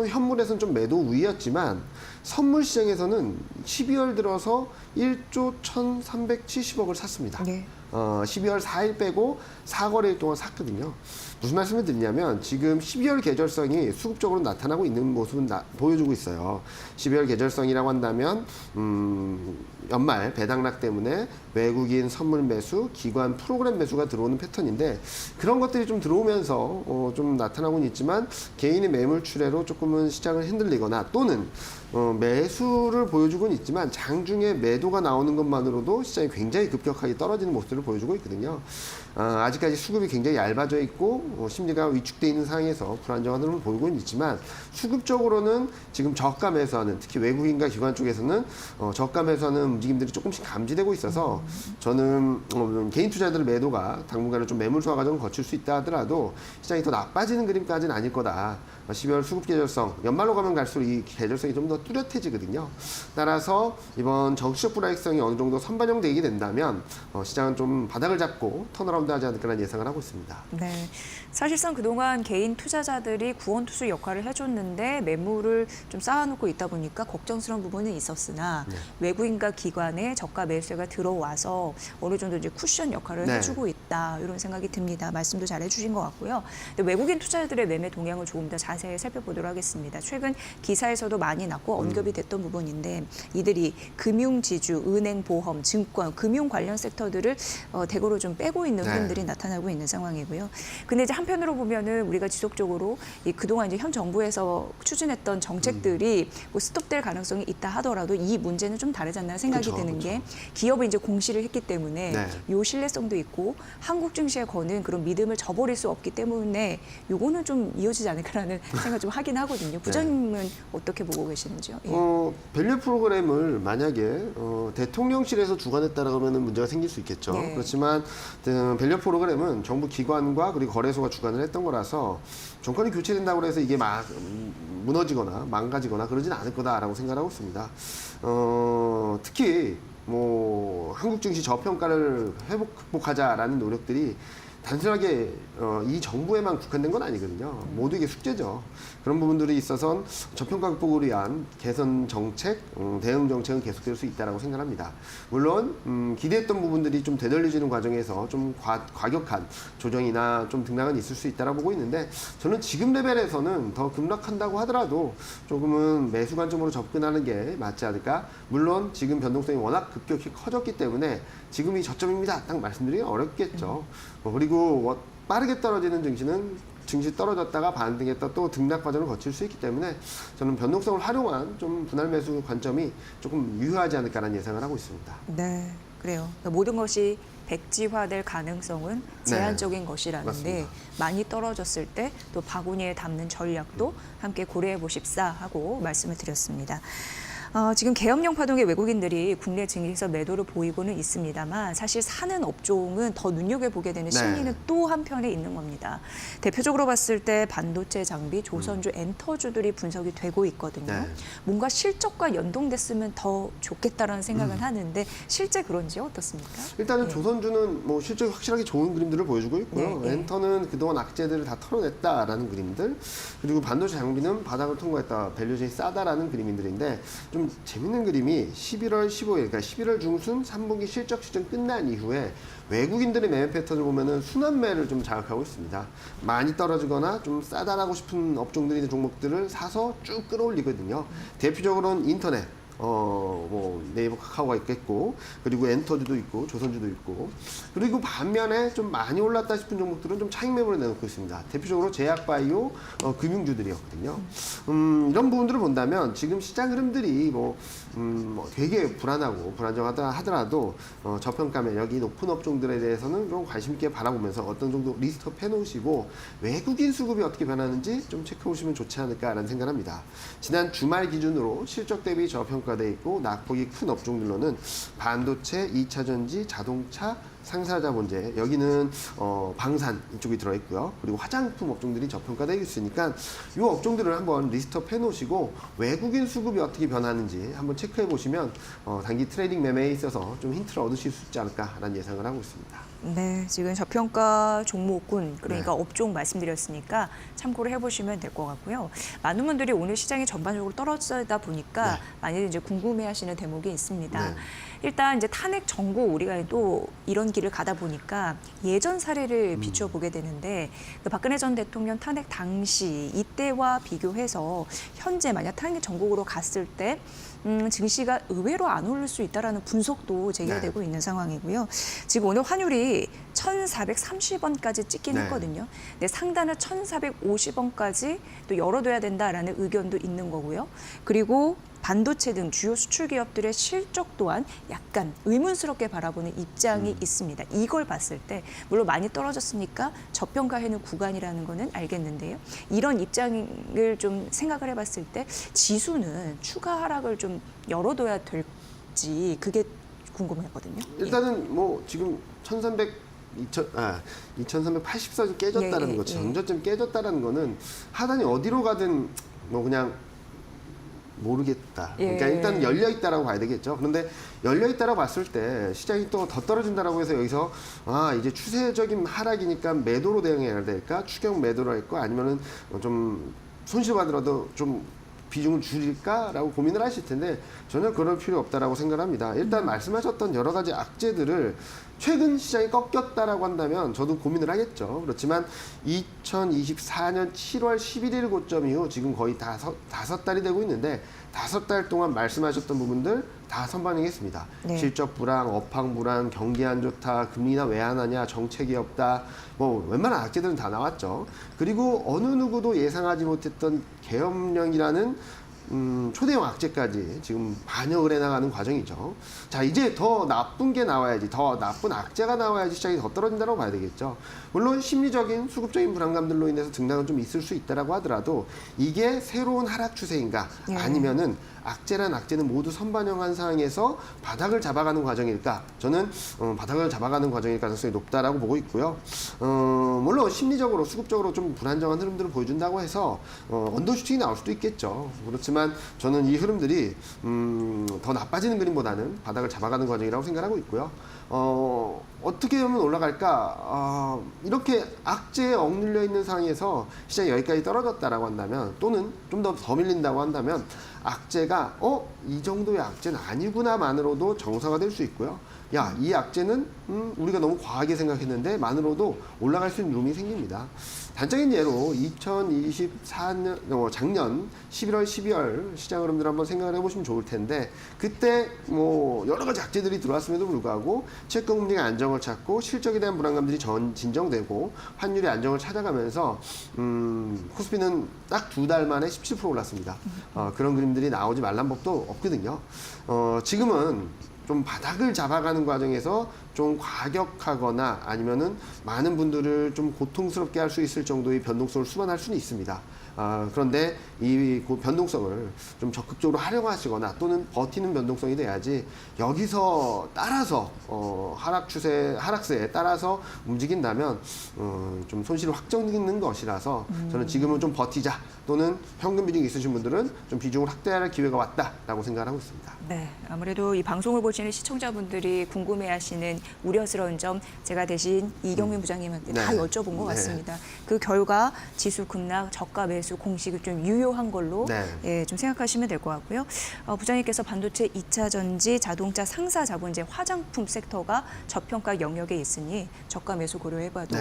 현물에서는 좀 매도 우위였지만 선물 시장에서는 12월 들어서 1조 1,370억을 샀습니다. 네. 12월 4일 빼고 4거래일 동안 샀거든요. 무슨 말씀을 드리냐면 지금 12월 계절성이 수급적으로 나타나고 있는 모습은 보여주고 있어요. 12월 계절성이라고 한다면 연말 배당락 때문에 외국인 선물 매수, 기관 프로그램 매수가 들어오는 패턴인데 그런 것들이 좀 들어오면서 좀 나타나고는 있지만 개인의 매물 출회로 조금은 시장을 흔들리거나 또는 매수를 보여주고는 있지만 장중에 매도가 나오는 것만으로도 시장이 굉장히 급격하게 떨어지는 모습들을 보여주고 있거든요. 아직까지 수급이 굉장히 얇아져 있고 심리가 위축돼 있는 상황에서 불안정한 흐름을 보이고 있지만 수급적으로는 지금 저가 매수하는 특히 외국인과 기관 쪽에서는 저가 매수하는 움직임들이 조금씩 감지되고 있어서 저는 개인 투자자들의 매도가 당분간은 좀 매물 소화 과정을 거칠 수 있다 하더라도 시장이 더 나빠지는 그림까지는 아닐 거다. 12월 수급 계절성, 연말로 가면 갈수록 이 계절성이 좀 더 뚜렷해지거든요. 따라서 이번 정치적 불확실성이 어느 정도 선반영되게 된다면 시장은 좀 바닥을 잡고 턴어라운드 하지 않을까라는 예상을 하고 있습니다. 네. 사실상 그동안 개인 투자자들이 구원투수 역할을 해줬는데 매물을 좀 쌓아놓고 있다 보니까 걱정스러운 부분은 있었으나 외국인과 기관의 저가 매수가 들어와서 어느 정도 이제 쿠션 역할을 해주고 있다 이런 생각이 듭니다. 말씀도 잘 해주신 것 같고요. 근데 외국인 투자자들의 매매 동향을 조금 더 자세히 살펴보도록 하겠습니다. 최근 기사에서도 많이 났고 언급이 됐던 부분인데 이들이 금융지주, 은행, 보험, 증권, 금융 관련 섹터들을 대거로 좀 빼고 있는 흐름들이 나타나고 있는 상황이고요. 근데 이제 한편으로 보면은 우리가 지속적으로 그동안 이제 현 정부에서 추진했던 정책들이 뭐 스톱될 가능성이 있다 하더라도 이 문제는 좀 다르지 않나 생각이 드는 게 기업이 이제 공시를 했기 때문에 요 신뢰성도 있고 한국 증시에 거는 그런 믿음을 저버릴 수 없기 때문에 요거는 좀 이어지지 않을까라는 생각 좀 하긴 하거든요. 부장님은 어떻게 보고 계시는지요? 예. 밸류 프로그램을 만약에 대통령실에서 주관했다라고 하면 문제가 생길 수 있겠죠. 그렇지만 밸류 프로그램은 정부 기관과 그리고 거래소가 주관을 했던 거라서 정권이 교체된다고 해서 이게 막 무너지거나 망가지거나 그러진 않을 거다라고 생각하고 있습니다. 특히 뭐 한국 증시 저평가를 극복하자라는 노력들이 단순하게 이 정부에만 국한된 건 아니거든요. 모두 이게 숙제죠. 그런 부분들이 있어서 저평가 극복을 위한 개선 정책, 대응 정책은 계속될 수 있다고 생각합니다. 물론 기대했던 부분들이 좀 되돌려지는 과정에서 좀 과격한 조정이나 좀 등락은 있을 수 있다고 보고 있는데 저는 지금 레벨에서는 더 급락한다고 하더라도 조금은 매수 관점으로 접근하는 게 맞지 않을까. 물론 지금 변동성이 워낙 급격히 커졌기 때문에 지금이 저점입니다. 딱 말씀드리기 어렵겠죠. 그리고 빠르게 떨어지는 증시는 증시 떨어졌다가 반등했다 또 등락 과정을 거칠 수 있기 때문에 저는 변동성을 활용한 좀 분할 매수 관점이 조금 유효하지 않을까라는 예상을 하고 있습니다. 네, 그래요. 그러니까 모든 것이 백지화될 가능성은 제한적인 것이라는데 맞습니다. 많이 떨어졌을 때 또 바구니에 담는 전략도 함께 고려해 보십사 하고 말씀을 드렸습니다. 지금 계엄령 파동의 외국인들이 국내 증시에서 매도를 보이고는 있습니다만 사실 사는 업종은 더 눈여겨보게 되는 심리는 또 한편에 있는 겁니다. 대표적으로 봤을 때 반도체 장비, 조선주, 엔터주들이 분석이 되고 있거든요. 뭔가 실적과 연동됐으면 더 좋겠다라는 생각은 하는데 실제 그런지 어떻습니까? 일단은 조선주는 뭐 실적이 확실하게 좋은 그림들을 보여주고 있고요. 엔터는 그동안 악재들을 다 털어냈다라는 그림들, 그리고 반도체 장비는 바닥을 통과했다, 밸류션이 싸다라는 그림들인데 좀 재밌는 그림이 11월 15일, 그러니까 11월 중순 3분기 실적 시즌 끝난 이후에 외국인들의 매매 패턴을 보면은 순환매를 좀 자극하고 있습니다. 많이 떨어지거나 좀 싸다라고 싶은 업종들이 종목들을 사서 쭉 끌어올리거든요. 대표적으로는 인터넷, 뭐 네이버 카카오가 있겠고, 그리고 엔터주도 있고, 조선주도 있고, 그리고 반면에 좀 많이 올랐다 싶은 종목들은 좀 차익 매물을 내놓고 있습니다. 대표적으로 제약바이오, 금융주들이었거든요. 이런 부분들을 본다면 지금 시장 흐름들이 뭐 되게 불안하고 불안정하다 하더라도 저평가 매력이 높은 업종들에 대해서는 좀 관심 있게 바라보면서 어떤 정도 리스트업 해놓으시고 외국인 수급이 어떻게 변하는지 좀 체크해 보시면 좋지 않을까라는 생각합니다. 지난 주말 기준으로 실적 대비 저평가돼 있고 낙폭이 큰 업종들로는 반도체, 2차전지, 자동차, 상사자본재, 여기는 방산 이쪽이 들어있고요. 그리고 화장품 업종들이 저평가되어 있으니까 이 업종들을 한번 리스트업 해놓으시고 외국인 수급이 어떻게 변하는지 한번 체크해 보시면 단기 트레이딩 매매에 있어서 좀 힌트를 얻으실 수 있지 않을까라는 예상을 하고 있습니다. 네, 지금 저평가 종목군, 그러니까 업종 말씀드렸으니까 참고를 해보시면 될 것 같고요. 많은 분들이 오늘 시장이 전반적으로 떨어지다 보니까 많이들 이제 궁금해하시는 대목이 있습니다. 일단 이제 탄핵 전고 우리가 또 이런 길을 가다 보니까 예전 사례를 비춰보게 되는데 그 박근혜 전 대통령 탄핵 당시 이때와 비교해서 현재 만약 탄핵 전국으로 갔을 때 증시가 의외로 안 오를 수 있다라는 분석도 제기되고 있는 상황이고요. 지금 오늘 환율이 1,430원까지 찍긴 했거든요. 근데 상단은 1,450원까지 또 열어둬야 된다라는 의견도 있는 거고요. 그리고 반도체 등 주요 수출 기업들의 실적 또한 약간 의문스럽게 바라보는 입장이 있습니다. 이걸 봤을 때 물론 많이 떨어졌으니까 저평가해놓은 구간이라는 거는 알겠는데요. 이런 입장을 좀 생각을 해봤을 때 지수는 추가 하락을 좀 열어둬야 될지 그게 궁금하거든요. 일단은 뭐 지금 2380선이 깨졌다는 거, 전저점 깨졌다는 거는 하단이 어디로 가든 뭐 그냥 모르겠다. 그러니까 일단 열려 있다라고 봐야 되겠죠. 그런데 열려 있다라고 봤을 때 시장이 또 더 떨어진다라고 해서 여기서 이제 추세적인 하락이니까 매도로 대응해야 될까? 추경 매도로 할까? 아니면은 좀 손실 받으라도 좀 비중을 줄일까라고 고민을 하실 텐데 전혀 그럴 필요 없다라고 생각합니다. 일단 말씀하셨던 여러 가지 악재들을 최근 시장이 꺾였다라고 한다면 저도 고민을 하겠죠. 그렇지만 2024년 7월 11일 고점 이후 지금 거의 다섯 달이 되고 있는데 5달 동안 말씀하셨던 부분들 다 선반영했습니다. 실적 불황, 업황 불안, 경기 안 좋다, 금리나 외환하냐, 정책이 없다, 뭐 웬만한 악재들은 다 나왔죠. 그리고 어느 누구도 예상하지 못했던 계엄령이라는 초대형 악재까지 지금 반영을 해나가는 과정이죠. 자, 이제 더 나쁜 게 나와야지, 더 나쁜 악재가 나와야지 시장이 더 떨어진다고 봐야 되겠죠. 물론 심리적인 수급적인 불안감들로 인해서 등락은 좀 있을 수 있다라고 하더라도 이게 새로운 하락 추세인가 아니면은 악재란 악재는 모두 선반영한 상황에서 바닥을 잡아가는 과정일까? 저는 바닥을 잡아가는 과정일 가능성이 높다라고 보고 있고요. 물론 심리적으로 수급적으로 좀 불안정한 흐름들을 보여준다고 해서 언더슈팅이 나올 수도 있겠죠. 그렇지만 저는 이 흐름들이 더 나빠지는 그림보다는 바닥을 잡아가는 과정이라고 생각하고 있고요. 어떻게 하면 올라갈까? 이렇게 악재에 억눌려 있는 상황에서 시장이 여기까지 떨어졌다라고 한다면 또는 좀 더 밀린다고 한다면 악재가 이 정도의 악재는 아니구나만으로도 정상화될 수 있고요. 야, 이 악재는 우리가 너무 과하게 생각했는데 만으로도 올라갈 수 있는 룸이 생깁니다. 단적인 예로 2024년 작년 11월, 12월 시장 흐름들 한번 생각을 해보시면 좋을 텐데 그때 뭐 여러 가지 악재들이 들어왔음에도 불구하고 채권 금리가 안정을 찾고 실적에 대한 불안감들이 진정되고 환율이 안정을 찾아가면서 코스피는 딱 2달 만에 17% 올랐습니다. 그런 그림들이 나오지 말란 법도 없거든요. 지금은 좀 바닥을 잡아가는 과정에서 좀 과격하거나 아니면은 많은 분들을 좀 고통스럽게 할 수 있을 정도의 변동성을 수반할 수는 있습니다. 그런데 이 변동성을 좀 적극적으로 활용하시거나 또는 버티는 변동성이 돼야지 여기서 따라서 하락세에 따라서 움직인다면 좀 손실을 확정짓는 것이라서 저는 지금은 좀 버티자 또는 현금 비중이 있으신 분들은 좀 비중을 확대할 기회가 왔다라고 생각을 하고 있습니다. 네, 아무래도 이 방송을 보시는 시청자분들이 궁금해하시는 우려스러운 점 제가 대신 이경민 부장님한테 다 여쭤본 것 같습니다. 그 결과 지수 급락, 저가 매수 공식이 좀 유효한 걸로 좀 생각하시면 될 것 같고요. 부장님께서 반도체 2차 전지, 자동차 상사 자본재, 화장품 섹터가 저평가 영역에 있으니 저가 매수 고려해봐도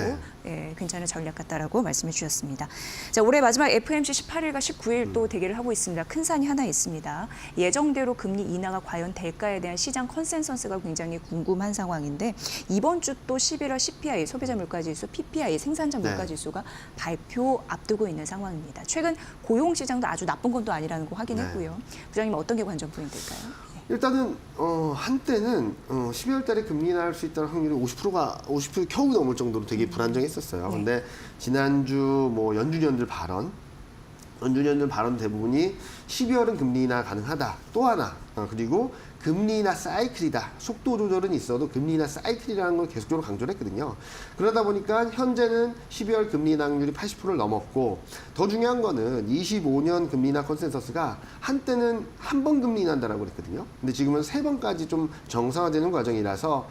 괜찮은 전략 같다라고 말씀해 주셨습니다. 자, 올해 마지막 FOMC 18일과 19일 또 대기를 하고 있습니다. 큰 산이 하나 있습니다. 예정대로 금리 인하가 과연 될까에 대한 시장 컨센서스가 굉장히 궁금한 상황인데 이번 주 또 11월 CPI, 소비자 물가지수, PPI, 생산자 물가지수가 발표 앞두고 있는 상황입니다. 최근 고용 시장도 아주 나쁜 건 또 아니라는 거 확인했고요. 부장님 어떤 게 관전 포인트일까요? 일단은 한때는 12월 달에 금리 인하할 수 있다는 확률이 50% 겨우 넘을 정도로 되게 불안정했었어요. 근데 지난주 뭐 연준위원들 발언 대부분이 12월은 금리 인하 가능하다. 또 하나 그리고 금리 인하 사이클이다. 속도 조절은 있어도 금리 인하 사이클이라는 걸 계속적으로 강조를 했거든요. 그러다 보니까 현재는 12월 금리 인하 확률이 80%를 넘었고 더 중요한 거는 25년 금리 인하 컨센서스가 한때는 한 번 금리 인하한다라고 그랬거든요. 근데 지금은 3번까지 좀 정상화되는 과정이라서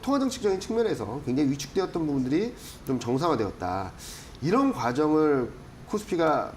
통화정책적인 측면에서 굉장히 위축되었던 부분들이 좀 정상화되었다. 이런 과정을 코스피가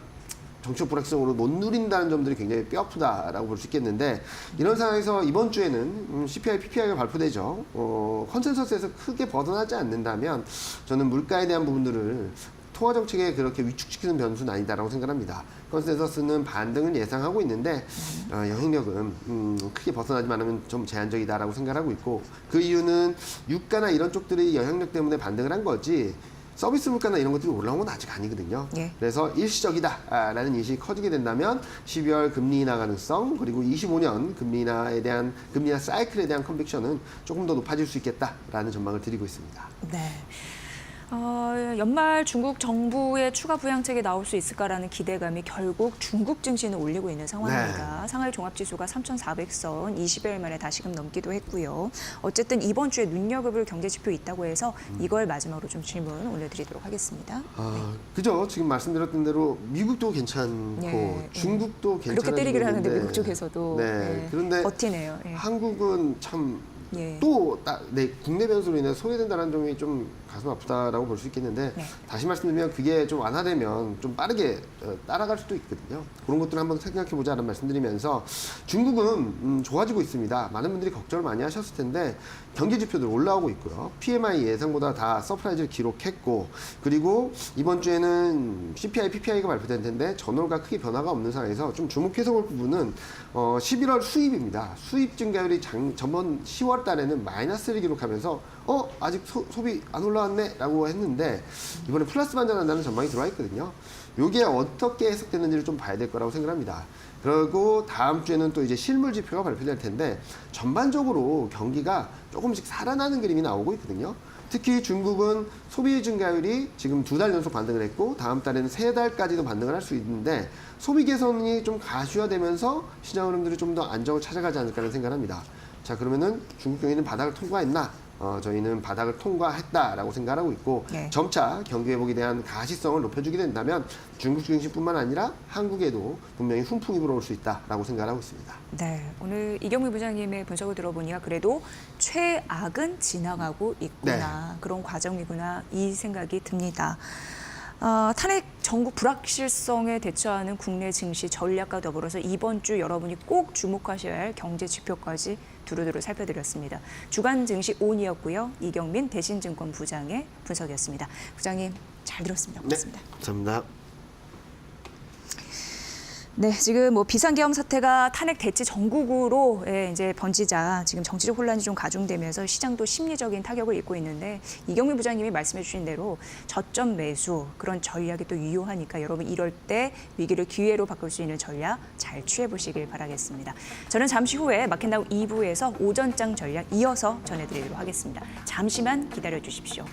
정치적 불확실성으로 못 누린다는 점들이 굉장히 뼈아프다라고 볼 수 있겠는데 이런 상황에서 이번 주에는 CPI, PPI가 발표되죠. 컨센서스에서 크게 벗어나지 않는다면 저는 물가에 대한 부분들을 통화정책에 그렇게 위축시키는 변수는 아니다라고 생각합니다. 컨센서스는 반등을 예상하고 있는데 영향력은 크게 벗어나지 않으면 좀 제한적이다라고 생각하고 있고 그 이유는 유가나 이런 쪽들이 영향력 때문에 반등을 한 거지 서비스 물가나 이런 것들이 올라온 건 아직 아니거든요. 그래서 일시적이다라는 인식이 커지게 된다면 12월 금리 인하 가능성 그리고 25년 금리 인하 사이클에 대한 컨빅션은 조금 더 높아질 수 있겠다라는 전망을 드리고 있습니다. 네. 연말 중국 정부의 추가 부양책이 나올 수 있을까라는 기대감이 결국 중국 증시는 올리고 있는 상황입니다. 상하이 종합지수가 3,400선 20여일 만에 다시금 넘기도 했고요. 어쨌든 이번 주에 눈여겨볼 경제지표 있다고 해서 이걸 마지막으로 좀 질문 올려드리도록 하겠습니다. 그죠. 지금 말씀드렸던 대로 미국도 괜찮고 중국도 괜찮은 그렇게 때리기를 하는데 미국 쪽에서도 그런데 버티네요. 한국은 참 또 국내 변수로 인해서 소외된다는 점이 좀 가슴 아프다라고 볼 수 있겠는데 다시 말씀드리면 그게 좀 완화되면 좀 빠르게 따라갈 수도 있거든요. 그런 것들을 한번 생각해보자는 말씀드리면서 중국은 좋아지고 있습니다. 많은 분들이 걱정을 많이 하셨을 텐데 경제 지표들 올라오고 있고요. PMI 예상보다 다 서프라이즈를 기록했고 그리고 이번 주에는 CPI, PPI가 발표될 텐데 전월과 크게 변화가 없는 상황에서 좀 주목해서 볼 부분은 11월 수입입니다. 수입 증가율이 전번 10월 달에는 마이너스를 기록하면서 아직 소비 안 올라왔네 라고 했는데 이번에 플러스 반전한다는 전망이 들어와 있거든요. 이게 어떻게 해석되는지를 좀 봐야 될 거라고 생각합니다. 그리고 다음 주에는 또 이제 실물 지표가 발표될 텐데 전반적으로 경기가 조금씩 살아나는 그림이 나오고 있거든요. 특히 중국은 소비 증가율이 지금 2달 연속 반등을 했고 다음 달에는 3달까지도 반등을 할 수 있는데 소비 개선이 좀 가시화되면서 시장 흐름들이 좀 더 안정을 찾아가지 않을까라는 생각을 합니다. 자, 그러면은 중국 경기는 바닥을 통과했나? 저희는 바닥을 통과했다라고 생각하고 있고 점차 경기 회복에 대한 가시성을 높여주게 된다면 중국 증시뿐만 아니라 한국에도 분명히 훈풍이 불어올 수 있다라고 생각하고 있습니다. 네, 오늘 이경민 부장님의 분석을 들어보니까 그래도 최악은 지나가고 있구나 그런 과정이구나 이 생각이 듭니다. 탄핵 전국 불확실성에 대처하는 국내 증시 전략과 더불어서 이번 주 여러분이 꼭 주목하셔야 할 경제 지표까지 두루두루 살펴드렸습니다. 주간 증시 온이었고요. 이경민 대신증권 부장의 분석이었습니다. 부장님 잘 들었습니다. 고맙습니다. 네, 감사합니다. 네, 지금 뭐 비상계엄 사태가 탄핵 대치 전국으로 이제 번지자 지금 정치적 혼란이 좀 가중되면서 시장도 심리적인 타격을 입고 있는데 이경민 부장님이 말씀해주신 대로 저점 매수 그런 전략이 또 유효하니까 여러분 이럴 때 위기를 기회로 바꿀 수 있는 전략 잘 취해보시길 바라겠습니다. 저는 잠시 후에 마켓나우 2부에서 오전장 전략 이어서 전해드리도록 하겠습니다. 잠시만 기다려 주십시오.